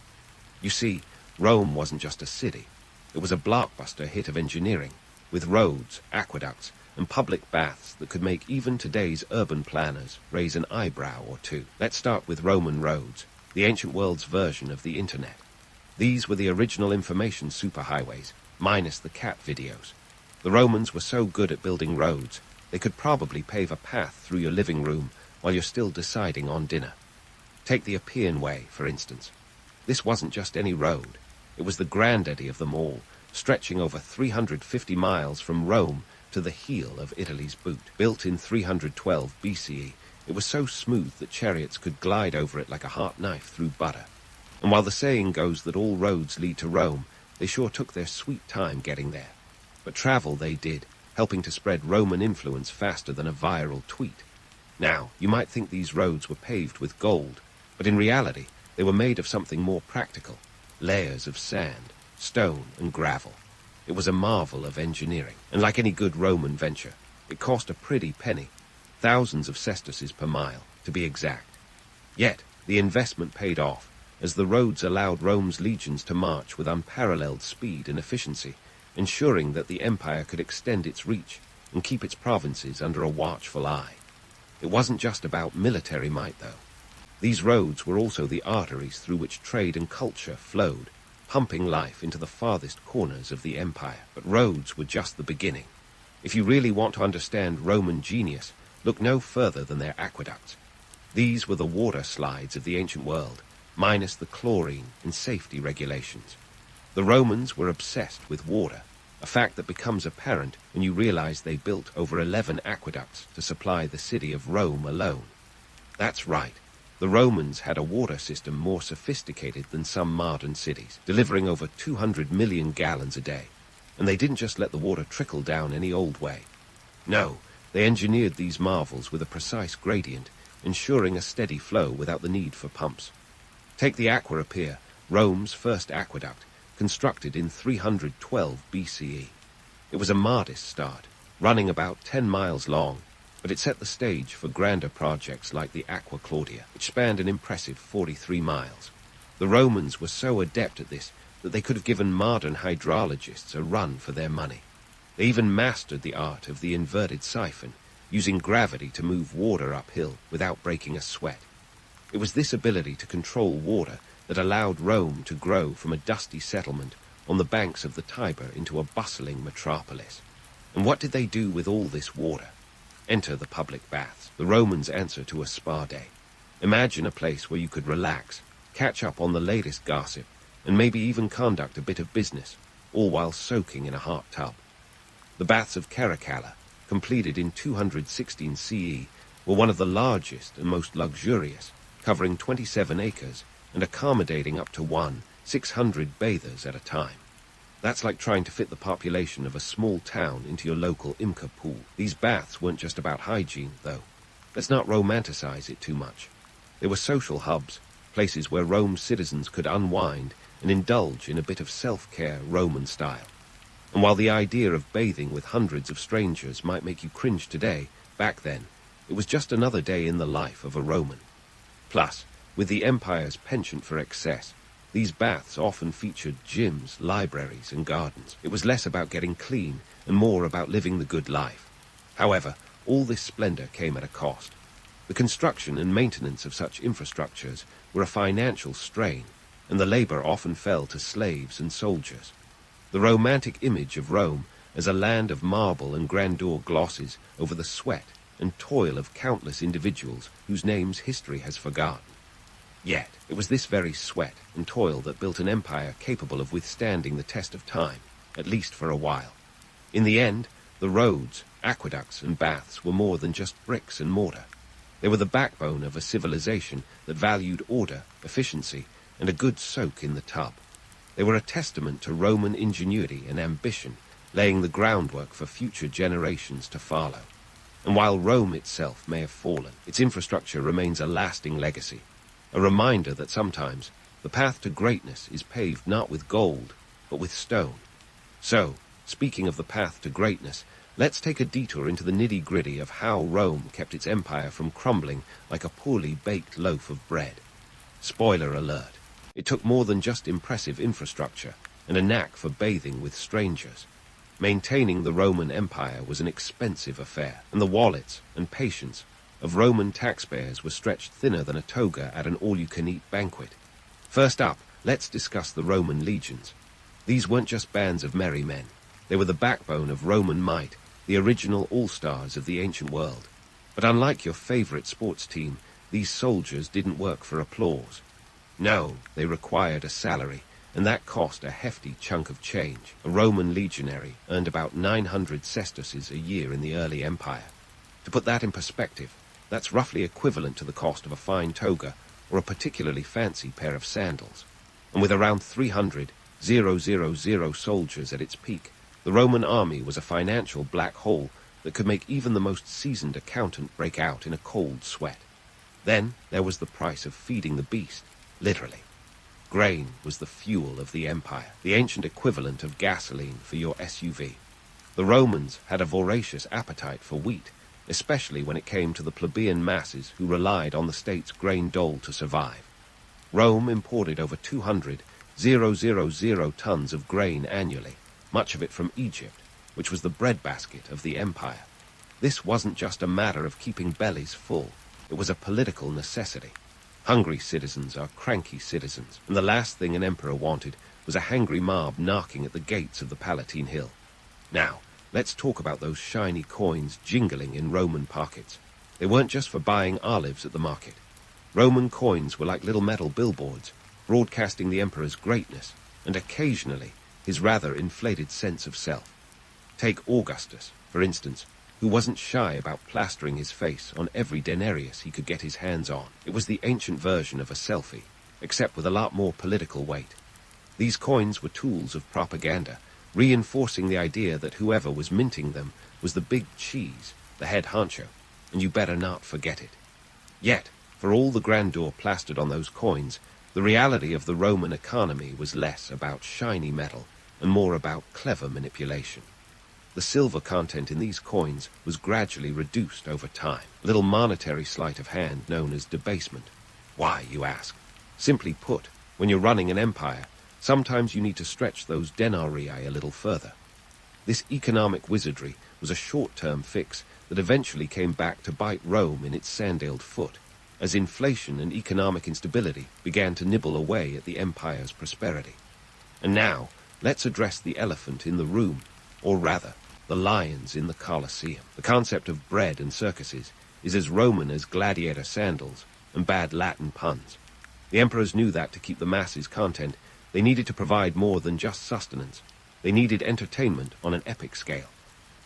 You see, Rome wasn't just a city. It was a blockbuster hit of engineering, with roads, aqueducts, and public baths that could make even today's urban planners raise an eyebrow or two. Let's start with Roman roads, the ancient world's version of the internet. These were the original information superhighways, minus the cat videos. The Romans were so good at building roads, they could probably pave a path through your living room while you're still deciding on dinner. Take the Appian Way, for instance. This wasn't just any road. It was the granddaddy of them all, stretching over 350 miles from Rome to the heel of Italy's boot. Built in 312 BCE, it was so smooth that chariots could glide over it like a hot knife through butter. And while the saying goes that all roads lead to Rome, they sure took their sweet time getting there. But travel they did, helping to spread Roman influence faster than a viral tweet. Now, you might think these roads were paved with gold, but in reality, they were made of something more practical: layers of sand, stone, and gravel. It was a marvel of engineering, and like any good Roman venture, it cost a pretty penny, thousands of sesterces per mile, to be exact. Yet, the investment paid off, as the roads allowed Rome's legions to march with unparalleled speed and efficiency, ensuring that the empire could extend its reach and keep its provinces under a watchful eye. It wasn't just about military might, though. These roads were also the arteries through which trade and culture flowed, pumping life into the farthest corners of the empire. But roads were just the beginning. If you really want to understand Roman genius, look no further than their aqueducts. These were the water slides of the ancient world, minus the chlorine and safety regulations. The Romans were obsessed with water, a fact that becomes apparent when you realize they built over 11 aqueducts to supply the city of Rome alone. That's right. The Romans had a water system more sophisticated than some modern cities, delivering over 200 million gallons a day. And they didn't just let the water trickle down any old way. No, they engineered these marvels with a precise gradient, ensuring a steady flow without the need for pumps. Take the Aqua Apia, Rome's first aqueduct, constructed in 312 BCE. It was a modest start, running about 10 miles long, but it set the stage for grander projects like the Aqua Claudia, which spanned an impressive 43 miles. The Romans were so adept at this that they could have given modern hydrologists a run for their money. They even mastered the art of the inverted siphon, using gravity to move water uphill without breaking a sweat. It was this ability to control water that allowed Rome to grow from a dusty settlement on the banks of the Tiber into a bustling metropolis. And what did they do with all this water? Enter the public baths, the Romans' answer to a spa day. Imagine a place where you could relax, catch up on the latest gossip, and maybe even conduct a bit of business, all while soaking in a hot tub. The baths of Caracalla, completed in 216 CE, were one of the largest and most luxurious, covering 27 acres and accommodating up to 600 bathers at a time. That's like trying to fit the population of a small town into your local Imca pool. These baths weren't just about hygiene, though. Let's not romanticize it too much. They were social hubs, places where Rome's citizens could unwind and indulge in a bit of self-care Roman style. And while the idea of bathing with hundreds of strangers might make you cringe today, back then, it was just another day in the life of a Roman. Plus, with the empire's penchant for excess, these baths often featured gyms, libraries, and gardens. It was less about getting clean and more about living the good life. However, all this splendor came at a cost. The construction and maintenance of such infrastructures were a financial strain, and the labor often fell to slaves and soldiers. The romantic image of Rome as a land of marble and grandeur glosses over the sweat and toil of countless individuals whose names history has forgotten. Yet, it was this very sweat and toil that built an empire capable of withstanding the test of time, at least for a while. In the end, the roads, aqueducts, and baths were more than just bricks and mortar. They were the backbone of a civilization that valued order, efficiency, and a good soak in the tub. They were a testament to Roman ingenuity and ambition, laying the groundwork for future generations to follow. And while Rome itself may have fallen, its infrastructure remains a lasting legacy. A reminder that sometimes the path to greatness is paved not with gold, but with stone. So, speaking of the path to greatness, let's take a detour into the nitty-gritty of how Rome kept its empire from crumbling like a poorly baked loaf of bread. Spoiler alert, it took more than just impressive infrastructure and a knack for bathing with strangers. Maintaining the Roman Empire was an expensive affair, and the wallets and patience of Roman taxpayers were stretched thinner than a toga at an all-you-can-eat banquet. First up, let's discuss the Roman legions. These weren't just bands of merry men. They were the backbone of Roman might, the original all-stars of the ancient world. But unlike your favorite sports team, these soldiers didn't work for applause. No, they required a salary, and that cost a hefty chunk of change. A Roman legionary earned about 900 sesterces a year in the early empire. To put that in perspective, that's roughly equivalent to the cost of a fine toga or a particularly fancy pair of sandals. And with around 300,000 soldiers at its peak, the Roman army was a financial black hole that could make even the most seasoned accountant break out in a cold sweat. Then there was the price of feeding the beast, literally. Grain was the fuel of the empire, the ancient equivalent of gasoline for your SUV. The Romans had a voracious appetite for wheat, especially when it came to the plebeian masses who relied on the state's grain dole to survive. Rome imported over 200,000 tons of grain annually, much of it from Egypt, which was the breadbasket of the empire. This wasn't just a matter of keeping bellies full, it was a political necessity. Hungry citizens are cranky citizens, and the last thing an emperor wanted was a hangry mob knocking at the gates of the Palatine Hill. Now, let's talk about those shiny coins jingling in Roman pockets. They weren't just for buying olives at the market. Roman coins were like little metal billboards, broadcasting the emperor's greatness, and occasionally his rather inflated sense of self. Take Augustus, for instance, who wasn't shy about plastering his face on every denarius he could get his hands on. It was the ancient version of a selfie, except with a lot more political weight. These coins were tools of propaganda, reinforcing the idea that whoever was minting them was the big cheese, the head honcho, and you better not forget it. Yet, for all the grandeur plastered on those coins, the reality of the Roman economy was less about shiny metal and more about clever manipulation. The silver content in these coins was gradually reduced over time, a little monetary sleight of hand known as debasement. Why, you ask? Simply put, when you're running an empire, sometimes you need to stretch those denarii a little further. This economic wizardry was a short-term fix that eventually came back to bite Rome in its sandaled foot, as inflation and economic instability began to nibble away at the empire's prosperity. And now, let's address the elephant in the room, or rather, the lions in the Colosseum. The concept of bread and circuses is as Roman as gladiator sandals and bad Latin puns. The emperors knew that to keep the masses content, they needed to provide more than just sustenance. They needed entertainment on an epic scale.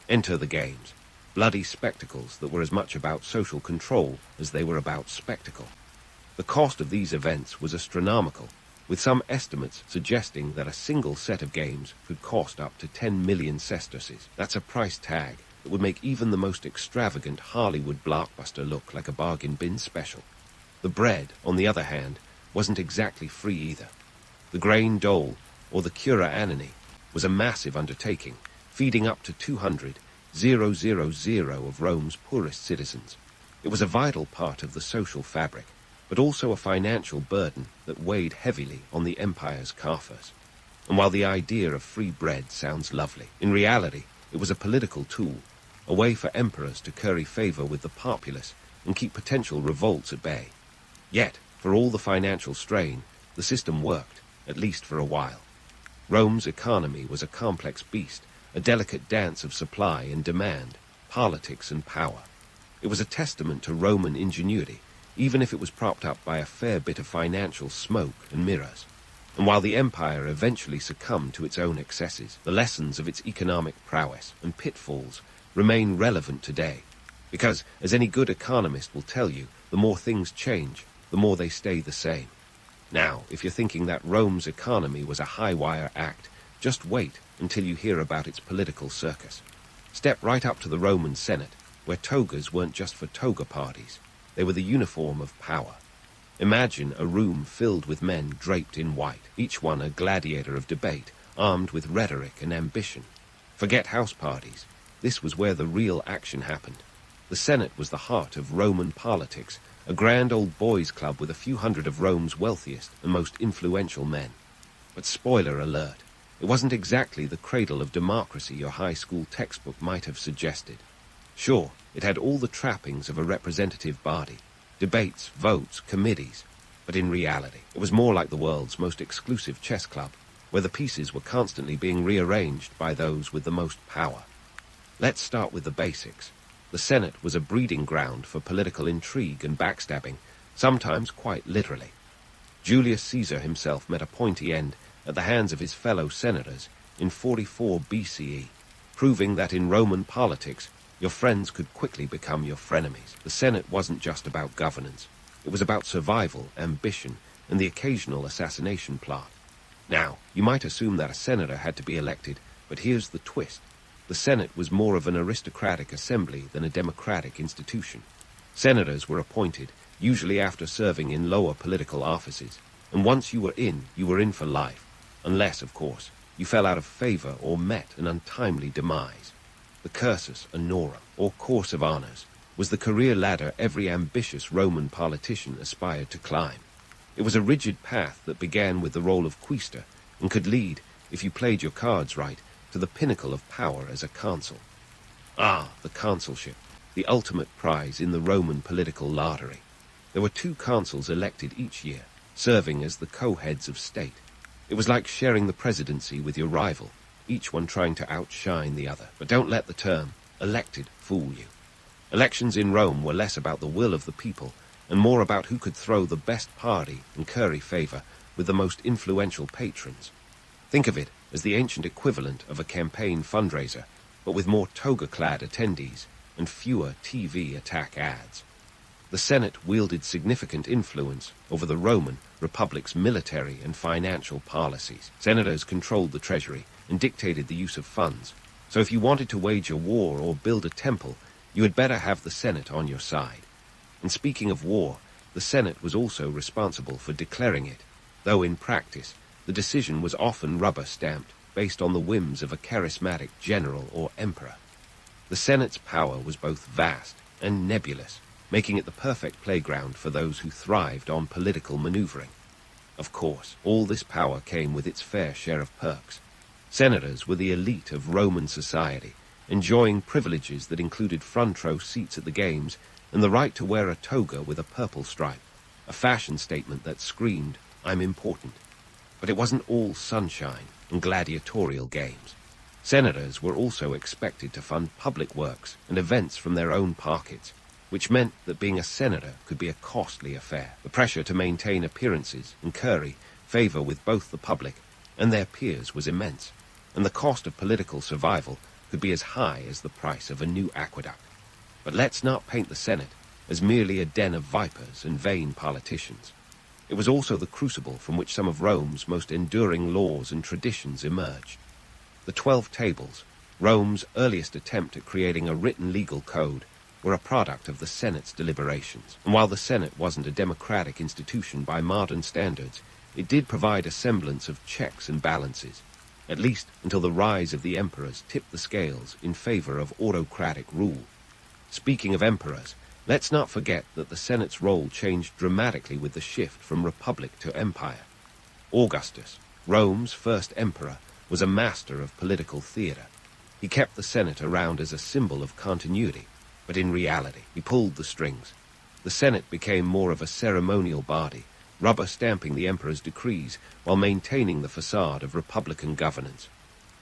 Enter the games, bloody spectacles that were as much about social control as they were about spectacle. The cost of these events was astronomical, with some estimates suggesting that a single set of games could cost up to 10 million sesterces. That's a price tag that would make even the most extravagant Hollywood blockbuster look like a bargain bin special. The bread, on the other hand, wasn't exactly free either. The grain dole, or the cura annii, was a massive undertaking, feeding up to 200,000 of Rome's poorest citizens. It was a vital part of the social fabric, but also a financial burden that weighed heavily on the empire's coffers. And while the idea of free bread sounds lovely, in reality it was a political tool, a way for emperors to curry favor with the populace and keep potential revolts at bay. Yet, for all the financial strain, the system worked, at least for a while. Rome's economy was a complex beast, a delicate dance of supply and demand, politics and power. It was a testament to Roman ingenuity, even if it was propped up by a fair bit of financial smoke and mirrors. And while the empire eventually succumbed to its own excesses, the lessons of its economic prowess and pitfalls remain relevant today. Because, as any good economist will tell you, the more things change, the more they stay the same. Now, if you're thinking that Rome's economy was a high-wire act, just wait until you hear about its political circus. Step right up to the Roman Senate, where togas weren't just for toga parties. They were the uniform of power. Imagine a room filled with men draped in white, each one a gladiator of debate, armed with rhetoric and ambition. Forget house parties. This was where the real action happened. The Senate was the heart of Roman politics, a grand old boys' club with a few hundred of Rome's wealthiest and most influential men. But spoiler alert, it wasn't exactly the cradle of democracy your high school textbook might have suggested. Sure, it had all the trappings of a representative body, debates, votes, committees, but in reality, it was more like the world's most exclusive chess club, where the pieces were constantly being rearranged by those with the most power. Let's start with the basics. The Senate was a breeding ground for political intrigue and backstabbing, sometimes quite literally. Julius Caesar himself met a pointy end at the hands of his fellow senators in 44 BCE, proving that in Roman politics, your friends could quickly become your frenemies. The Senate wasn't just about governance. It was about survival, ambition, and the occasional assassination plot. Now, you might assume that a senator had to be elected, but here's the twist. The Senate was more of an aristocratic assembly than a democratic institution. Senators were appointed, usually after serving in lower political offices, and once you were in for life, unless, of course, you fell out of favor or met an untimely demise. The cursus honorum, or course of honors, was the career ladder every ambitious Roman politician aspired to climb. It was a rigid path that began with the role of quaestor and could lead, if you played your cards right, to the pinnacle of power as a consul. Ah, the consulship, the ultimate prize in the Roman political lottery. There were 2 consuls elected each year, serving as the co-heads of state. It was like sharing the presidency with your rival, each one trying to outshine the other. But don't let the term elected fool you. Elections in Rome were less about the will of the people and more about who could throw the best party and curry favor with the most influential patrons. Think of it as the ancient equivalent of a campaign fundraiser, but with more toga-clad attendees and fewer TV attack ads. The Senate wielded significant influence over the Roman Republic's military and financial policies. Senators controlled the treasury and dictated the use of funds. So if you wanted to wage a war or build a temple, you had better have the Senate on your side. And speaking of war, the Senate was also responsible for declaring it, though in practice, the decision was often rubber-stamped based on the whims of a charismatic general or emperor. The Senate's power was both vast and nebulous, making it the perfect playground for those who thrived on political maneuvering. Of course, all this power came with its fair share of perks. Senators were the elite of Roman society, enjoying privileges that included front-row seats at the games and the right to wear a toga with a purple stripe, a fashion statement that screamed, "I'm important." But it wasn't all sunshine and gladiatorial games. Senators were also expected to fund public works and events from their own pockets, which meant that being a senator could be a costly affair. The pressure to maintain appearances and curry favor with both the public and their peers was immense, and the cost of political survival could be as high as the price of a new aqueduct. But let's not paint the Senate as merely a den of vipers and vain politicians. It was also the crucible from which some of Rome's most enduring laws and traditions emerged. The 12 Tables, Rome's earliest attempt at creating a written legal code, were a product of the Senate's deliberations. And while the Senate wasn't a democratic institution by modern standards, it did provide a semblance of checks and balances, at least until the rise of the emperors tipped the scales in favor of autocratic rule. Speaking of emperors, let's not forget that the Senate's role changed dramatically with the shift from republic to empire. Augustus, Rome's first emperor, was a master of political theater. He kept the Senate around as a symbol of continuity, but in reality, he pulled the strings. The Senate became more of a ceremonial body, rubber-stamping the emperor's decrees while maintaining the facade of republican governance.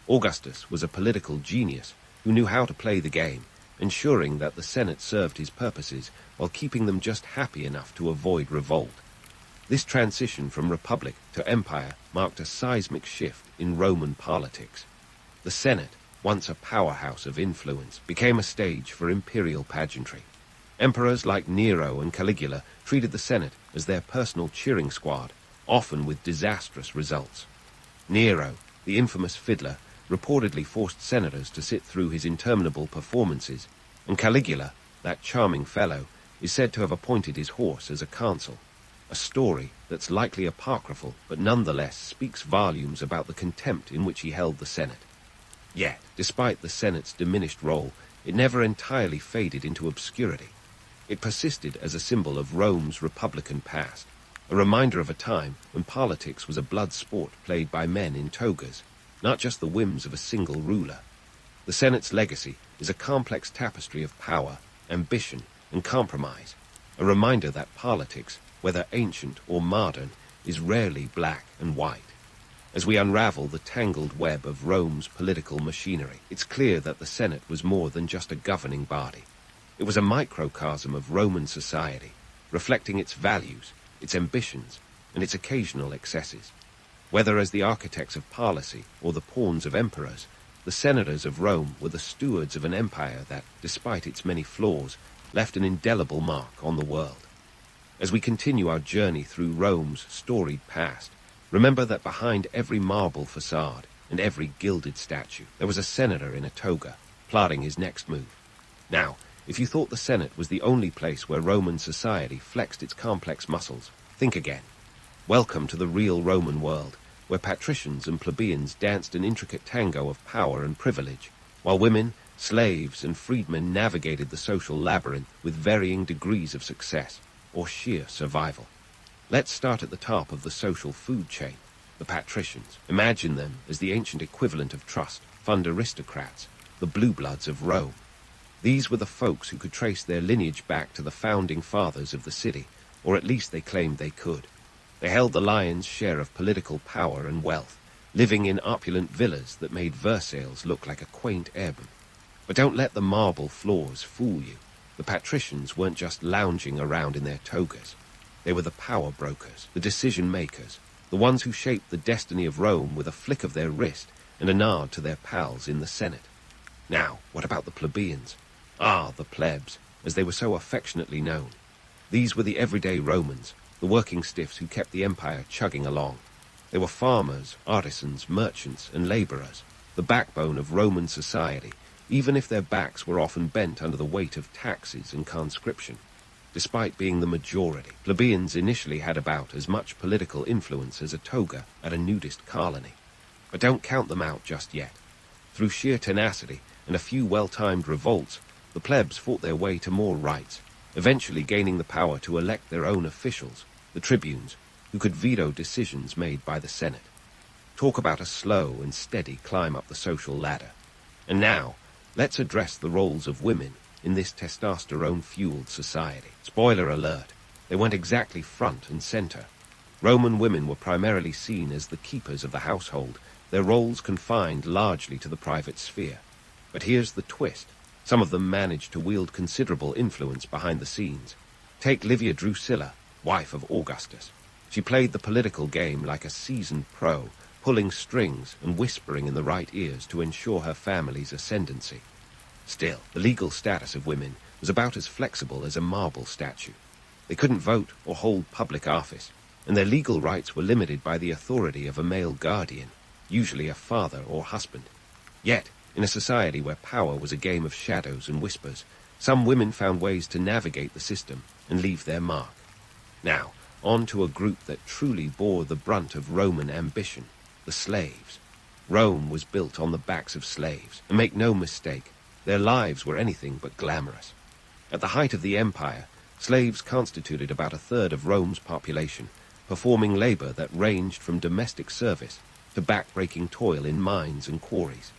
Augustus was a political genius who knew how to play the game, ensuring that the Senate served his purposes while keeping them just happy enough to avoid revolt. This transition from republic to empire marked a seismic shift in Roman politics. The Senate, once a powerhouse of influence, became a stage for imperial pageantry. Emperors like Nero and Caligula treated the Senate as their personal cheering squad, often with disastrous results. Nero, the infamous fiddler, reportedly forced senators to sit through his interminable performances, and Caligula, that charming fellow, is said to have appointed his horse as a consul, a story that's likely apocryphal but nonetheless speaks volumes about the contempt in which he held the Senate. Yet, despite the Senate's diminished role, it never entirely faded into obscurity. It persisted as a symbol of Rome's republican past, a reminder of a time when politics was a blood sport played by men in togas, not just the whims of a single ruler. The Senate's legacy is a complex tapestry of power, ambition, and compromise, a reminder that politics, whether ancient or modern, is rarely black and white. As we unravel the tangled web of Rome's political machinery, it's clear that the Senate was more than just a governing body. It was a microcosm of Roman society, reflecting its values, its ambitions, and its occasional excesses. Whether as the architects of policy or the pawns of emperors, the senators of Rome were the stewards of an empire that, despite its many flaws, left an indelible mark on the world. As we continue our journey through Rome's storied past, remember that behind every marble facade and every gilded statue, there was a senator in a toga, plotting his next move. Now, if you thought the Senate was the only place where Roman society flexed its complex muscles, think again. Welcome to the real Roman world, where patricians and plebeians danced an intricate tango of power and privilege, while women, slaves, and freedmen navigated the social labyrinth with varying degrees of success or sheer survival. Let's start at the top of the social food chain, the patricians. Imagine them as the ancient equivalent of trust fund aristocrats, the blue bloods of Rome. These were the folks who could trace their lineage back to the founding fathers of the city, or at least they claimed they could. They held the lion's share of political power and wealth, living in opulent villas that made Versailles look like a quaint ebb. But don't let the marble floors fool you. The patricians weren't just lounging around in their togas. They were the power brokers, the decision-makers, the ones who shaped the destiny of Rome with a flick of their wrist and a nod to their pals in the Senate. Now, what about the plebeians? The plebs, as they were so affectionately known. These were the everyday Romans, the working stiffs who kept the empire chugging along. They were farmers, artisans, merchants, and laborers, the backbone of Roman society, even if their backs were often bent under the weight of taxes and conscription. Despite being the majority, plebeians initially had about as much political influence as a toga at a nudist colony. But don't count them out just yet. Through sheer tenacity and a few well-timed revolts, the plebs fought their way to more rights, eventually gaining the power to elect their own officials, the tribunes, who could veto decisions made by the Senate. Talk about a slow and steady climb up the social ladder. And now, let's address the roles of women in this testosterone-fueled society. Spoiler alert, they weren't exactly front and center. Roman women were primarily seen as the keepers of the household, their roles confined largely to the private sphere. But here's the twist. Some of them managed to wield considerable influence behind the scenes. Take Livia Drusilla, wife of Augustus. She played the political game like a seasoned pro, pulling strings and whispering in the right ears to ensure her family's ascendancy. Still, the legal status of women was about as flexible as a marble statue. They couldn't vote or hold public office, and their legal rights were limited by the authority of a male guardian, usually a father or husband. Yet, in a society where power was a game of shadows and whispers, some women found ways to navigate the system and leave their mark. Now, on to a group that truly bore the brunt of Roman ambition, the slaves. Rome was built on the backs of slaves, and make no mistake, their lives were anything but glamorous. At the height of the empire, slaves constituted about a third of Rome's population, performing labor that ranged from domestic service to back-breaking toil in mines and quarries.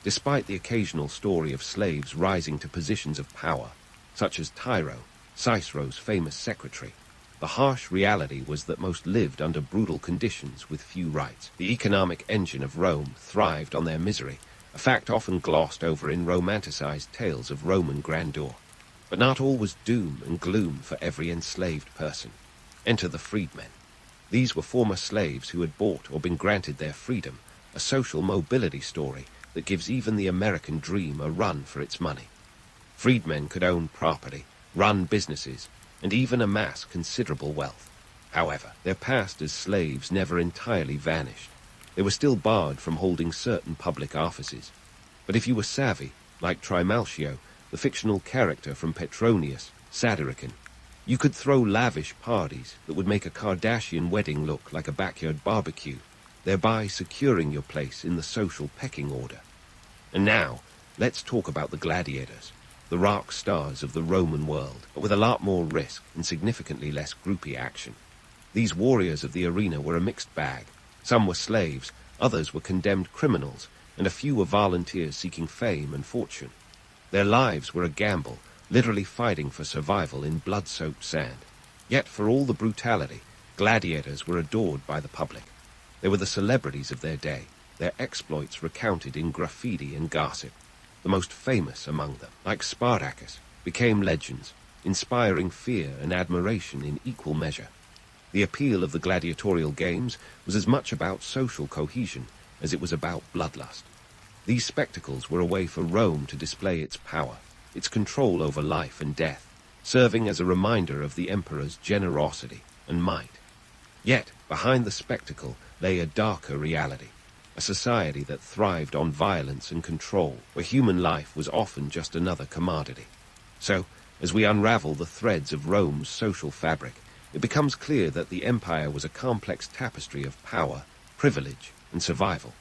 Despite the occasional story of slaves rising to positions of power, such as Tiro, Cicero's famous secretary, the harsh reality was that most lived under brutal conditions with few rights. The economic engine of Rome thrived on their misery, a fact often glossed over in romanticized tales of Roman grandeur. But not all was doom and gloom for every enslaved person. Enter the freedmen. These were former slaves who had bought or been granted their freedom, a social mobility story that gives even the American dream a run for its money. Freedmen could own property, run businesses, and even amass considerable wealth. However, their past as slaves never entirely vanished. They were still barred from holding certain public offices. But if you were savvy, like Trimalchio, the fictional character from Petronius, Satyricon, you could throw lavish parties that would make a Kardashian wedding look like a backyard barbecue, thereby securing your place in the social pecking order. And now, let's talk about the gladiators, the rock stars of the Roman world, but with a lot more risk and significantly less groupie action. These warriors of the arena were a mixed bag. Some were slaves, others were condemned criminals, and a few were volunteers seeking fame and fortune. Their lives were a gamble, literally fighting for survival in blood-soaked sand. Yet for all the brutality, gladiators were adored by the public. They were the celebrities of their day, their exploits recounted in graffiti and gossip. The most famous among them, like Spartacus, became legends, inspiring fear and admiration in equal measure. The appeal of the gladiatorial games was as much about social cohesion as it was about bloodlust. These spectacles were a way for Rome to display its power, its control over life and death, serving as a reminder of the emperor's generosity and might. Yet, behind the spectacle lay a darker reality, a society that thrived on violence and control, where human life was often just another commodity. So, as we unravel the threads of Rome's social fabric, it becomes clear that the empire was a complex tapestry of power, privilege, and survival.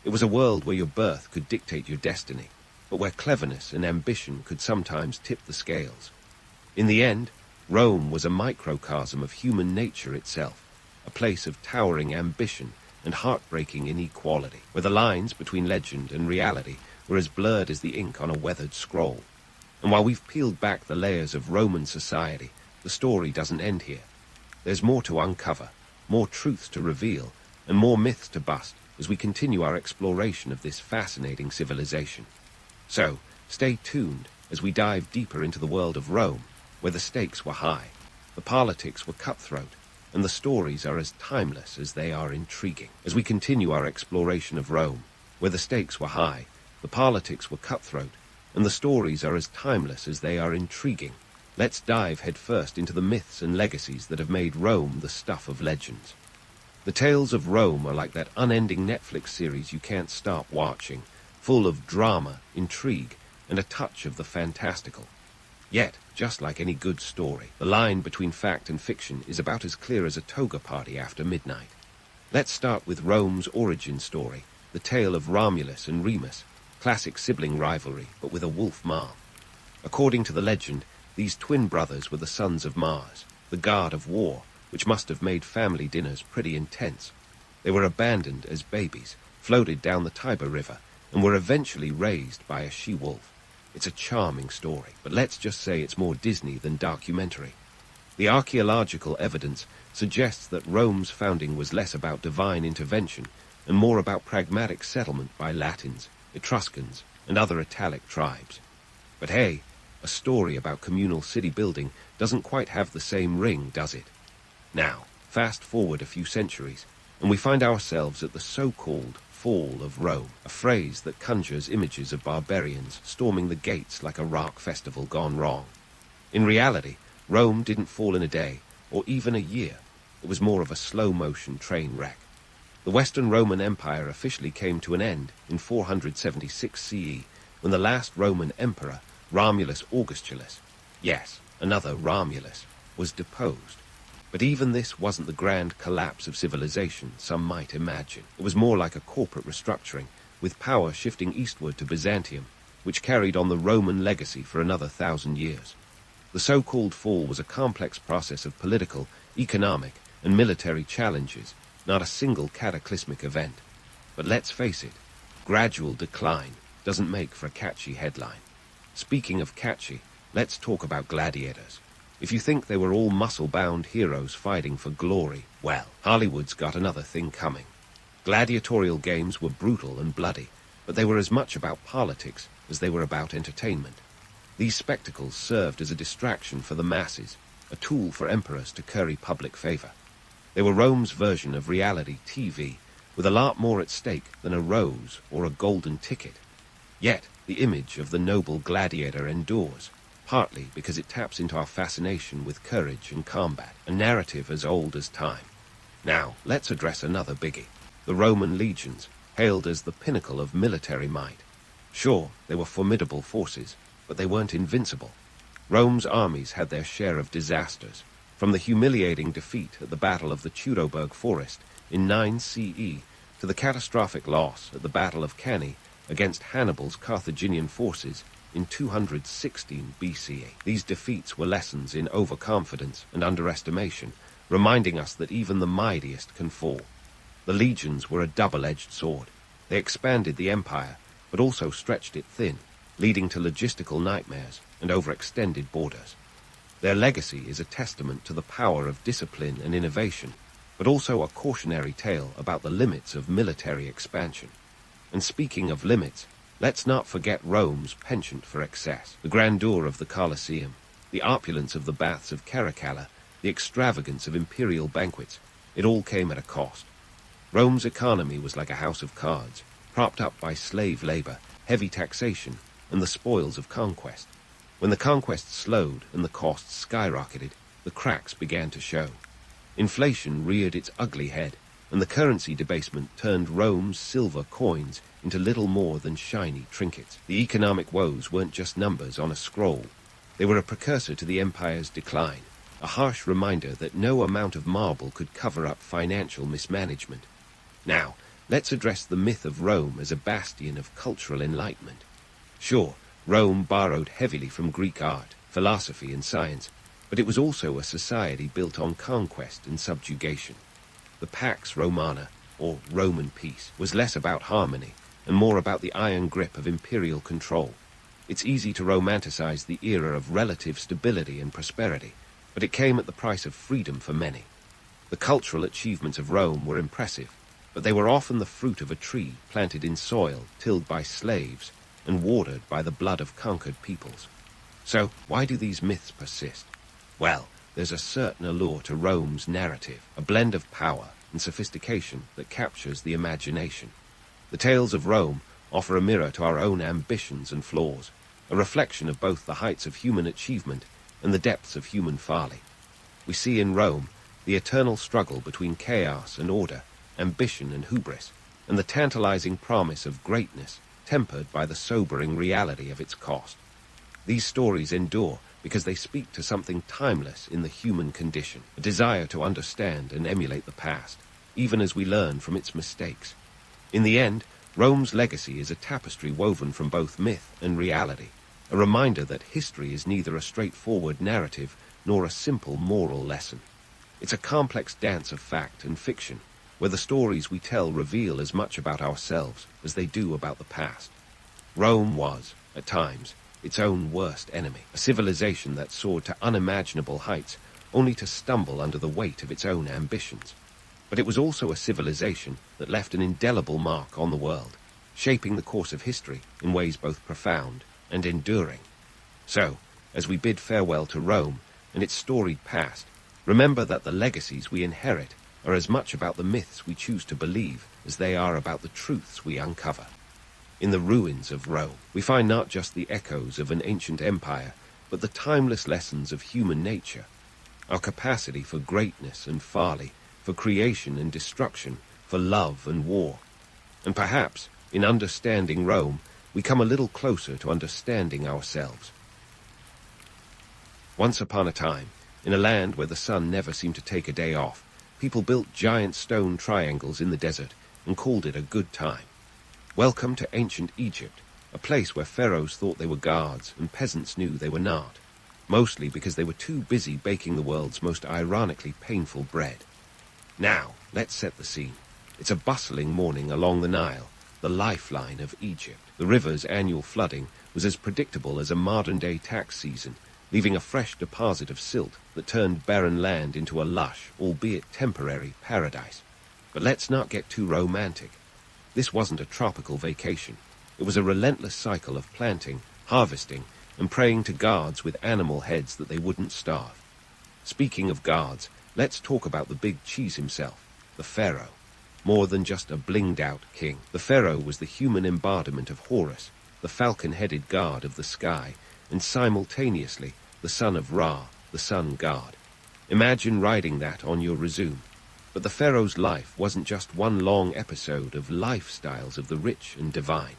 It was a world where your birth could dictate your destiny, but where cleverness and ambition could sometimes tip the scales. In the end, Rome was a microcosm of human nature itself, a place of towering ambition and heartbreaking inequality, where the lines between legend and reality were as blurred as the ink on a weathered scroll. And while we've peeled back the layers of Roman society, the story doesn't end here. There's more to uncover, more truths to reveal, and more myths to bust as we continue our exploration of this fascinating civilization. So, stay tuned as we dive deeper into the world of Rome, where the stakes were high, the politics were cutthroat, and the stories are as timeless as they are intriguing. As we continue our exploration of Rome, where the stakes were high, the politics were cutthroat, and the stories are as timeless as they are intriguing, let's dive headfirst into the myths and legacies that have made Rome the stuff of legends. The tales of Rome are like that unending Netflix series you can't stop watching, full of drama, intrigue, and a touch of the fantastical. Yet, just like any good story, the line between fact and fiction is about as clear as a toga party after midnight. Let's start with Rome's origin story, the tale of Romulus and Remus, classic sibling rivalry, but with a wolf mom. According to the legend, these twin brothers were the sons of Mars, the god of war, which must have made family dinners pretty intense. They were abandoned as babies, floated down the Tiber River, and were eventually raised by a she-wolf. It's a charming story, but let's just say it's more Disney than documentary. The archaeological evidence suggests that Rome's founding was less about divine intervention and more about pragmatic settlement by Latins, Etruscans, and other Italic tribes. But hey, a story about communal city building doesn't quite have the same ring, does it? Now, fast forward a few centuries, and we find ourselves at the so-called Fall of Rome, a phrase that conjures images of barbarians storming the gates like a rock festival gone wrong. In reality, Rome didn't fall in a day, or even a year. It was more of a slow-motion train wreck. The Western Roman Empire officially came to an end in 476 CE, when the last Roman emperor, Romulus Augustulus, yes, another Romulus, was deposed. But even this wasn't the grand collapse of civilization some might imagine. It was more like a corporate restructuring, with power shifting eastward to Byzantium, which carried on the Roman legacy for another 1,000 years. The so-called fall was a complex process of political, economic, and military challenges, not a single cataclysmic event. But let's face it, gradual decline doesn't make for a catchy headline. Speaking of catchy, let's talk about gladiators. If you think they were all muscle-bound heroes fighting for glory, well, Hollywood's got another thing coming. Gladiatorial games were brutal and bloody, but they were as much about politics as they were about entertainment. These spectacles served as a distraction for the masses, a tool for emperors to curry public favor. They were Rome's version of reality TV, with a lot more at stake than a rose or a golden ticket. Yet, the image of the noble gladiator endures, partly because it taps into our fascination with courage and combat, a narrative as old as time. Now, let's address another biggie. The Roman legions, hailed as the pinnacle of military might. Sure, they were formidable forces, but they weren't invincible. Rome's armies had their share of disasters, from the humiliating defeat at the Battle of the Teutoburg Forest in 9 CE to the catastrophic loss at the Battle of Cannae against Hannibal's Carthaginian forces in 216 BCE. These defeats were lessons in overconfidence and underestimation, reminding us that even the mightiest can fall. The legions were a double-edged sword. They expanded the empire, but also stretched it thin, leading to logistical nightmares and overextended borders. Their legacy is a testament to the power of discipline and innovation, but also a cautionary tale about the limits of military expansion. And speaking of limits, let's not forget Rome's penchant for excess, the grandeur of the Colosseum, the opulence of the baths of Caracalla, the extravagance of imperial banquets. It all came at a cost. Rome's economy was like a house of cards, propped up by slave labor, heavy taxation, and the spoils of conquest. When the conquest slowed and the costs skyrocketed, the cracks began to show. Inflation reared its ugly head, and the currency debasement turned Rome's silver coins into little more than shiny trinkets. The economic woes weren't just numbers on a scroll. They were a precursor to the empire's decline, a harsh reminder that no amount of marble could cover up financial mismanagement. Now, let's address the myth of Rome as a bastion of cultural enlightenment. Sure, Rome borrowed heavily from Greek art, philosophy, and science, but it was also a society built on conquest and subjugation. The Pax Romana, or Roman peace, was less about harmony and more about the iron grip of imperial control. It's easy to romanticize the era of relative stability and prosperity, but it came at the price of freedom for many. The cultural achievements of Rome were impressive, but they were often the fruit of a tree planted in soil tilled by slaves and watered by the blood of conquered peoples. So, why do these myths persist? Well, there's a certain allure to Rome's narrative, a blend of power and sophistication that captures the imagination. The tales of Rome offer a mirror to our own ambitions and flaws, a reflection of both the heights of human achievement and the depths of human folly. We see in Rome the eternal struggle between chaos and order, ambition and hubris, and the tantalizing promise of greatness tempered by the sobering reality of its cost. These stories endure because they speak to something timeless in the human condition, a desire to understand and emulate the past, even as we learn from its mistakes. In the end, Rome's legacy is a tapestry woven from both myth and reality, a reminder that history is neither a straightforward narrative nor a simple moral lesson. It's a complex dance of fact and fiction, where the stories we tell reveal as much about ourselves as they do about the past. Rome was, at times, its own worst enemy, a civilization that soared to unimaginable heights only to stumble under the weight of its own ambitions. But it was also a civilization that left an indelible mark on the world, shaping the course of history in ways both profound and enduring. So, as we bid farewell to Rome and its storied past, remember that the legacies we inherit are as much about the myths we choose to believe as they are about the truths we uncover. In the ruins of Rome, we find not just the echoes of an ancient empire, but the timeless lessons of human nature, our capacity for greatness and folly, for creation and destruction, for love and war. And perhaps, in understanding Rome, we come a little closer to understanding ourselves. Once upon a time, in a land where the sun never seemed to take a day off, people built giant stone triangles in the desert and called it a good time. Welcome to ancient Egypt, a place where pharaohs thought they were gods and peasants knew they were not, mostly because they were too busy baking the world's most ironically painful bread. Now, let's set the scene. It's a bustling morning along the Nile, the lifeline of Egypt. The river's annual flooding was as predictable as a modern-day tax season, leaving a fresh deposit of silt that turned barren land into a lush, albeit temporary, paradise. But let's not get too romantic. This wasn't a tropical vacation. It was a relentless cycle of planting, harvesting, and praying to gods with animal heads that they wouldn't starve. Speaking of gods, let's talk about the big cheese himself, the Pharaoh. More than just a blinged-out king. The Pharaoh was the human embodiment of Horus, the falcon-headed god of the sky, and simultaneously the son of Ra, the sun god. Imagine riding that on your resume. But the Pharaoh's life wasn't just one long episode of lifestyles of the rich and divine.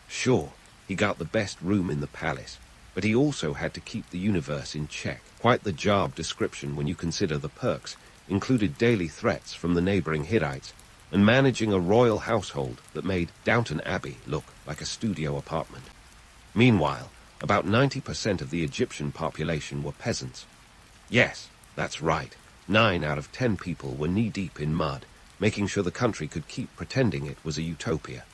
Sure, he got the best room in the palace, but he also had to keep the universe in check. Quite the job description when you consider the perks included daily threats from the neighboring Hittites and managing a royal household that made Downton Abbey look like a studio apartment. Meanwhile, about 90% of the Egyptian population were peasants. Yes, that's right. 9 out of 10 people were knee-deep in mud, making sure the country could keep pretending it was a utopia.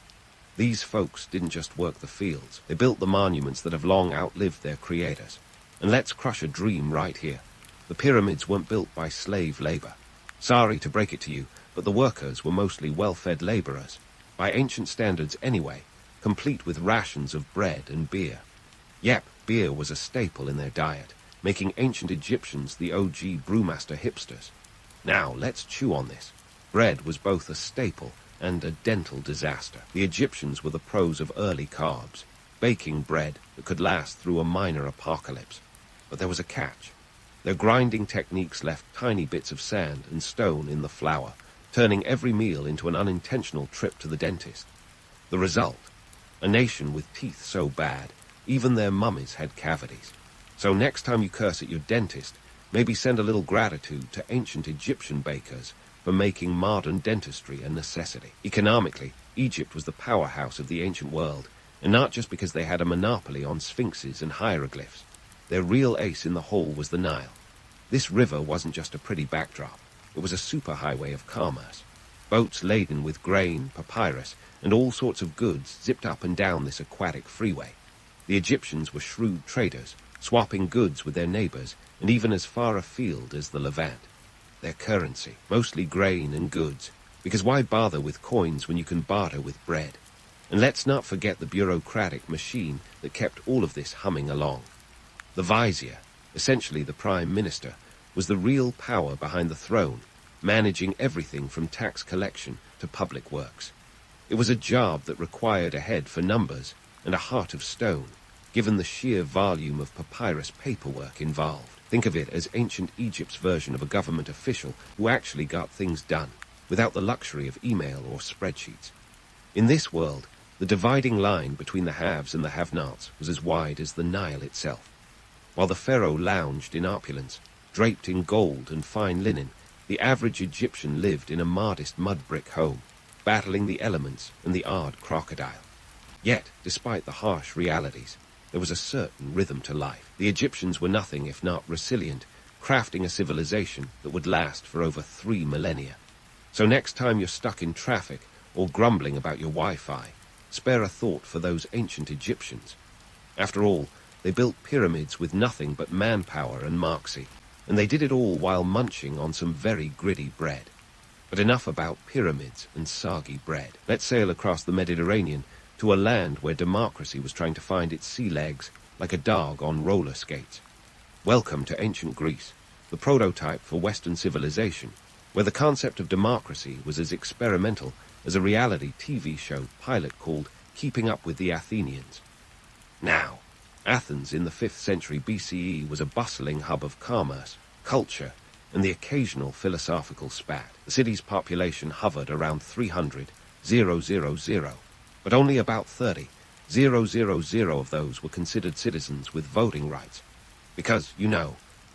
These folks didn't just work the fields. They built the monuments that have long outlived their creators. And let's crush a dream right here. The pyramids weren't built by slave labor. Sorry to break it to you, but the workers were mostly well-fed laborers, by ancient standards anyway, complete with rations of bread and beer. Yep, beer was a staple in their diet, making ancient Egyptians the OG brewmaster hipsters. Now, let's chew on this. Bread was both a staple and a dental disaster. The Egyptians were the pros of early carbs, baking bread that could last through a minor apocalypse. But there was a catch. Their grinding techniques left tiny bits of sand and stone in the flour, turning every meal into an unintentional trip to the dentist. The result? A nation with teeth so bad, even their mummies had cavities. So next time you curse at your dentist, maybe send a little gratitude to ancient Egyptian bakers for making modern dentistry a necessity. Economically, Egypt was the powerhouse of the ancient world, and not just because they had a monopoly on sphinxes and hieroglyphs. Their real ace in the hole was the Nile. This river wasn't just a pretty backdrop. It was a superhighway of commerce. Boats laden with grain, papyrus, and all sorts of goods zipped up and down this aquatic freeway. The Egyptians were shrewd traders, swapping goods with their neighbors, and even as far afield as the Levant. Their currency, mostly grain and goods, because why bother with coins when you can barter with bread? And let's not forget the bureaucratic machine that kept all of this humming along. The vizier, essentially the prime minister, was the real power behind the throne, managing everything from tax collection to public works. It was a job that required a head for numbers and a heart of stone, given the sheer volume of papyrus paperwork involved. Think of it as ancient Egypt's version of a government official who actually got things done, without the luxury of email or spreadsheets. In this world, the dividing line between the haves and the have-nots was as wide as the Nile itself. While the pharaoh lounged in opulence, draped in gold and fine linen, the average Egyptian lived in a modest mud-brick home, battling the elements and the odd crocodile. Yet, despite the harsh realities, there was a certain rhythm to life. The Egyptians were nothing if not resilient, crafting a civilization that would last for over 3 millennia. So next time you're stuck in traffic or grumbling about your Wi-Fi, spare a thought for those ancient Egyptians. After all, they built pyramids with nothing but manpower and moxie, and they did it all while munching on some very gritty bread. But enough about pyramids and soggy bread. Let's sail across the Mediterranean to a land where democracy was trying to find its sea legs like a dog on roller skates. Welcome to ancient Greece, the prototype for Western civilization, where the concept of democracy was as experimental as a reality TV show pilot called Keeping Up with the Athenians. Now, Athens in the 5th century BCE was a bustling hub of commerce, culture, and the occasional philosophical spat. The city's population hovered around 300,000, but only about 30,000 of those were considered citizens with voting rights. Because,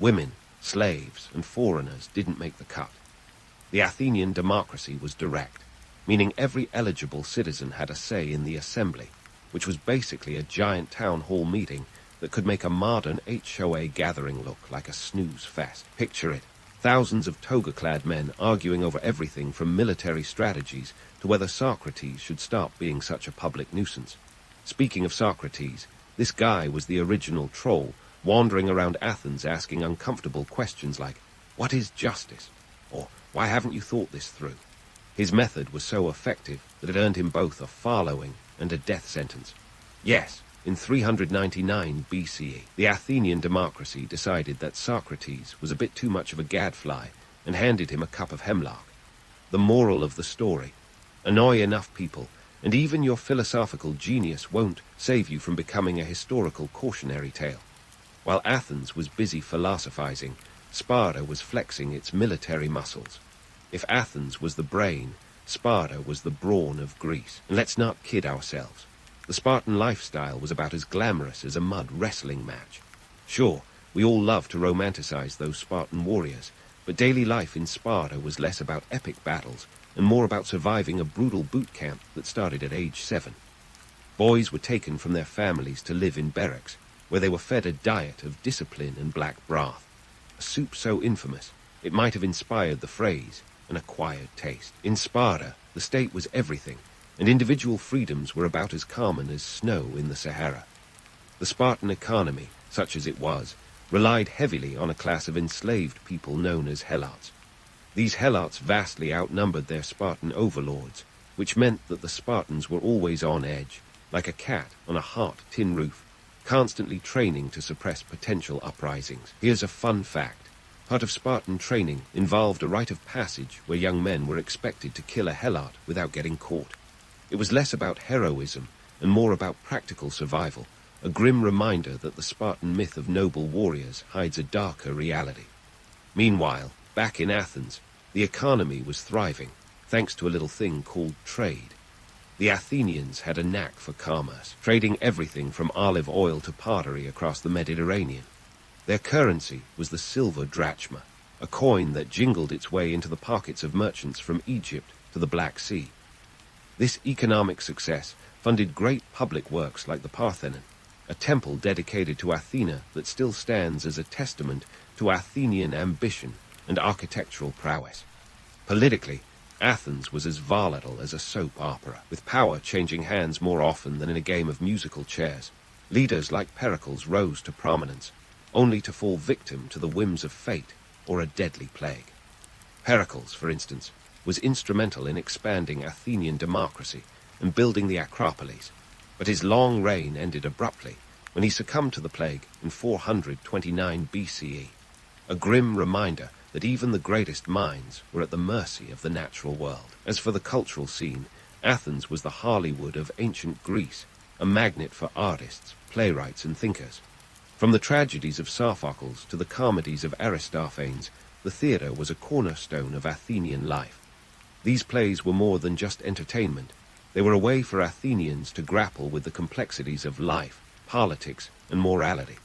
women, slaves, and foreigners didn't make the cut. The Athenian democracy was direct, meaning every eligible citizen had a say in the assembly, which was basically a giant town hall meeting that could make a modern HOA gathering look like a snooze fest. Picture it. Thousands of toga-clad men arguing over everything from military strategies to whether Socrates should stop being such a public nuisance. Speaking of Socrates, this guy was the original troll, wandering around Athens asking uncomfortable questions like, "What is justice?" or "Why haven't you thought this through?" His method was so effective that it earned him both a following and a death sentence. Yes, in 399 BCE, the Athenian democracy decided that Socrates was a bit too much of a gadfly and handed him a cup of hemlock. The moral of the story: annoy enough people, and even your philosophical genius won't save you from becoming a historical cautionary tale. While Athens was busy philosophizing, Sparta was flexing its military muscles. If Athens was the brain, Sparta was the brawn of Greece. And let's not kid ourselves. The Spartan lifestyle was about as glamorous as a mud wrestling match. Sure, we all love to romanticize those Spartan warriors, but daily life in Sparta was less about epic battles and more about surviving a brutal boot camp that started at age 7. Boys were taken from their families to live in barracks, where they were fed a diet of discipline and black broth. A soup so infamous, it might have inspired the phrase, an acquired taste. In Sparta, the state was everything, and individual freedoms were about as common as snow in the Sahara. The Spartan economy, such as it was, relied heavily on a class of enslaved people known as helots. These helots vastly outnumbered their Spartan overlords, which meant that the Spartans were always on edge, like a cat on a hot tin roof, constantly training to suppress potential uprisings. Here's a fun fact. Part of Spartan training involved a rite of passage where young men were expected to kill a helot without getting caught. It was less about heroism and more about practical survival, a grim reminder that the Spartan myth of noble warriors hides a darker reality. Meanwhile, back in Athens, the economy was thriving, thanks to a little thing called trade. The Athenians had a knack for commerce, trading everything from olive oil to pottery across the Mediterranean. Their currency was the silver drachma, a coin that jingled its way into the pockets of merchants from Egypt to the Black Sea. This economic success funded great public works like the Parthenon, a temple dedicated to Athena that still stands as a testament to Athenian ambition and architectural prowess. Politically, Athens was as volatile as a soap opera, with power changing hands more often than in a game of musical chairs. Leaders like Pericles rose to prominence, only to fall victim to the whims of fate or a deadly plague. Pericles, for instance, was instrumental in expanding Athenian democracy and building the Acropolis, but his long reign ended abruptly when he succumbed to the plague in 429 BCE, a grim reminder that even the greatest minds were at the mercy of the natural world. As for the cultural scene, Athens was the Hollywood of ancient Greece, a magnet for artists, playwrights, and thinkers. From the tragedies of Sophocles to the comedies of Aristophanes, the theatre was a cornerstone of Athenian life. These plays were more than just entertainment. They were a way for Athenians to grapple with the complexities of life, politics, and morality.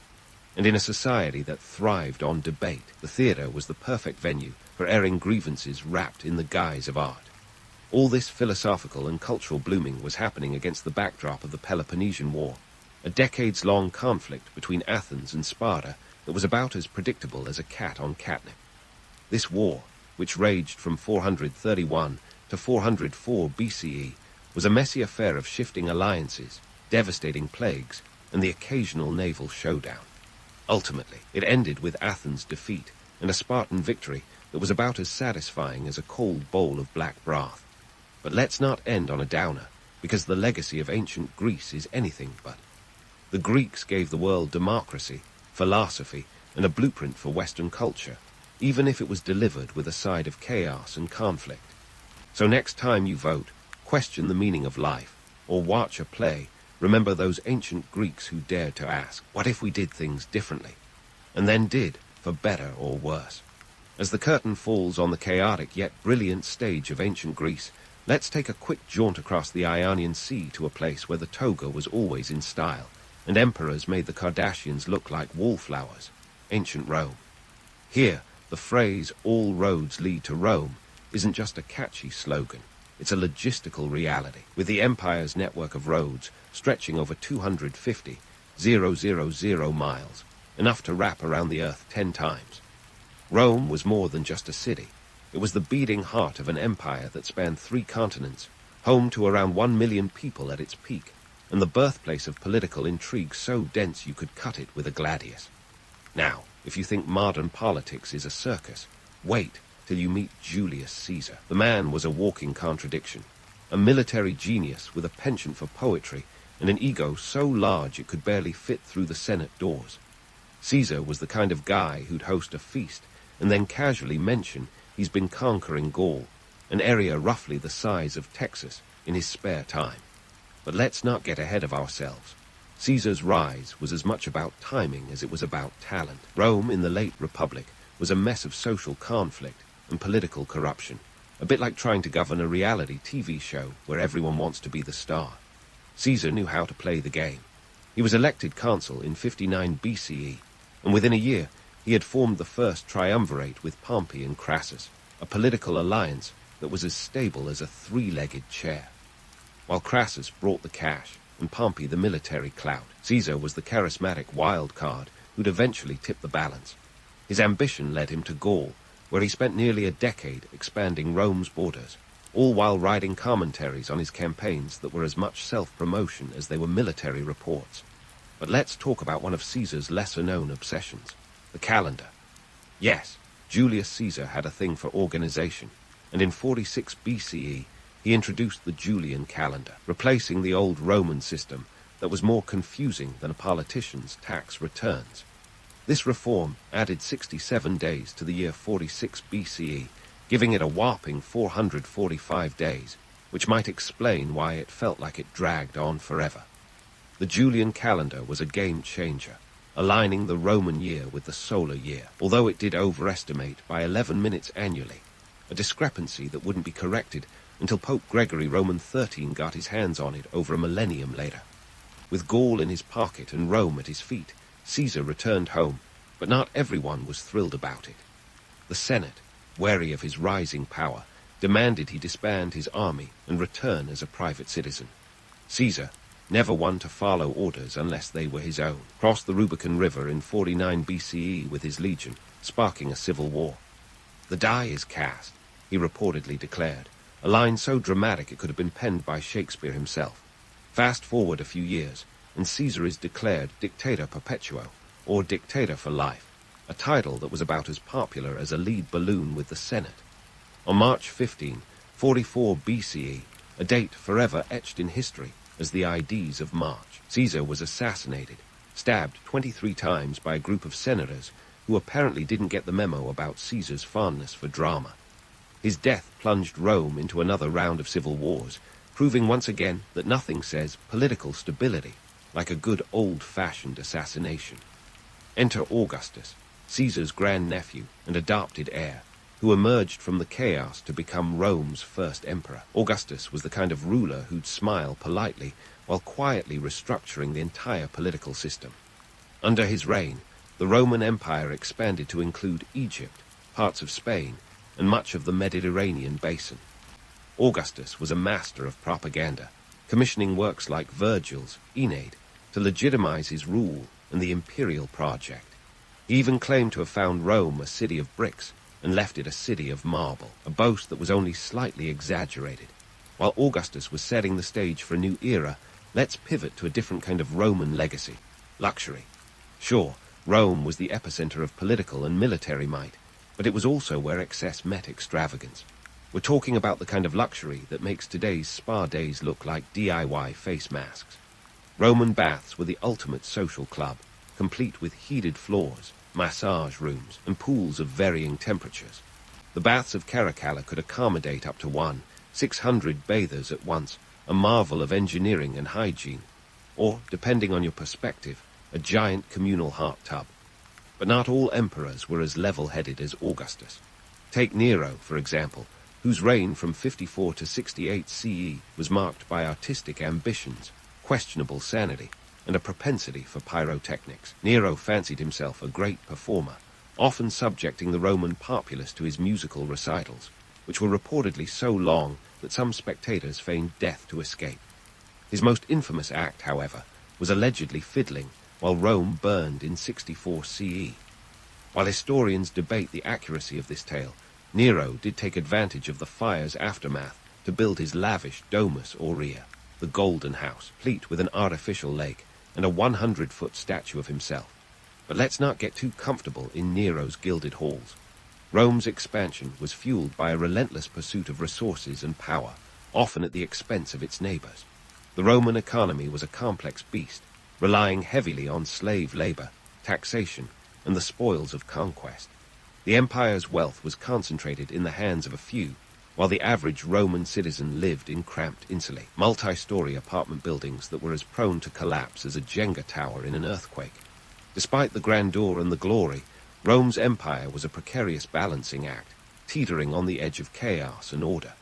And in a society that thrived on debate, the theatre was the perfect venue for airing grievances wrapped in the guise of art. All this philosophical and cultural blooming was happening against the backdrop of the Peloponnesian War, a decades-long conflict between Athens and Sparta that was about as predictable as a cat on catnip. This war, which raged from 431 to 404 BCE, was a messy affair of shifting alliances, devastating plagues, and the occasional naval showdown. Ultimately, it ended with Athens' defeat and a Spartan victory that was about as satisfying as a cold bowl of black broth. But let's not end on a downer, because the legacy of ancient Greece is anything but. The Greeks gave the world democracy, philosophy, and a blueprint for Western culture, even if it was delivered with a side of chaos and conflict. So next time you vote, question the meaning of life, or watch a play, remember those ancient Greeks who dared to ask, what if we did things differently? And then did, for better or worse. As the curtain falls on the chaotic yet brilliant stage of ancient Greece, let's take a quick jaunt across the Ionian Sea to a place where the toga was always in style, and emperors made the Kardashians look like wallflowers, ancient Rome. Here, the phrase, "all roads lead to Rome," isn't just a catchy slogan. It's a logistical reality, with the empire's network of roads stretching over 250,000 miles, enough to wrap around the earth 10 times. Rome was more than just a city. It was the beating heart of an empire that spanned 3 continents, home to around 1 million people at its peak, and the birthplace of political intrigue so dense you could cut it with a gladius. Now, if you think modern politics is a circus, wait till you meet Julius Caesar. The man was a walking contradiction, a military genius with a penchant for poetry and an ego so large it could barely fit through the Senate doors. Caesar was the kind of guy who'd host a feast and then casually mention he's been conquering Gaul, an area roughly the size of Texas, in his spare time. But let's not get ahead of ourselves. Caesar's rise was as much about timing as it was about talent. Rome in the late Republic was a mess of social conflict and political corruption, a bit like trying to govern a reality TV show where everyone wants to be the star. Caesar knew how to play the game. He was elected consul in 59 BCE, and within a year he had formed the first triumvirate with Pompey and Crassus, a political alliance that was as stable as a 3-legged chair. While Crassus brought the cash and Pompey the military clout, Caesar was the charismatic wild card who'd eventually tip the balance. His ambition led him to Gaul, where he spent nearly a decade expanding Rome's borders, all while writing commentaries on his campaigns that were as much self-promotion as they were military reports. But let's talk about one of Caesar's lesser-known obsessions, the calendar. Yes, Julius Caesar had a thing for organization, and in 46 BCE he introduced the Julian calendar, replacing the old Roman system that was more confusing than a politician's tax returns. This reform added 67 days to the year 46 BCE, giving it a whopping 445 days, which might explain why it felt like it dragged on forever. The Julian calendar was a game changer, aligning the Roman year with the solar year, although it did overestimate by 11 minutes annually, a discrepancy that wouldn't be corrected until Pope Gregory Roman XIII got his hands on it over a millennium later. With Gaul in his pocket and Rome at his feet, Caesar returned home, but not everyone was thrilled about it. The Senate, wary of his rising power, demanded he disband his army and return as a private citizen. Caesar, never one to follow orders unless they were his own, crossed the Rubicon River in 49 BCE with his legion, sparking a civil war. "The die is cast," he reportedly declared, a line so dramatic it could have been penned by Shakespeare himself. Fast forward a few years, and Caesar is declared Dictator Perpetuo, or Dictator for Life, a title that was about as popular as a lead balloon with the Senate. On March 15, 44 BCE, a date forever etched in history as the Ides of March, Caesar was assassinated, stabbed 23 times by a group of senators who apparently didn't get the memo about Caesar's fondness for drama. His death plunged Rome into another round of civil wars, proving once again that nothing says political stability like a good old-fashioned assassination. Enter Augustus, Caesar's grandnephew and adopted heir, who emerged from the chaos to become Rome's first emperor. Augustus was the kind of ruler who'd smile politely while quietly restructuring the entire political system. Under his reign, the Roman Empire expanded to include Egypt, parts of Spain, and much of the Mediterranean basin. Augustus was a master of propaganda, commissioning works like Virgil's Aeneid to legitimize his rule and the imperial project. He even claimed to have found Rome a city of bricks and left it a city of marble, a boast that was only slightly exaggerated. While Augustus was setting the stage for a new era, let's pivot to a different kind of Roman legacy: luxury. Sure, Rome was the epicenter of political and military might, but it was also where excess met extravagance. We're talking about the kind of luxury that makes today's spa days look like DIY face masks. Roman baths were the ultimate social club, complete with heated floors, massage rooms, and pools of varying temperatures. The baths of Caracalla could accommodate up to 600 bathers at once, a marvel of engineering and hygiene, or, depending on your perspective, a giant communal hot tub. But not all emperors were as level-headed as Augustus. Take Nero, for example, whose reign from 54 to 68 CE was marked by artistic ambitions, questionable sanity, and a propensity for pyrotechnics. Nero fancied himself a great performer, often subjecting the Roman populace to his musical recitals, which were reportedly so long that some spectators feigned death to escape. His most infamous act, however, was allegedly fiddling while Rome burned in 64 CE. While historians debate the accuracy of this tale, Nero did take advantage of the fire's aftermath to build his lavish Domus Aurea, the Golden House, complete with an artificial lake and a 100-foot statue of himself. But let's not get too comfortable in Nero's gilded halls. Rome's expansion was fueled by a relentless pursuit of resources and power, often at the expense of its neighbors. The Roman economy was a complex beast, relying heavily on slave labor, taxation, and the spoils of conquest. The empire's wealth was concentrated in the hands of a few, while the average Roman citizen lived in cramped insulae, multi-story apartment buildings that were as prone to collapse as a Jenga tower in an earthquake. Despite the grandeur and the glory, Rome's empire was a precarious balancing act, teetering on the edge of chaos and order.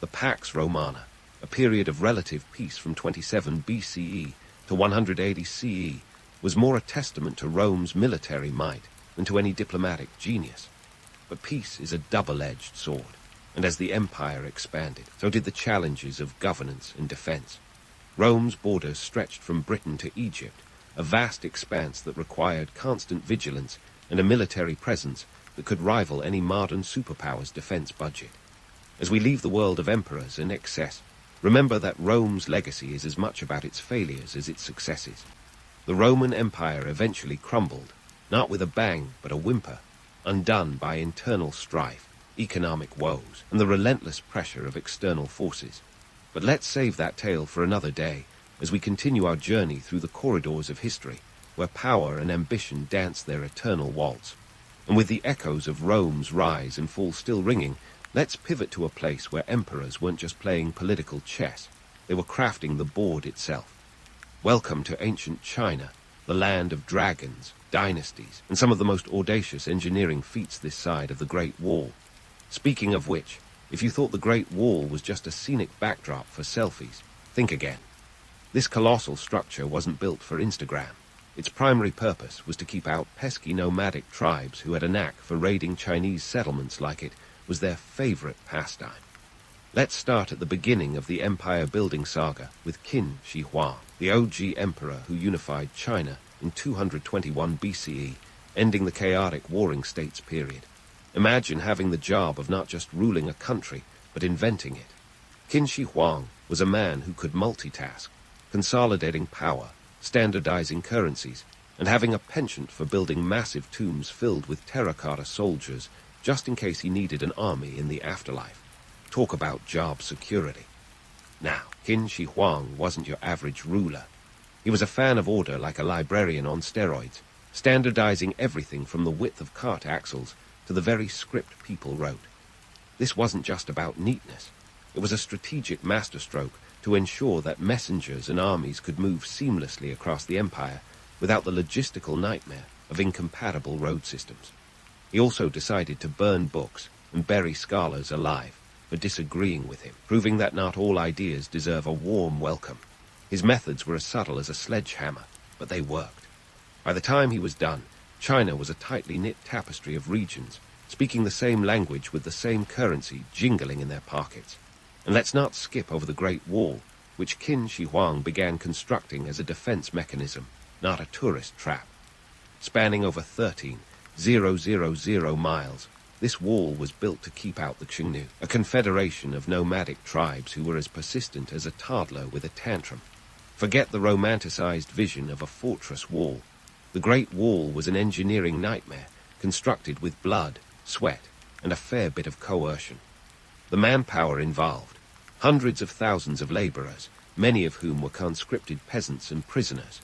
The Pax Romana, a period of relative peace from 27 BCE to 180 CE, was more a testament to Rome's military might than to any diplomatic genius. But peace is a double-edged sword, and as the empire expanded, so did the challenges of governance and defense. Rome's borders stretched from Britain to Egypt, a vast expanse that required constant vigilance and a military presence that could rival any modern superpower's defense budget. As we leave the world of emperors and excess, remember that Rome's legacy is as much about its failures as its successes. The Roman Empire eventually crumbled, not with a bang but a whimper, undone by internal strife, economic woes, and the relentless pressure of external forces. But let's save that tale for another day, as we continue our journey through the corridors of history, where power and ambition dance their eternal waltz. And with the echoes of Rome's rise and fall still ringing, let's pivot to a place where emperors weren't just playing political chess, they were crafting the board itself. Welcome to ancient China, the land of dragons, dynasties, and some of the most audacious engineering feats this side of the Great Wall. Speaking of which, if you thought the Great Wall was just a scenic backdrop for selfies, think again. This colossal structure wasn't built for Instagram. Its primary purpose was to keep out pesky nomadic tribes who had a knack for raiding Chinese settlements like it was their favorite pastime. Let's start at the beginning of the empire-building saga with Qin Shi Huang, the OG emperor who unified China in 221 BCE, ending the chaotic warring states period. Imagine having the job of not just ruling a country, but inventing it. Qin Shi Huang was a man who could multitask, consolidating power, standardizing currencies, and having a penchant for building massive tombs filled with terracotta soldiers just in case he needed an army in the afterlife. Talk about job security. Now, Qin Shi Huang wasn't your average ruler. He was a fan of order like a librarian on steroids, standardizing everything from the width of cart axles to the very script people wrote. This wasn't just about neatness. It was a strategic masterstroke to ensure that messengers and armies could move seamlessly across the empire without the logistical nightmare of incompatible road systems. He also decided to burn books and bury scholars alive for disagreeing with him, proving that not all ideas deserve a warm welcome. His methods were as subtle as a sledgehammer, but they worked. By the time he was done, China was a tightly knit tapestry of regions, speaking the same language with the same currency jingling in their pockets. And let's not skip over the Great Wall, which Qin Shi Huang began constructing as a defense mechanism, not a tourist trap. Spanning over 13,000 miles, this wall was built to keep out the Xingnu, a confederation of nomadic tribes who were as persistent as a toddler with a tantrum. Forget the romanticized vision of a fortress wall. The Great Wall was an engineering nightmare, constructed with blood, sweat, and a fair bit of coercion. The manpower involved, hundreds of thousands of laborers, many of whom were conscripted peasants and prisoners.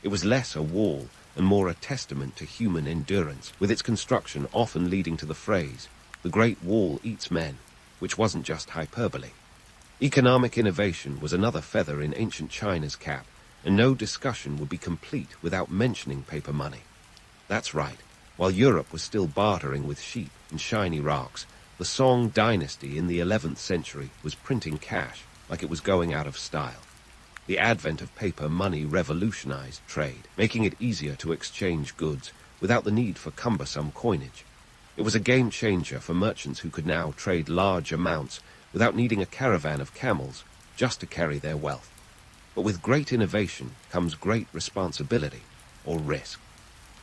It was less a wall and more a testament to human endurance, with its construction often leading to the phrase, "The Great Wall eats men," which wasn't just hyperbole. Economic innovation was another feather in ancient China's cap, and no discussion would be complete without mentioning paper money. That's right, while Europe was still bartering with sheep and shiny rocks, the Song dynasty in the 11th century was printing cash like it was going out of style. The advent of paper money revolutionized trade, making it easier to exchange goods without the need for cumbersome coinage. It was a game changer for merchants who could now trade large amounts without needing a caravan of camels just to carry their wealth. But with great innovation comes great responsibility, or risk.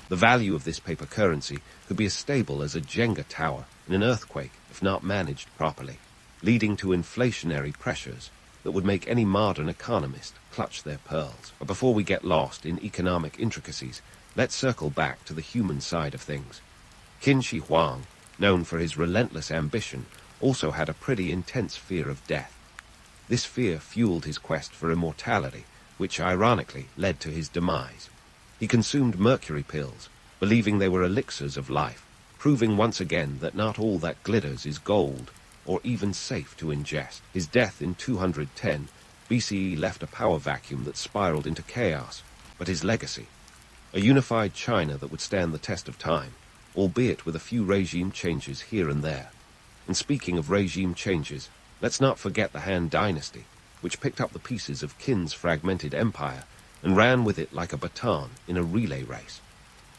The value of this paper currency could be as stable as a Jenga tower in an earthquake if not managed properly, leading to inflationary pressures that would make any modern economist clutch their pearls. But before we get lost in economic intricacies, let's circle back to the human side of things. Qin Shi Huang, known for his relentless ambition, also had a pretty intense fear of death. This fear fueled his quest for immortality, which ironically led to his demise. He consumed mercury pills, believing they were elixirs of life, proving once again that not all that glitters is gold, or even safe to ingest. His death in 210 BCE left a power vacuum that spiraled into chaos, but his legacy, a unified China that would stand the test of time, albeit with a few regime changes here and there. And speaking of regime changes, let's not forget the Han dynasty, which picked up the pieces of Qin's fragmented empire and ran with it like a baton in a relay race.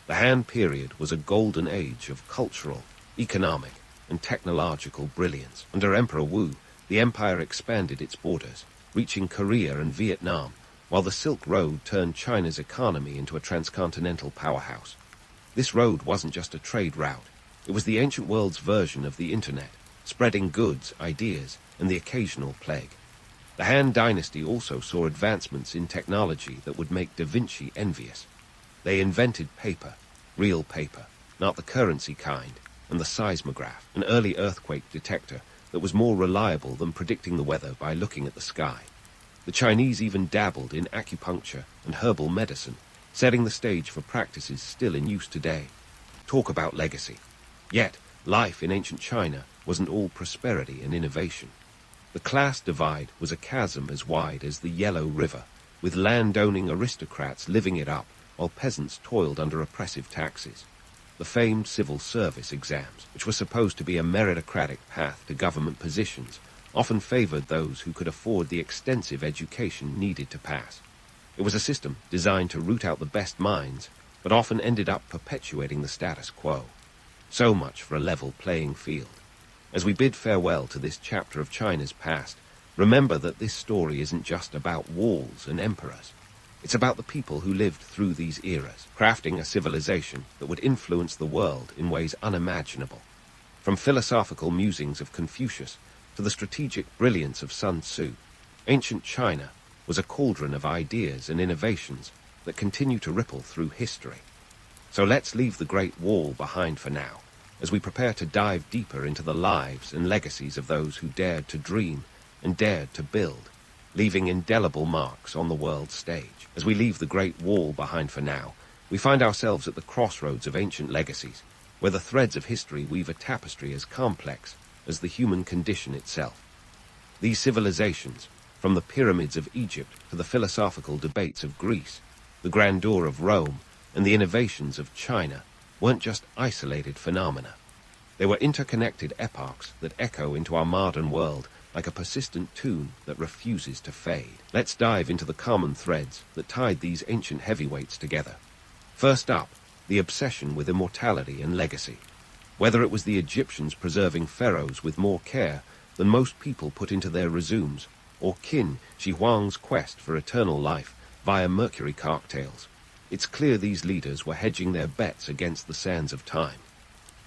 The Han period was a golden age of cultural, economic, and technological brilliance. Under Emperor Wu, the empire expanded its borders, reaching Korea and Vietnam, while the Silk Road turned China's economy into a transcontinental powerhouse. This road wasn't just a trade route. It was the ancient world's version of the internet, spreading goods, ideas, and the occasional plague. The Han dynasty also saw advancements in technology that would make Da Vinci envious. They invented paper, real paper, not the currency kind, and the seismograph, an early earthquake detector that was more reliable than predicting the weather by looking at the sky. The Chinese even dabbled in acupuncture and herbal medicine, setting the stage for practices still in use today. Talk about legacy. Yet, life in ancient China wasn't all prosperity and innovation. The class divide was a chasm as wide as the Yellow River, with land-owning aristocrats living it up while peasants toiled under oppressive taxes. The famed civil service exams, which were supposed to be a meritocratic path to government positions, often favored those who could afford the extensive education needed to pass. It was a system designed to root out the best minds, but often ended up perpetuating the status quo. So much for a level playing field. As we bid farewell to this chapter of China's past, remember that this story isn't just about walls and emperors. It's about the people who lived through these eras, crafting a civilization that would influence the world in ways unimaginable. From philosophical musings of Confucius to the strategic brilliance of Sun Tzu, ancient China was a cauldron of ideas and innovations that continue to ripple through history. So let's leave the Great Wall behind for now, as we prepare to dive deeper into the lives and legacies of those who dared to dream and dared to build, leaving indelible marks on the world stage. As we leave the Great Wall behind for now, we find ourselves at the crossroads of ancient legacies, where the threads of history weave a tapestry as complex as the human condition itself. These civilizations, from the pyramids of Egypt to the philosophical debates of Greece, the grandeur of Rome, and the innovations of China, weren't just isolated phenomena. They were interconnected epochs that echo into our modern world like a persistent tune that refuses to fade. Let's dive into the common threads that tied these ancient heavyweights together. First up, the obsession with immortality and legacy. Whether it was the Egyptians preserving pharaohs with more care than most people put into their resumes, or Qin Shi Huang's quest for eternal life via mercury cocktails, it's clear these leaders were hedging their bets against the sands of time.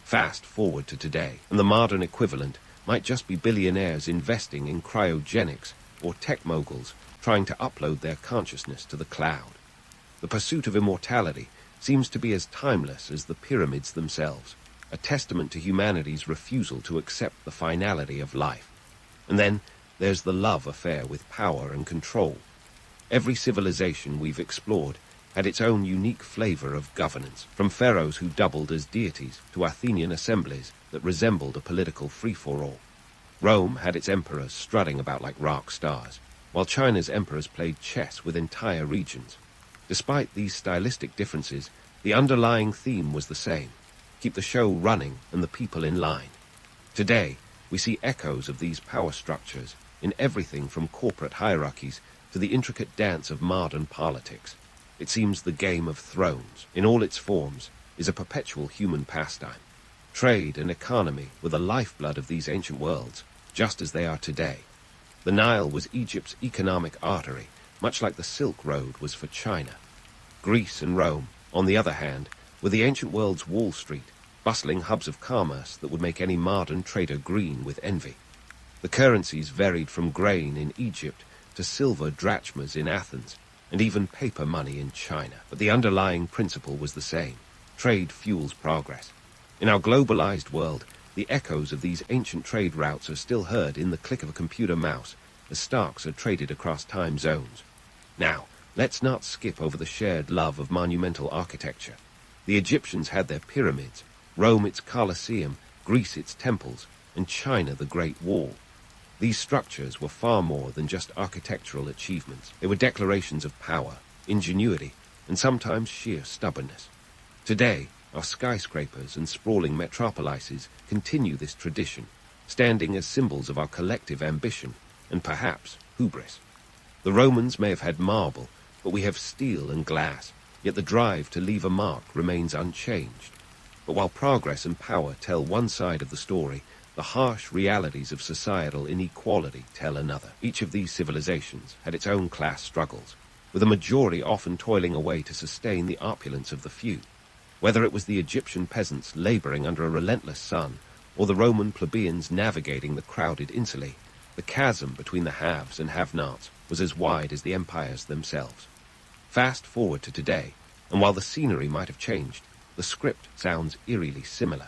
Fast forward to today, and the modern equivalent might just be billionaires investing in cryogenics or tech moguls trying to upload their consciousness to the cloud. The pursuit of immortality seems to be as timeless as the pyramids themselves, a testament to humanity's refusal to accept the finality of life. And then there's the love affair with power and control. Every civilization we've explored had its own unique flavor of governance, from pharaohs who doubled as deities to Athenian assemblies that resembled a political free-for-all. Rome had its emperors strutting about like rock stars, while China's emperors played chess with entire regions. Despite these stylistic differences, the underlying theme was the same: keep the show running and the people in line. Today, we see echoes of these power structures in everything from corporate hierarchies to the intricate dance of modern politics. It seems the Game of Thrones, in all its forms, is a perpetual human pastime. Trade and economy were the lifeblood of these ancient worlds, just as they are today. The Nile was Egypt's economic artery, much like the Silk Road was for China. Greece and Rome, on the other hand, were the ancient world's Wall Street, bustling hubs of commerce that would make any modern trader green with envy. The currencies varied from grain in Egypt to silver drachmas in Athens, and even paper money in China. But the underlying principle was the same: trade fuels progress. In our globalized world, the echoes of these ancient trade routes are still heard in the click of a computer mouse as stocks are traded across time zones. Now, let's not skip over the shared love of monumental architecture. The Egyptians had their pyramids, Rome its Colosseum, Greece its temples, and China the Great Wall. These structures were far more than just architectural achievements. They were declarations of power, ingenuity, and sometimes sheer stubbornness. Today, our skyscrapers and sprawling metropolises continue this tradition, standing as symbols of our collective ambition and perhaps hubris. The Romans may have had marble, but we have steel and glass, yet the drive to leave a mark remains unchanged. But while progress and power tell one side of the story, the harsh realities of societal inequality tell another. Each of these civilizations had its own class struggles, with a majority often toiling away to sustain the opulence of the few. Whether it was the Egyptian peasants laboring under a relentless sun, or the Roman plebeians navigating the crowded insulae, the chasm between the haves and have-nots was as wide as the empires themselves. Fast forward to today, and while the scenery might have changed, the script sounds eerily similar.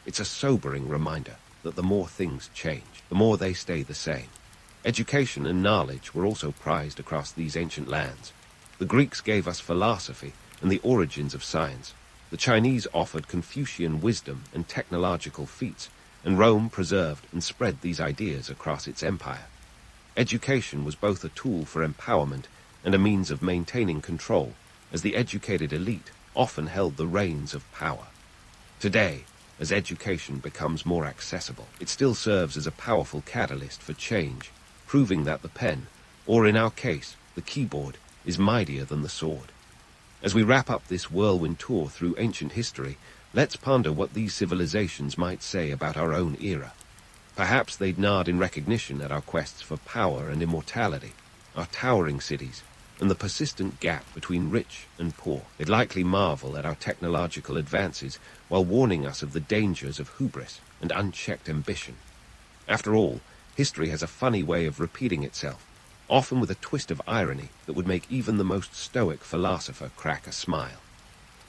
It's a sobering reminder that the more things change, the more they stay the same. Education and knowledge were also prized across these ancient lands. The Greeks gave us philosophy and the origins of science. The Chinese offered Confucian wisdom and technological feats, and Rome preserved and spread these ideas across its empire. Education was both a tool for empowerment and a means of maintaining control, as the educated elite often held the reins of power. Today, as education becomes more accessible, it still serves as a powerful catalyst for change, proving that the pen, or in our case, the keyboard, is mightier than the sword. As we wrap up this whirlwind tour through ancient history, let's ponder what these civilizations might say about our own era. Perhaps they'd nod in recognition at our quests for power and immortality, our towering cities, and the persistent gap between rich and poor. They'd likely marvel at our technological advances while warning us of the dangers of hubris and unchecked ambition. After all, history has a funny way of repeating itself, often with a twist of irony that would make even the most stoic philosopher crack a smile.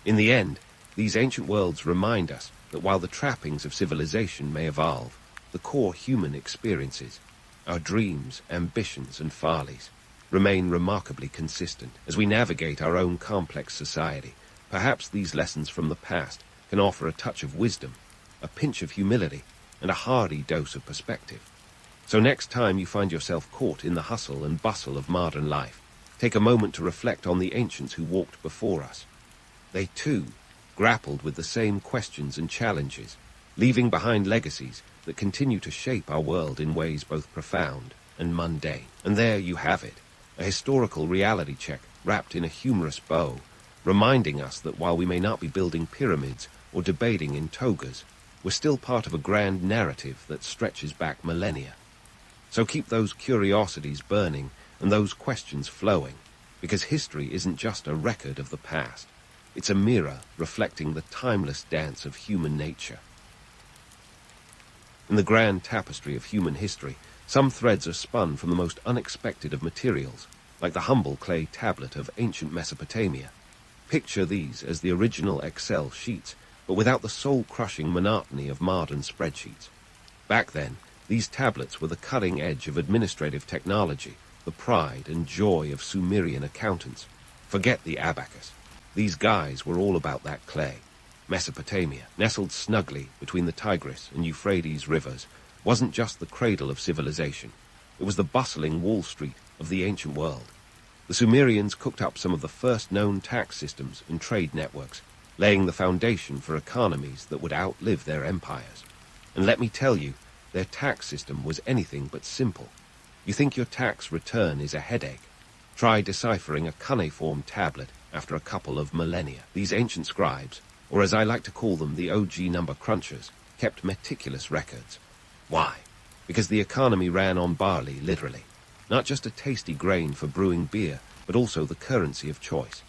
In the end, these ancient worlds remind us that while the trappings of civilization may evolve, the core human experiences, our dreams, ambitions, and follies, remain remarkably consistent. As we navigate our own complex society, perhaps these lessons from the past can offer a touch of wisdom, a pinch of humility, and a hearty dose of perspective. So next time you find yourself caught in the hustle and bustle of modern life, take a moment to reflect on the ancients who walked before us. They, too, grappled with the same questions and challenges, leaving behind legacies that continue to shape our world in ways both profound and mundane. And there you have it, a historical reality check wrapped in a humorous bow, reminding us that while we may not be building pyramids or debating in togas, we're still part of a grand narrative that stretches back millennia. So keep those curiosities burning and those questions flowing, because history isn't just a record of the past. It's a mirror reflecting the timeless dance of human nature. In the grand tapestry of human history, some threads are spun from the most unexpected of materials, like the humble clay tablet of ancient Mesopotamia. Picture these as the original Excel sheets, but without the soul-crushing monotony of modern spreadsheets. Back then, these tablets were the cutting edge of administrative technology, the pride and joy of Sumerian accountants. Forget the abacus. These guys were all about that clay. Mesopotamia, nestled snugly between the Tigris and Euphrates rivers, wasn't just the cradle of civilization. It was the bustling Wall Street of the ancient world. The Sumerians cooked up some of the first known tax systems and trade networks, laying the foundation for economies that would outlive their empires. And let me tell you, their tax system was anything but simple. You think your tax return is a headache? Try deciphering a cuneiform tablet after a couple of millennia. These ancient scribes, or as I like to call them, the OG number crunchers, kept meticulous records. Why? Because the economy ran on barley, literally. Not just a tasty grain for brewing beer, but also the currency of choice.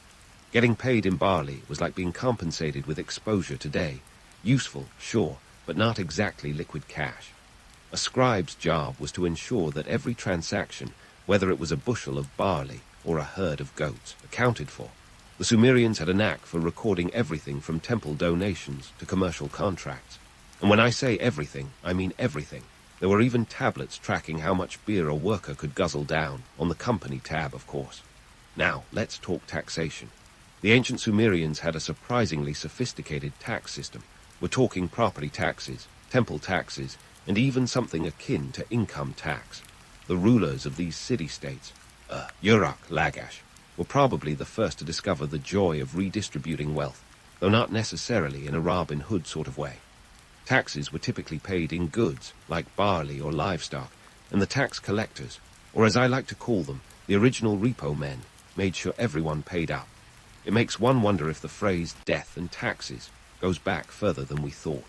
Getting paid in barley was like being compensated with exposure today. Useful, sure, but not exactly liquid cash. A scribe's job was to ensure that every transaction, whether it was a bushel of barley or a herd of goats, accounted for. The Sumerians had a knack for recording everything from temple donations to commercial contracts. And when I say everything, I mean everything. There were even tablets tracking how much beer a worker could guzzle down, on the company tab, of course. Now, let's talk taxation. The ancient Sumerians had a surprisingly sophisticated tax system. We're talking property taxes, temple taxes, and even something akin to income tax. The rulers of these city-states, Uruk, Lagash, were probably the first to discover the joy of redistributing wealth, though not necessarily in a Robin Hood sort of way. Taxes were typically paid in goods, like barley or livestock, and the tax collectors, or as I like to call them, the original repo men, made sure everyone paid up. It makes one wonder if the phrase death and taxes goes back further than we thought.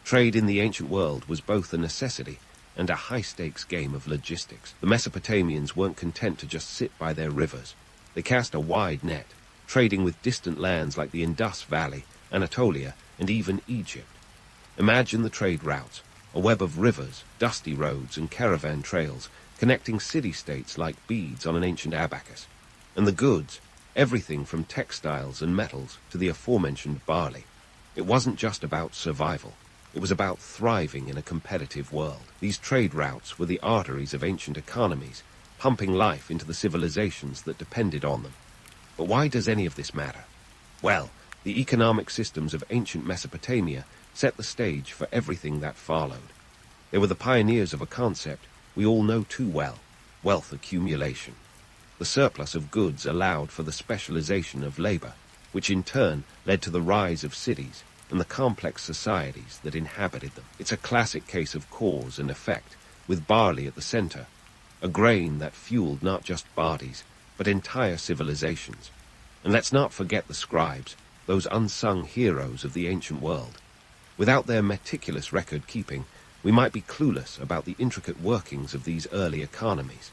Trade in the ancient world was both a necessity and a high-stakes game of logistics. The Mesopotamians weren't content to just sit by their rivers. They cast a wide net, trading with distant lands like the Indus Valley, Anatolia, and even Egypt. Imagine the trade routes, a web of rivers, dusty roads, and caravan trails connecting city-states like beads on an ancient abacus. And the goods, everything from textiles and metals to the aforementioned barley. It wasn't just about survival. It was about thriving in a competitive world. These trade routes were the arteries of ancient economies, pumping life into the civilizations that depended on them. But why does any of this matter? Well, the economic systems of ancient Mesopotamia set the stage for everything that followed. They were the pioneers of a concept we all know too well: wealth accumulation. The surplus of goods allowed for the specialization of labor, which in turn led to the rise of cities and the complex societies that inhabited them. It's a classic case of cause and effect, with barley at the center, a grain that fueled not just bodies, but entire civilizations. And let's not forget the scribes, those unsung heroes of the ancient world. Without their meticulous record-keeping, we might be clueless about the intricate workings of these early economies.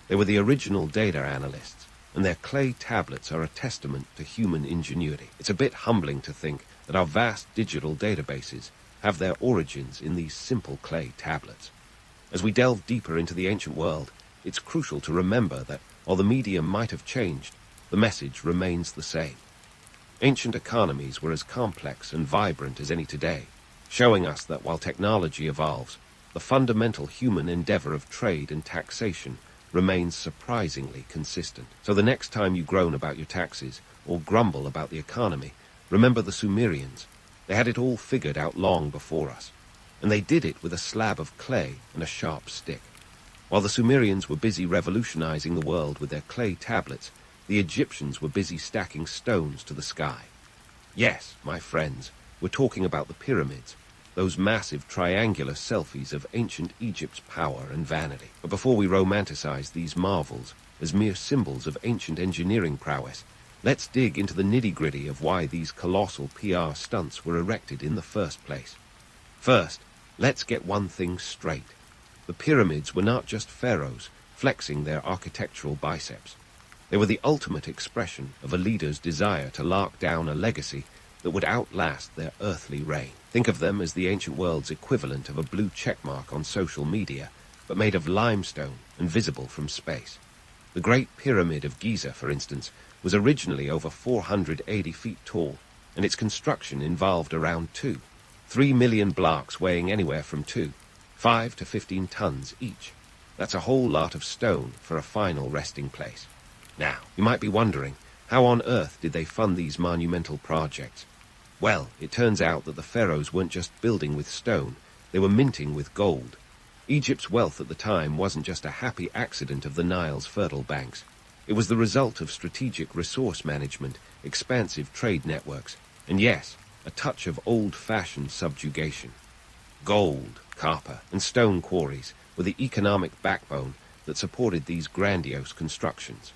They were the original data analysts, and their clay tablets are a testament to human ingenuity. It's a bit humbling to think that our vast digital databases have their origins in these simple clay tablets. As we delve deeper into the ancient world, it's crucial to remember that while the medium might have changed, the message remains the same. Ancient economies were as complex and vibrant as any today, showing us that while technology evolves, the fundamental human endeavor of trade and taxation remains surprisingly consistent. So the next time you groan about your taxes or grumble about the economy, remember the Sumerians. They had it all figured out long before us, and they did it with a slab of clay and a sharp stick. While the Sumerians were busy revolutionizing the world with their clay tablets, the Egyptians were busy stacking stones to the sky. Yes, my friends, we're talking about the pyramids, those massive triangular selfies of ancient Egypt's power and vanity. But before we romanticize these marvels as mere symbols of ancient engineering prowess, let's dig into the nitty-gritty of why these colossal PR stunts were erected in the first place. First, let's get one thing straight. The pyramids were not just pharaohs flexing their architectural biceps. They were the ultimate expression of a leader's desire to lock down a legacy that would outlast their earthly reign. Think of them as the ancient world's equivalent of a blue checkmark on social media, but made of limestone and visible from space. The Great Pyramid of Giza, for instance, was originally over 480 feet tall, and its construction involved around 3 million blocks weighing anywhere from 5 to 15 tons each. That's a whole lot of stone for a final resting place. Now, you might be wondering, how on earth did they fund these monumental projects? Well, it turns out that the pharaohs weren't just building with stone, they were minting with gold. Egypt's wealth at the time wasn't just a happy accident of the Nile's fertile banks. It was the result of strategic resource management, expansive trade networks, and yes, a touch of old-fashioned subjugation. Gold, copper, and stone quarries were the economic backbone that supported these grandiose constructions.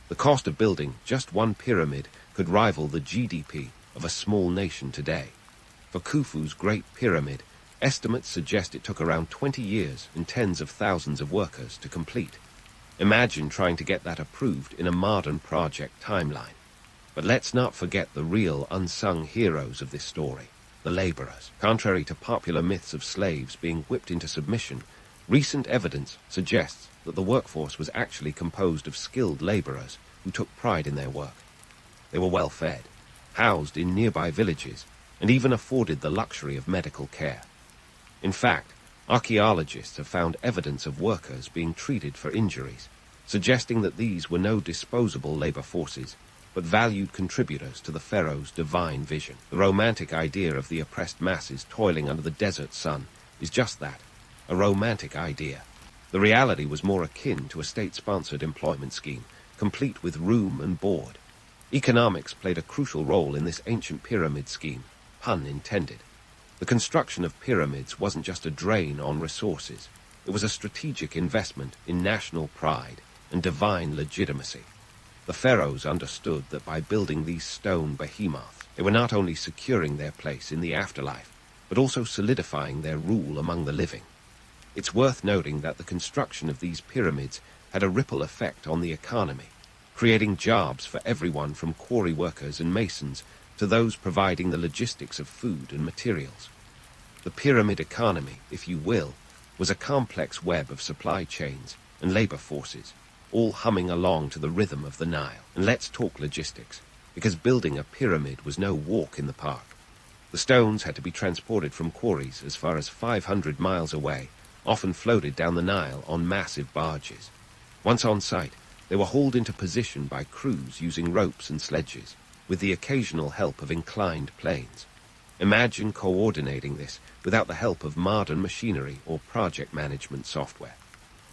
The cost of building just one pyramid could rival the GDP of a small nation today. For Khufu's Great Pyramid, estimates suggest it took around 20 years and tens of thousands of workers to complete. Imagine trying to get that approved in a modern project timeline. But let's not forget the real unsung heroes of this story, the laborers. Contrary to popular myths of slaves being whipped into submission, recent evidence suggests that the workforce was actually composed of skilled laborers who took pride in their work. They were well fed, housed in nearby villages, and even afforded the luxury of medical care. In fact, archaeologists have found evidence of workers being treated for injuries, suggesting that these were no disposable labor forces, but valued contributors to the pharaoh's divine vision. The romantic idea of the oppressed masses toiling under the desert sun is just that, a romantic idea. The reality was more akin to a state-sponsored employment scheme, complete with room and board. Economics played a crucial role in this ancient pyramid scheme, pun intended. The construction of pyramids wasn't just a drain on resources. It was a strategic investment in national pride and divine legitimacy. The pharaohs understood that by building these stone behemoths, they were not only securing their place in the afterlife, but also solidifying their rule among the living. It's worth noting that the construction of these pyramids had a ripple effect on the economy, creating jobs for everyone from quarry workers and masons to those providing the logistics of food and materials. The pyramid economy, if you will, was a complex web of supply chains and labor forces, all humming along to the rhythm of the Nile. And let's talk logistics, because building a pyramid was no walk in the park. The stones had to be transported from quarries as far as 500 miles away, often floated down the Nile on massive barges. Once on site, they were hauled into position by crews using ropes and sledges, with the occasional help of inclined planes. Imagine coordinating this without the help of modern machinery or project management software.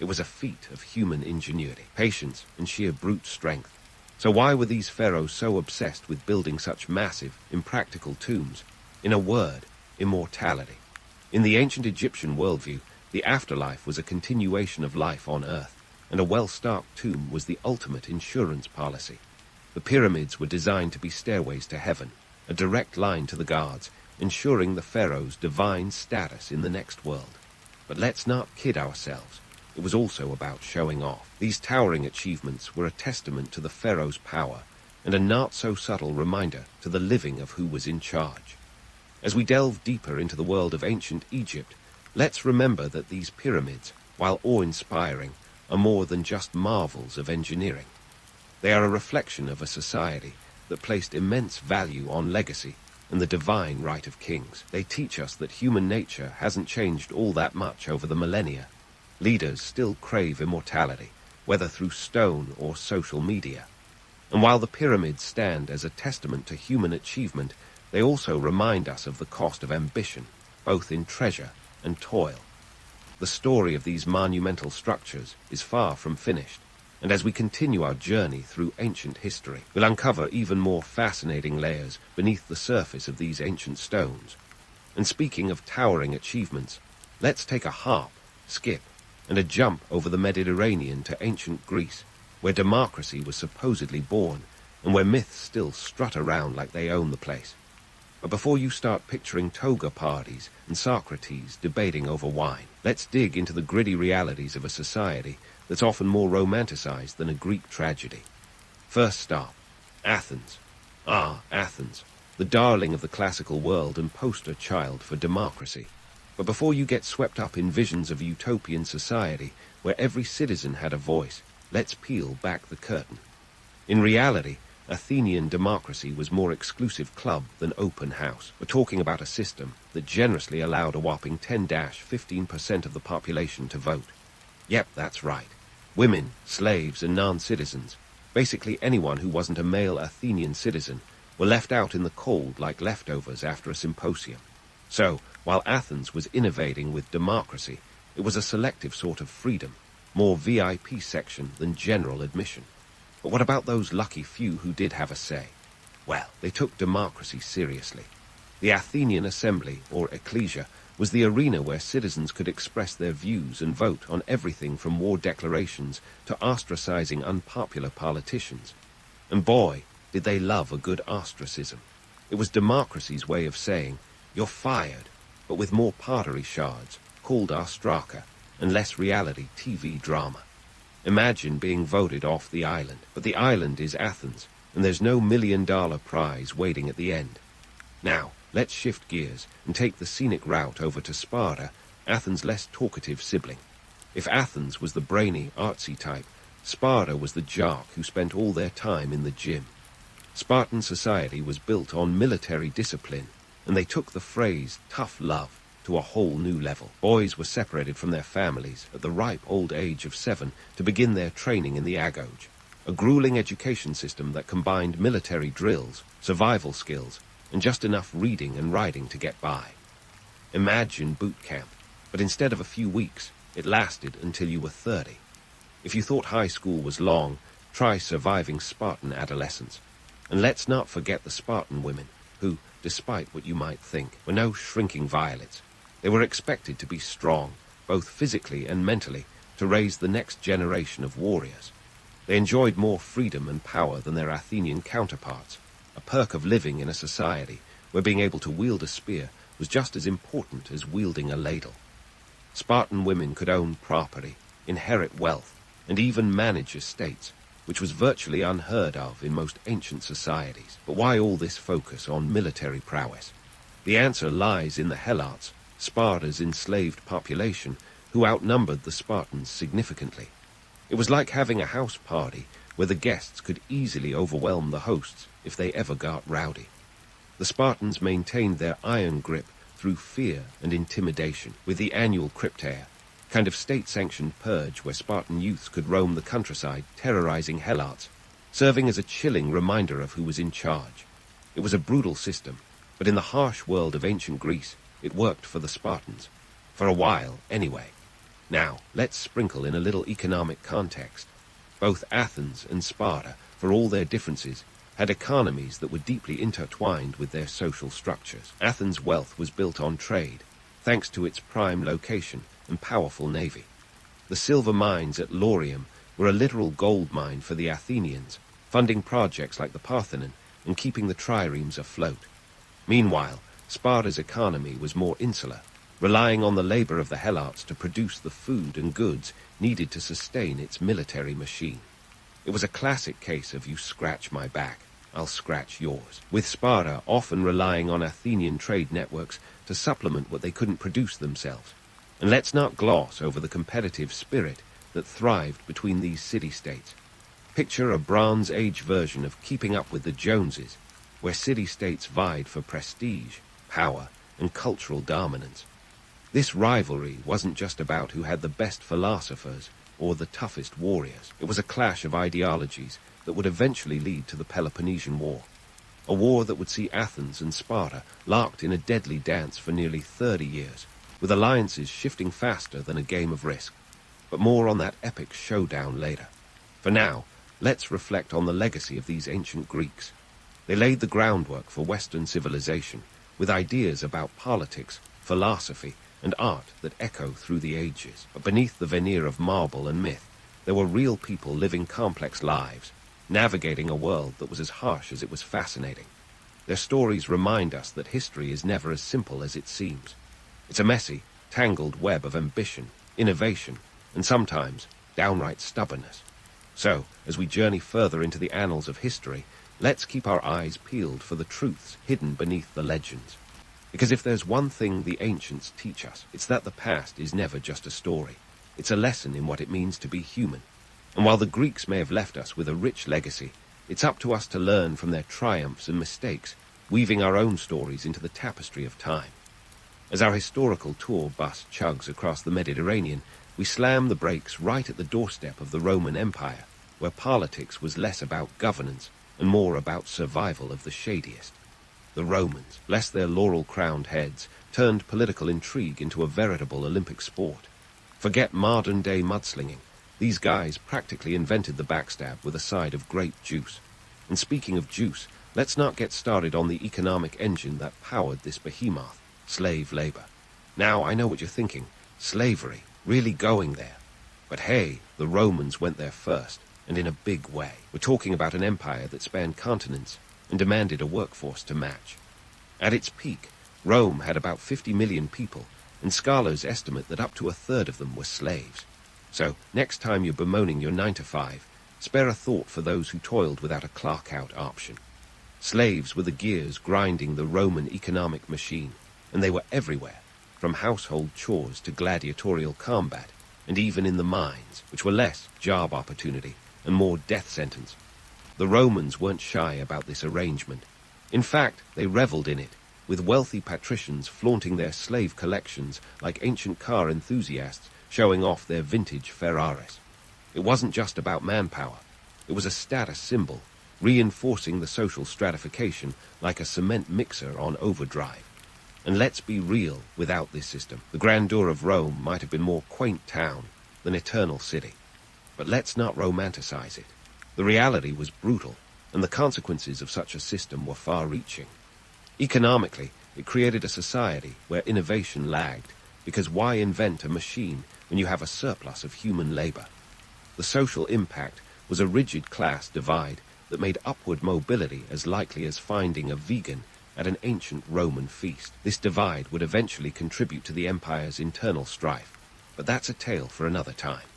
It was a feat of human ingenuity, patience, and sheer brute strength. So why were these pharaohs so obsessed with building such massive, impractical tombs? In a word, immortality. In the ancient Egyptian worldview, the afterlife was a continuation of life on Earth, and a well-stocked tomb was the ultimate insurance policy. The pyramids were designed to be stairways to heaven, a direct line to the gods, ensuring the pharaoh's divine status in the next world. But let's not kid ourselves. It was also about showing off. These towering achievements were a testament to the pharaoh's power, and a not-so-subtle reminder to the living of who was in charge. As we delve deeper into the world of ancient Egypt, let's remember that these pyramids, while awe-inspiring, are more than just marvels of engineering. They are a reflection of a society that placed immense value on legacy and the divine right of kings. They teach us that human nature hasn't changed all that much over the millennia. Leaders still crave immortality, whether through stone or social media. And while the pyramids stand as a testament to human achievement, they also remind us of the cost of ambition, both in treasure and toil. The story of these monumental structures is far from finished, and as we continue our journey through ancient history, we'll uncover even more fascinating layers beneath the surface of these ancient stones. And speaking of towering achievements, let's take a hop, skip, and a jump over the Mediterranean to ancient Greece, where democracy was supposedly born, and where myths still strut around like they own the place. But before you start picturing toga parties and Socrates debating over wine, let's dig into the gritty realities of a society that's often more romanticized than a Greek tragedy. First stop, Athens. Athens, the darling of the classical world and poster child for democracy. But before you get swept up in visions of a utopian society where every citizen had a voice, let's peel back the curtain. In reality, Athenian democracy was more exclusive club than open house. We're talking about a system that generously allowed a whopping 10-15% of the population to vote. Yep, that's right. Women, slaves, and non-citizens, basically anyone who wasn't a male Athenian citizen, were left out in the cold like leftovers after a symposium. So, while Athens was innovating with democracy, it was a selective sort of freedom, more VIP section than general admission. But what about those lucky few who did have a say? Well, they took democracy seriously. The Athenian Assembly, or Ecclesia, was the arena where citizens could express their views and vote on everything from war declarations to ostracizing unpopular politicians. And boy, did they love a good ostracism. It was democracy's way of saying, "You're fired," but with more pottery shards, called ostraka, and less reality TV drama. Imagine being voted off the island, but the island is Athens, and there's no $1 million prize waiting at the end. Now, let's shift gears and take the scenic route over to Sparta, Athens' less talkative sibling. If Athens was the brainy, artsy type, Sparta was the jock who spent all their time in the gym. Spartan society was built on military discipline, and they took the phrase tough love to a whole new level. Boys were separated from their families at the ripe old age of 7 to begin their training in the agoge, a grueling education system that combined military drills, survival skills, and just enough reading and writing to get by. Imagine boot camp, but instead of a few weeks, it lasted until you were 30. If you thought high school was long, try surviving Spartan adolescence. And let's not forget the Spartan women, who, despite what you might think, were no shrinking violets. They were expected to be strong, both physically and mentally, to raise the next generation of warriors. They enjoyed more freedom and power than their Athenian counterparts, a perk of living in a society where being able to wield a spear was just as important as wielding a ladle. Spartan women could own property, inherit wealth, and even manage estates, which was virtually unheard of in most ancient societies. But why all this focus on military prowess? The answer lies in the Helots, Sparta's enslaved population, who outnumbered the Spartans significantly. It was like having a house party where the guests could easily overwhelm the hosts if they ever got rowdy. The Spartans maintained their iron grip through fear and intimidation, with the annual crypteia, kind of state-sanctioned purge where Spartan youths could roam the countryside terrorizing Helots, serving as a chilling reminder of who was in charge. It was a brutal system, but in the harsh world of ancient Greece, it worked for the Spartans. For a while, anyway. Now, let's sprinkle in a little economic context. Both Athens and Sparta, for all their differences, had economies that were deeply intertwined with their social structures. Athens' wealth was built on trade, thanks to its prime location and powerful navy. The silver mines at Laurium were a literal gold mine for the Athenians, funding projects like the Parthenon and keeping the triremes afloat. Meanwhile, Sparta's economy was more insular, relying on the labor of the Helots to produce the food and goods needed to sustain its military machine. It was a classic case of you scratch my back, I'll scratch yours, with Sparta often relying on Athenian trade networks to supplement what they couldn't produce themselves. And let's not gloss over the competitive spirit that thrived between these city-states. Picture a Bronze Age version of Keeping Up with the Joneses, where city-states vied for prestige, power, and cultural dominance. This rivalry wasn't just about who had the best philosophers or the toughest warriors. It was a clash of ideologies that would eventually lead to the Peloponnesian War, a war that would see Athens and Sparta locked in a deadly dance for nearly 30 years, with alliances shifting faster than a game of Risk. But more on that epic showdown later. For now, let's reflect on the legacy of these ancient Greeks. They laid the groundwork for Western civilization, with ideas about politics, philosophy, and art that echo through the ages. But beneath the veneer of marble and myth, there were real people living complex lives, navigating a world that was as harsh as it was fascinating. Their stories remind us that history is never as simple as it seems. It's a messy, tangled web of ambition, innovation, and sometimes downright stubbornness. So, as we journey further into the annals of history, let's keep our eyes peeled for the truths hidden beneath the legends. Because if there's one thing the ancients teach us, it's that the past is never just a story. It's a lesson in what it means to be human. And while the Greeks may have left us with a rich legacy, it's up to us to learn from their triumphs and mistakes, weaving our own stories into the tapestry of time. As our historical tour bus chugs across the Mediterranean, we slam the brakes right at the doorstep of the Roman Empire, where politics was less about governance and more about survival of the shadiest. The Romans, bless their laurel-crowned heads, turned political intrigue into a veritable Olympic sport. Forget modern-day mudslinging. These guys practically invented the backstab with a side of grape juice. And speaking of juice, let's not get started on the economic engine that powered this behemoth, slave labor. Now, I know what you're thinking. Slavery, really going there. But hey, the Romans went there first, and in a big way. We're talking about an empire that spanned continents and demanded a workforce to match. At its peak, Rome had about 50 million people, and scholars estimate that up to a third of them were slaves. So, next time you're bemoaning your 9-to-5, spare a thought for those who toiled without a clock-out option. Slaves were the gears grinding the Roman economic machine, and they were everywhere, from household chores to gladiatorial combat, and even in the mines, which were less job opportunity and more death sentence. The Romans weren't shy about this arrangement. In fact, they reveled in it, with wealthy patricians flaunting their slave collections like ancient car enthusiasts showing off their vintage Ferraris. It wasn't just about manpower. It was a status symbol, reinforcing the social stratification like a cement mixer on overdrive. And let's be real, without this system, the grandeur of Rome might have been more quaint town than eternal city. But let's not romanticize it. The reality was brutal, and the consequences of such a system were far-reaching. Economically, it created a society where innovation lagged, because why invent a machine when you have a surplus of human labor? The social impact was a rigid class divide that made upward mobility as likely as finding a vegan at an ancient Roman feast. This divide would eventually contribute to the empire's internal strife, but that's a tale for another time.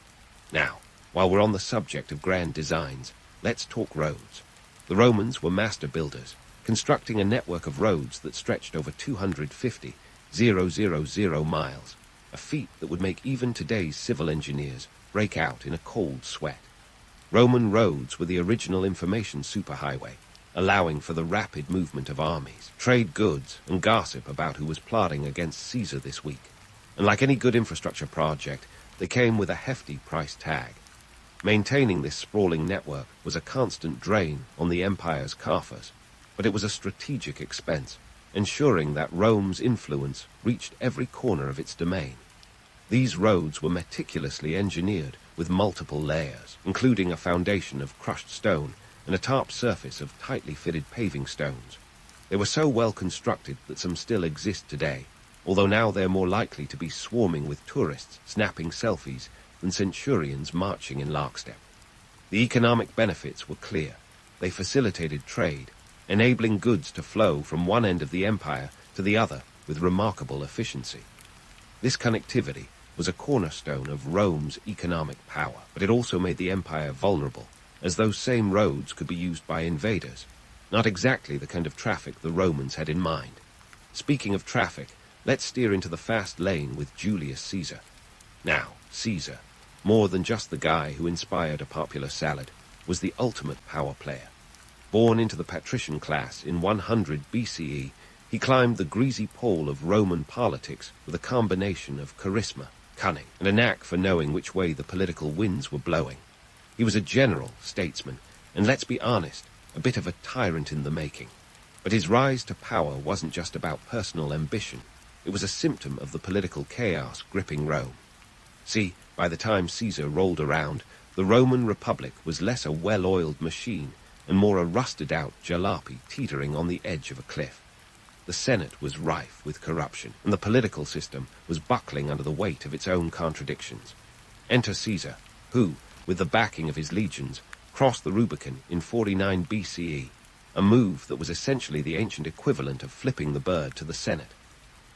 Now, while we're on the subject of grand designs, let's talk roads. The Romans were master builders, constructing a network of roads that stretched over 250,000 miles, a feat that would make even today's civil engineers break out in a cold sweat. Roman roads were the original information superhighway, allowing for the rapid movement of armies, trade goods, and gossip about who was plotting against Caesar this week. And like any good infrastructure project, they came with a hefty price tag. Maintaining this sprawling network was a constant drain on the empire's coffers, but it was a strategic expense, ensuring that Rome's influence reached every corner of its domain. These roads were meticulously engineered with multiple layers, including a foundation of crushed stone and a top surface of tightly fitted paving stones. They were so well constructed that some still exist today, although now they're more likely to be swarming with tourists snapping selfies than centurions marching in lockstep. The economic benefits were clear. They facilitated trade, enabling goods to flow from one end of the empire to the other with remarkable efficiency. This connectivity was a cornerstone of Rome's economic power, but it also made the empire vulnerable, as those same roads could be used by invaders, not exactly the kind of traffic the Romans had in mind. Speaking of traffic, let's steer into the fast lane with Julius Caesar. Now, Caesar, more than just the guy who inspired a popular salad, was the ultimate power player. Born into the patrician class in 100 BCE, he climbed the greasy pole of Roman politics with a combination of charisma, cunning, and a knack for knowing which way the political winds were blowing. He was a general, statesman, and let's be honest, a bit of a tyrant in the making. But his rise to power wasn't just about personal ambition. It was a symptom of the political chaos gripping Rome. See, by the time Caesar rolled around, the Roman Republic was less a well-oiled machine and more a rusted-out jalopy teetering on the edge of a cliff. The Senate was rife with corruption, and the political system was buckling under the weight of its own contradictions. Enter Caesar, who, with the backing of his legions, crossed the Rubicon in 49 BCE, a move that was essentially the ancient equivalent of flipping the bird to the Senate.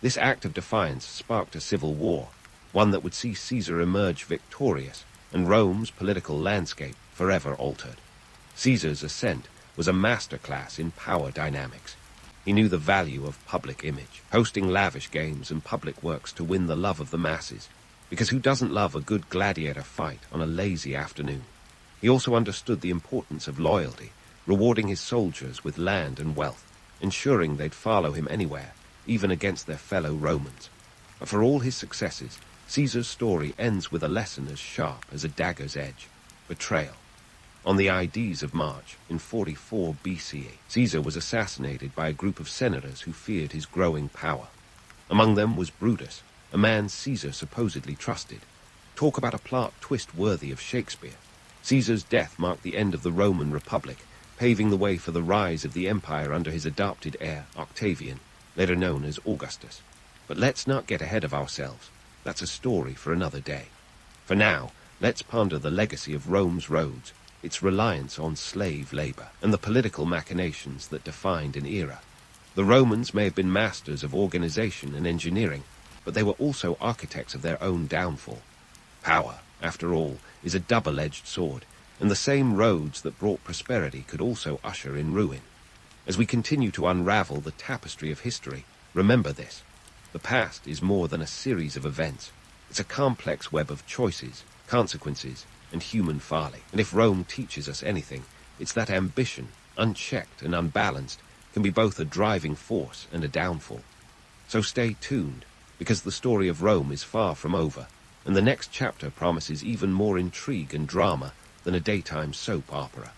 This act of defiance sparked a civil war, one that would see Caesar emerge victorious and Rome's political landscape forever altered. Caesar's ascent was a masterclass in power dynamics. He knew the value of public image, hosting lavish games and public works to win the love of the masses, because who doesn't love a good gladiator fight on a lazy afternoon? He also understood the importance of loyalty, rewarding his soldiers with land and wealth, ensuring they'd follow him anywhere, even against their fellow Romans. But for all his successes, Caesar's story ends with a lesson as sharp as a dagger's edge: betrayal. On the Ides of March, in 44 BCE, Caesar was assassinated by a group of senators who feared his growing power. Among them was Brutus, a man Caesar supposedly trusted. Talk about a plot twist worthy of Shakespeare. Caesar's death marked the end of the Roman Republic, paving the way for the rise of the empire under his adopted heir, Octavian, later known as Augustus. But let's not get ahead of ourselves. That's a story for another day. For now, let's ponder the legacy of Rome's roads, its reliance on slave labor, and the political machinations that defined an era. The Romans may have been masters of organization and engineering, but they were also architects of their own downfall. Power, after all, is a double-edged sword, and the same roads that brought prosperity could also usher in ruin. As we continue to unravel the tapestry of history, remember this: the past is more than a series of events. It's a complex web of choices, consequences, and human folly. And if Rome teaches us anything, it's that ambition, unchecked and unbalanced, can be both a driving force and a downfall. So stay tuned, because the story of Rome is far from over, and the next chapter promises even more intrigue and drama than a daytime soap opera.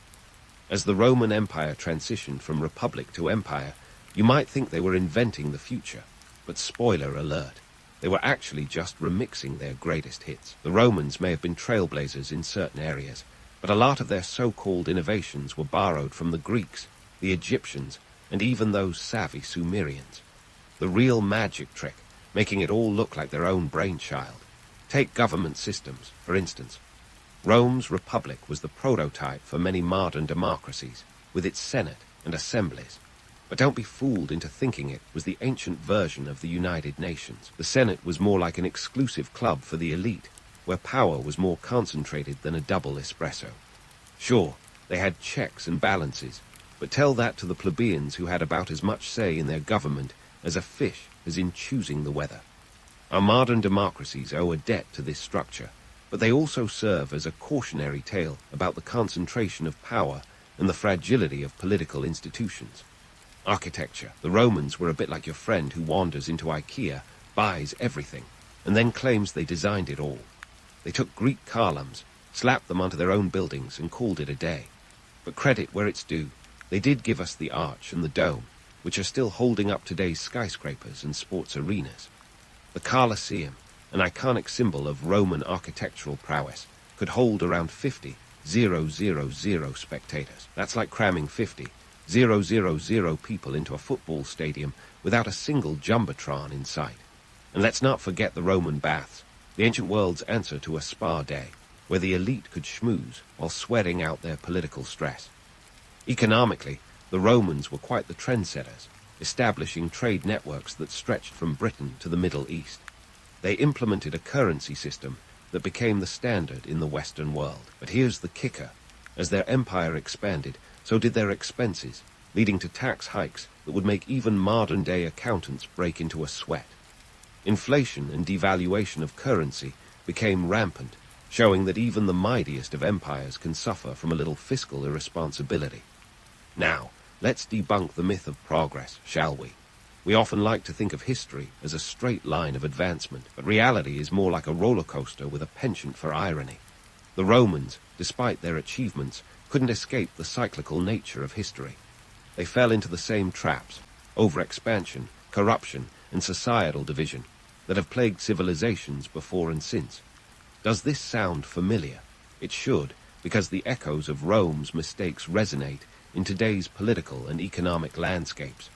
As the Roman Empire transitioned from republic to empire, you might think they were inventing the future, but spoiler alert, they were actually just remixing their greatest hits. The Romans may have been trailblazers in certain areas, but a lot of their so-called innovations were borrowed from the Greeks, the Egyptians, and even those savvy Sumerians. The real magic trick, making it all look like their own brainchild. Take government systems, for instance. Rome's republic was the prototype for many modern democracies, with its senate and assemblies. But don't be fooled into thinking it was the ancient version of the United Nations. The Senate was more like an exclusive club for the elite, where power was more concentrated than a double espresso. Sure, they had checks and balances, but tell that to the plebeians who had about as much say in their government as a fish has in choosing the weather. Our modern democracies owe a debt to this structure, but they also serve as a cautionary tale about the concentration of power and the fragility of political institutions. Architecture. The Romans were a bit like your friend who wanders into IKEA, buys everything, and then claims they designed it all. They took Greek columns, slapped them onto their own buildings, and called it a day. But credit where it's due, they did give us the arch and the dome, which are still holding up today's skyscrapers and sports arenas. The Colosseum, an iconic symbol of Roman architectural prowess, could hold around 50,000 spectators. That's like cramming 50,000 people into a football stadium without a single jumbotron in sight. And let's not forget the Roman baths, the ancient world's answer to a spa day, where the elite could schmooze while sweating out their political stress. Economically, the Romans were quite the trendsetters, establishing trade networks that stretched from Britain to the Middle East. They implemented a currency system that became the standard in the Western world. But here's the kicker. As their empire expanded, so did their expenses, leading to tax hikes that would make even modern-day accountants break into a sweat. Inflation and devaluation of currency became rampant, showing that even the mightiest of empires can suffer from a little fiscal irresponsibility. Now, let's debunk the myth of progress, shall we? We often like to think of history as a straight line of advancement, but reality is more like a roller coaster with a penchant for irony. The Romans, despite their achievements, couldn't escape the cyclical nature of history. They fell into the same traps, overexpansion, corruption, and societal division, that have plagued civilizations before and since. Does this sound familiar? It should, because the echoes of Rome's mistakes resonate in today's political and economic landscapes.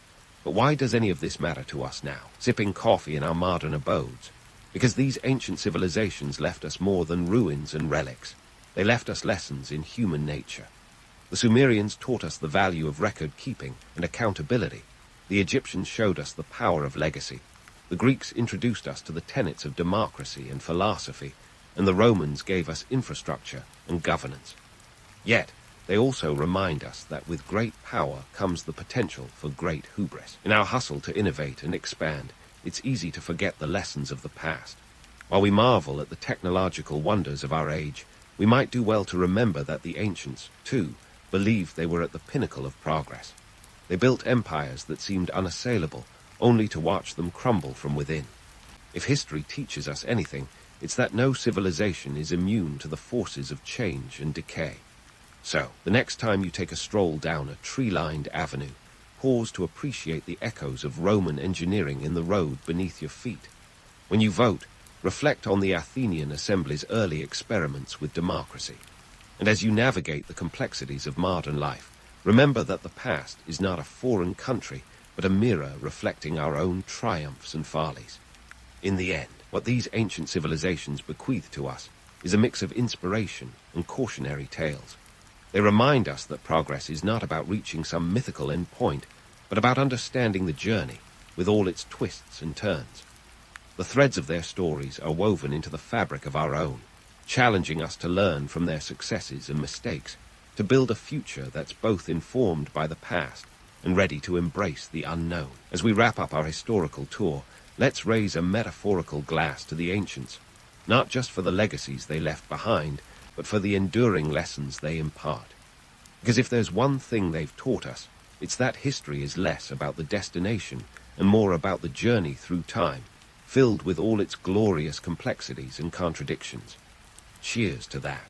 But why does any of this matter to us now, sipping coffee in our modern abodes? Because these ancient civilizations left us more than ruins and relics. They left us lessons in human nature. The Sumerians taught us the value of record-keeping and accountability. The Egyptians showed us the power of legacy. The Greeks introduced us to the tenets of democracy and philosophy, and the Romans gave us infrastructure and governance. Yet, they also remind us that with great power comes the potential for great hubris. In our hustle to innovate and expand, it's easy to forget the lessons of the past. While we marvel at the technological wonders of our age, we might do well to remember that the ancients, too, believed they were at the pinnacle of progress. They built empires that seemed unassailable, only to watch them crumble from within. If history teaches us anything, it's that no civilization is immune to the forces of change and decay. So, the next time you take a stroll down a tree-lined avenue, pause to appreciate the echoes of Roman engineering in the road beneath your feet. When you vote, reflect on the Athenian assembly's early experiments with democracy. And as you navigate the complexities of modern life, remember that the past is not a foreign country, but a mirror reflecting our own triumphs and follies. In the end, what these ancient civilizations bequeath to us is a mix of inspiration and cautionary tales. They remind us that progress is not about reaching some mythical end point, but about understanding the journey with all its twists and turns. The threads of their stories are woven into the fabric of our own, challenging us to learn from their successes and mistakes, to build a future that's both informed by the past and ready to embrace the unknown. As we wrap up our historical tour, let's raise a metaphorical glass to the ancients, not just for the legacies they left behind, but for the enduring lessons they impart. Because if there's one thing they've taught us, it's that history is less about the destination and more about the journey through time, filled with all its glorious complexities and contradictions. Cheers to that.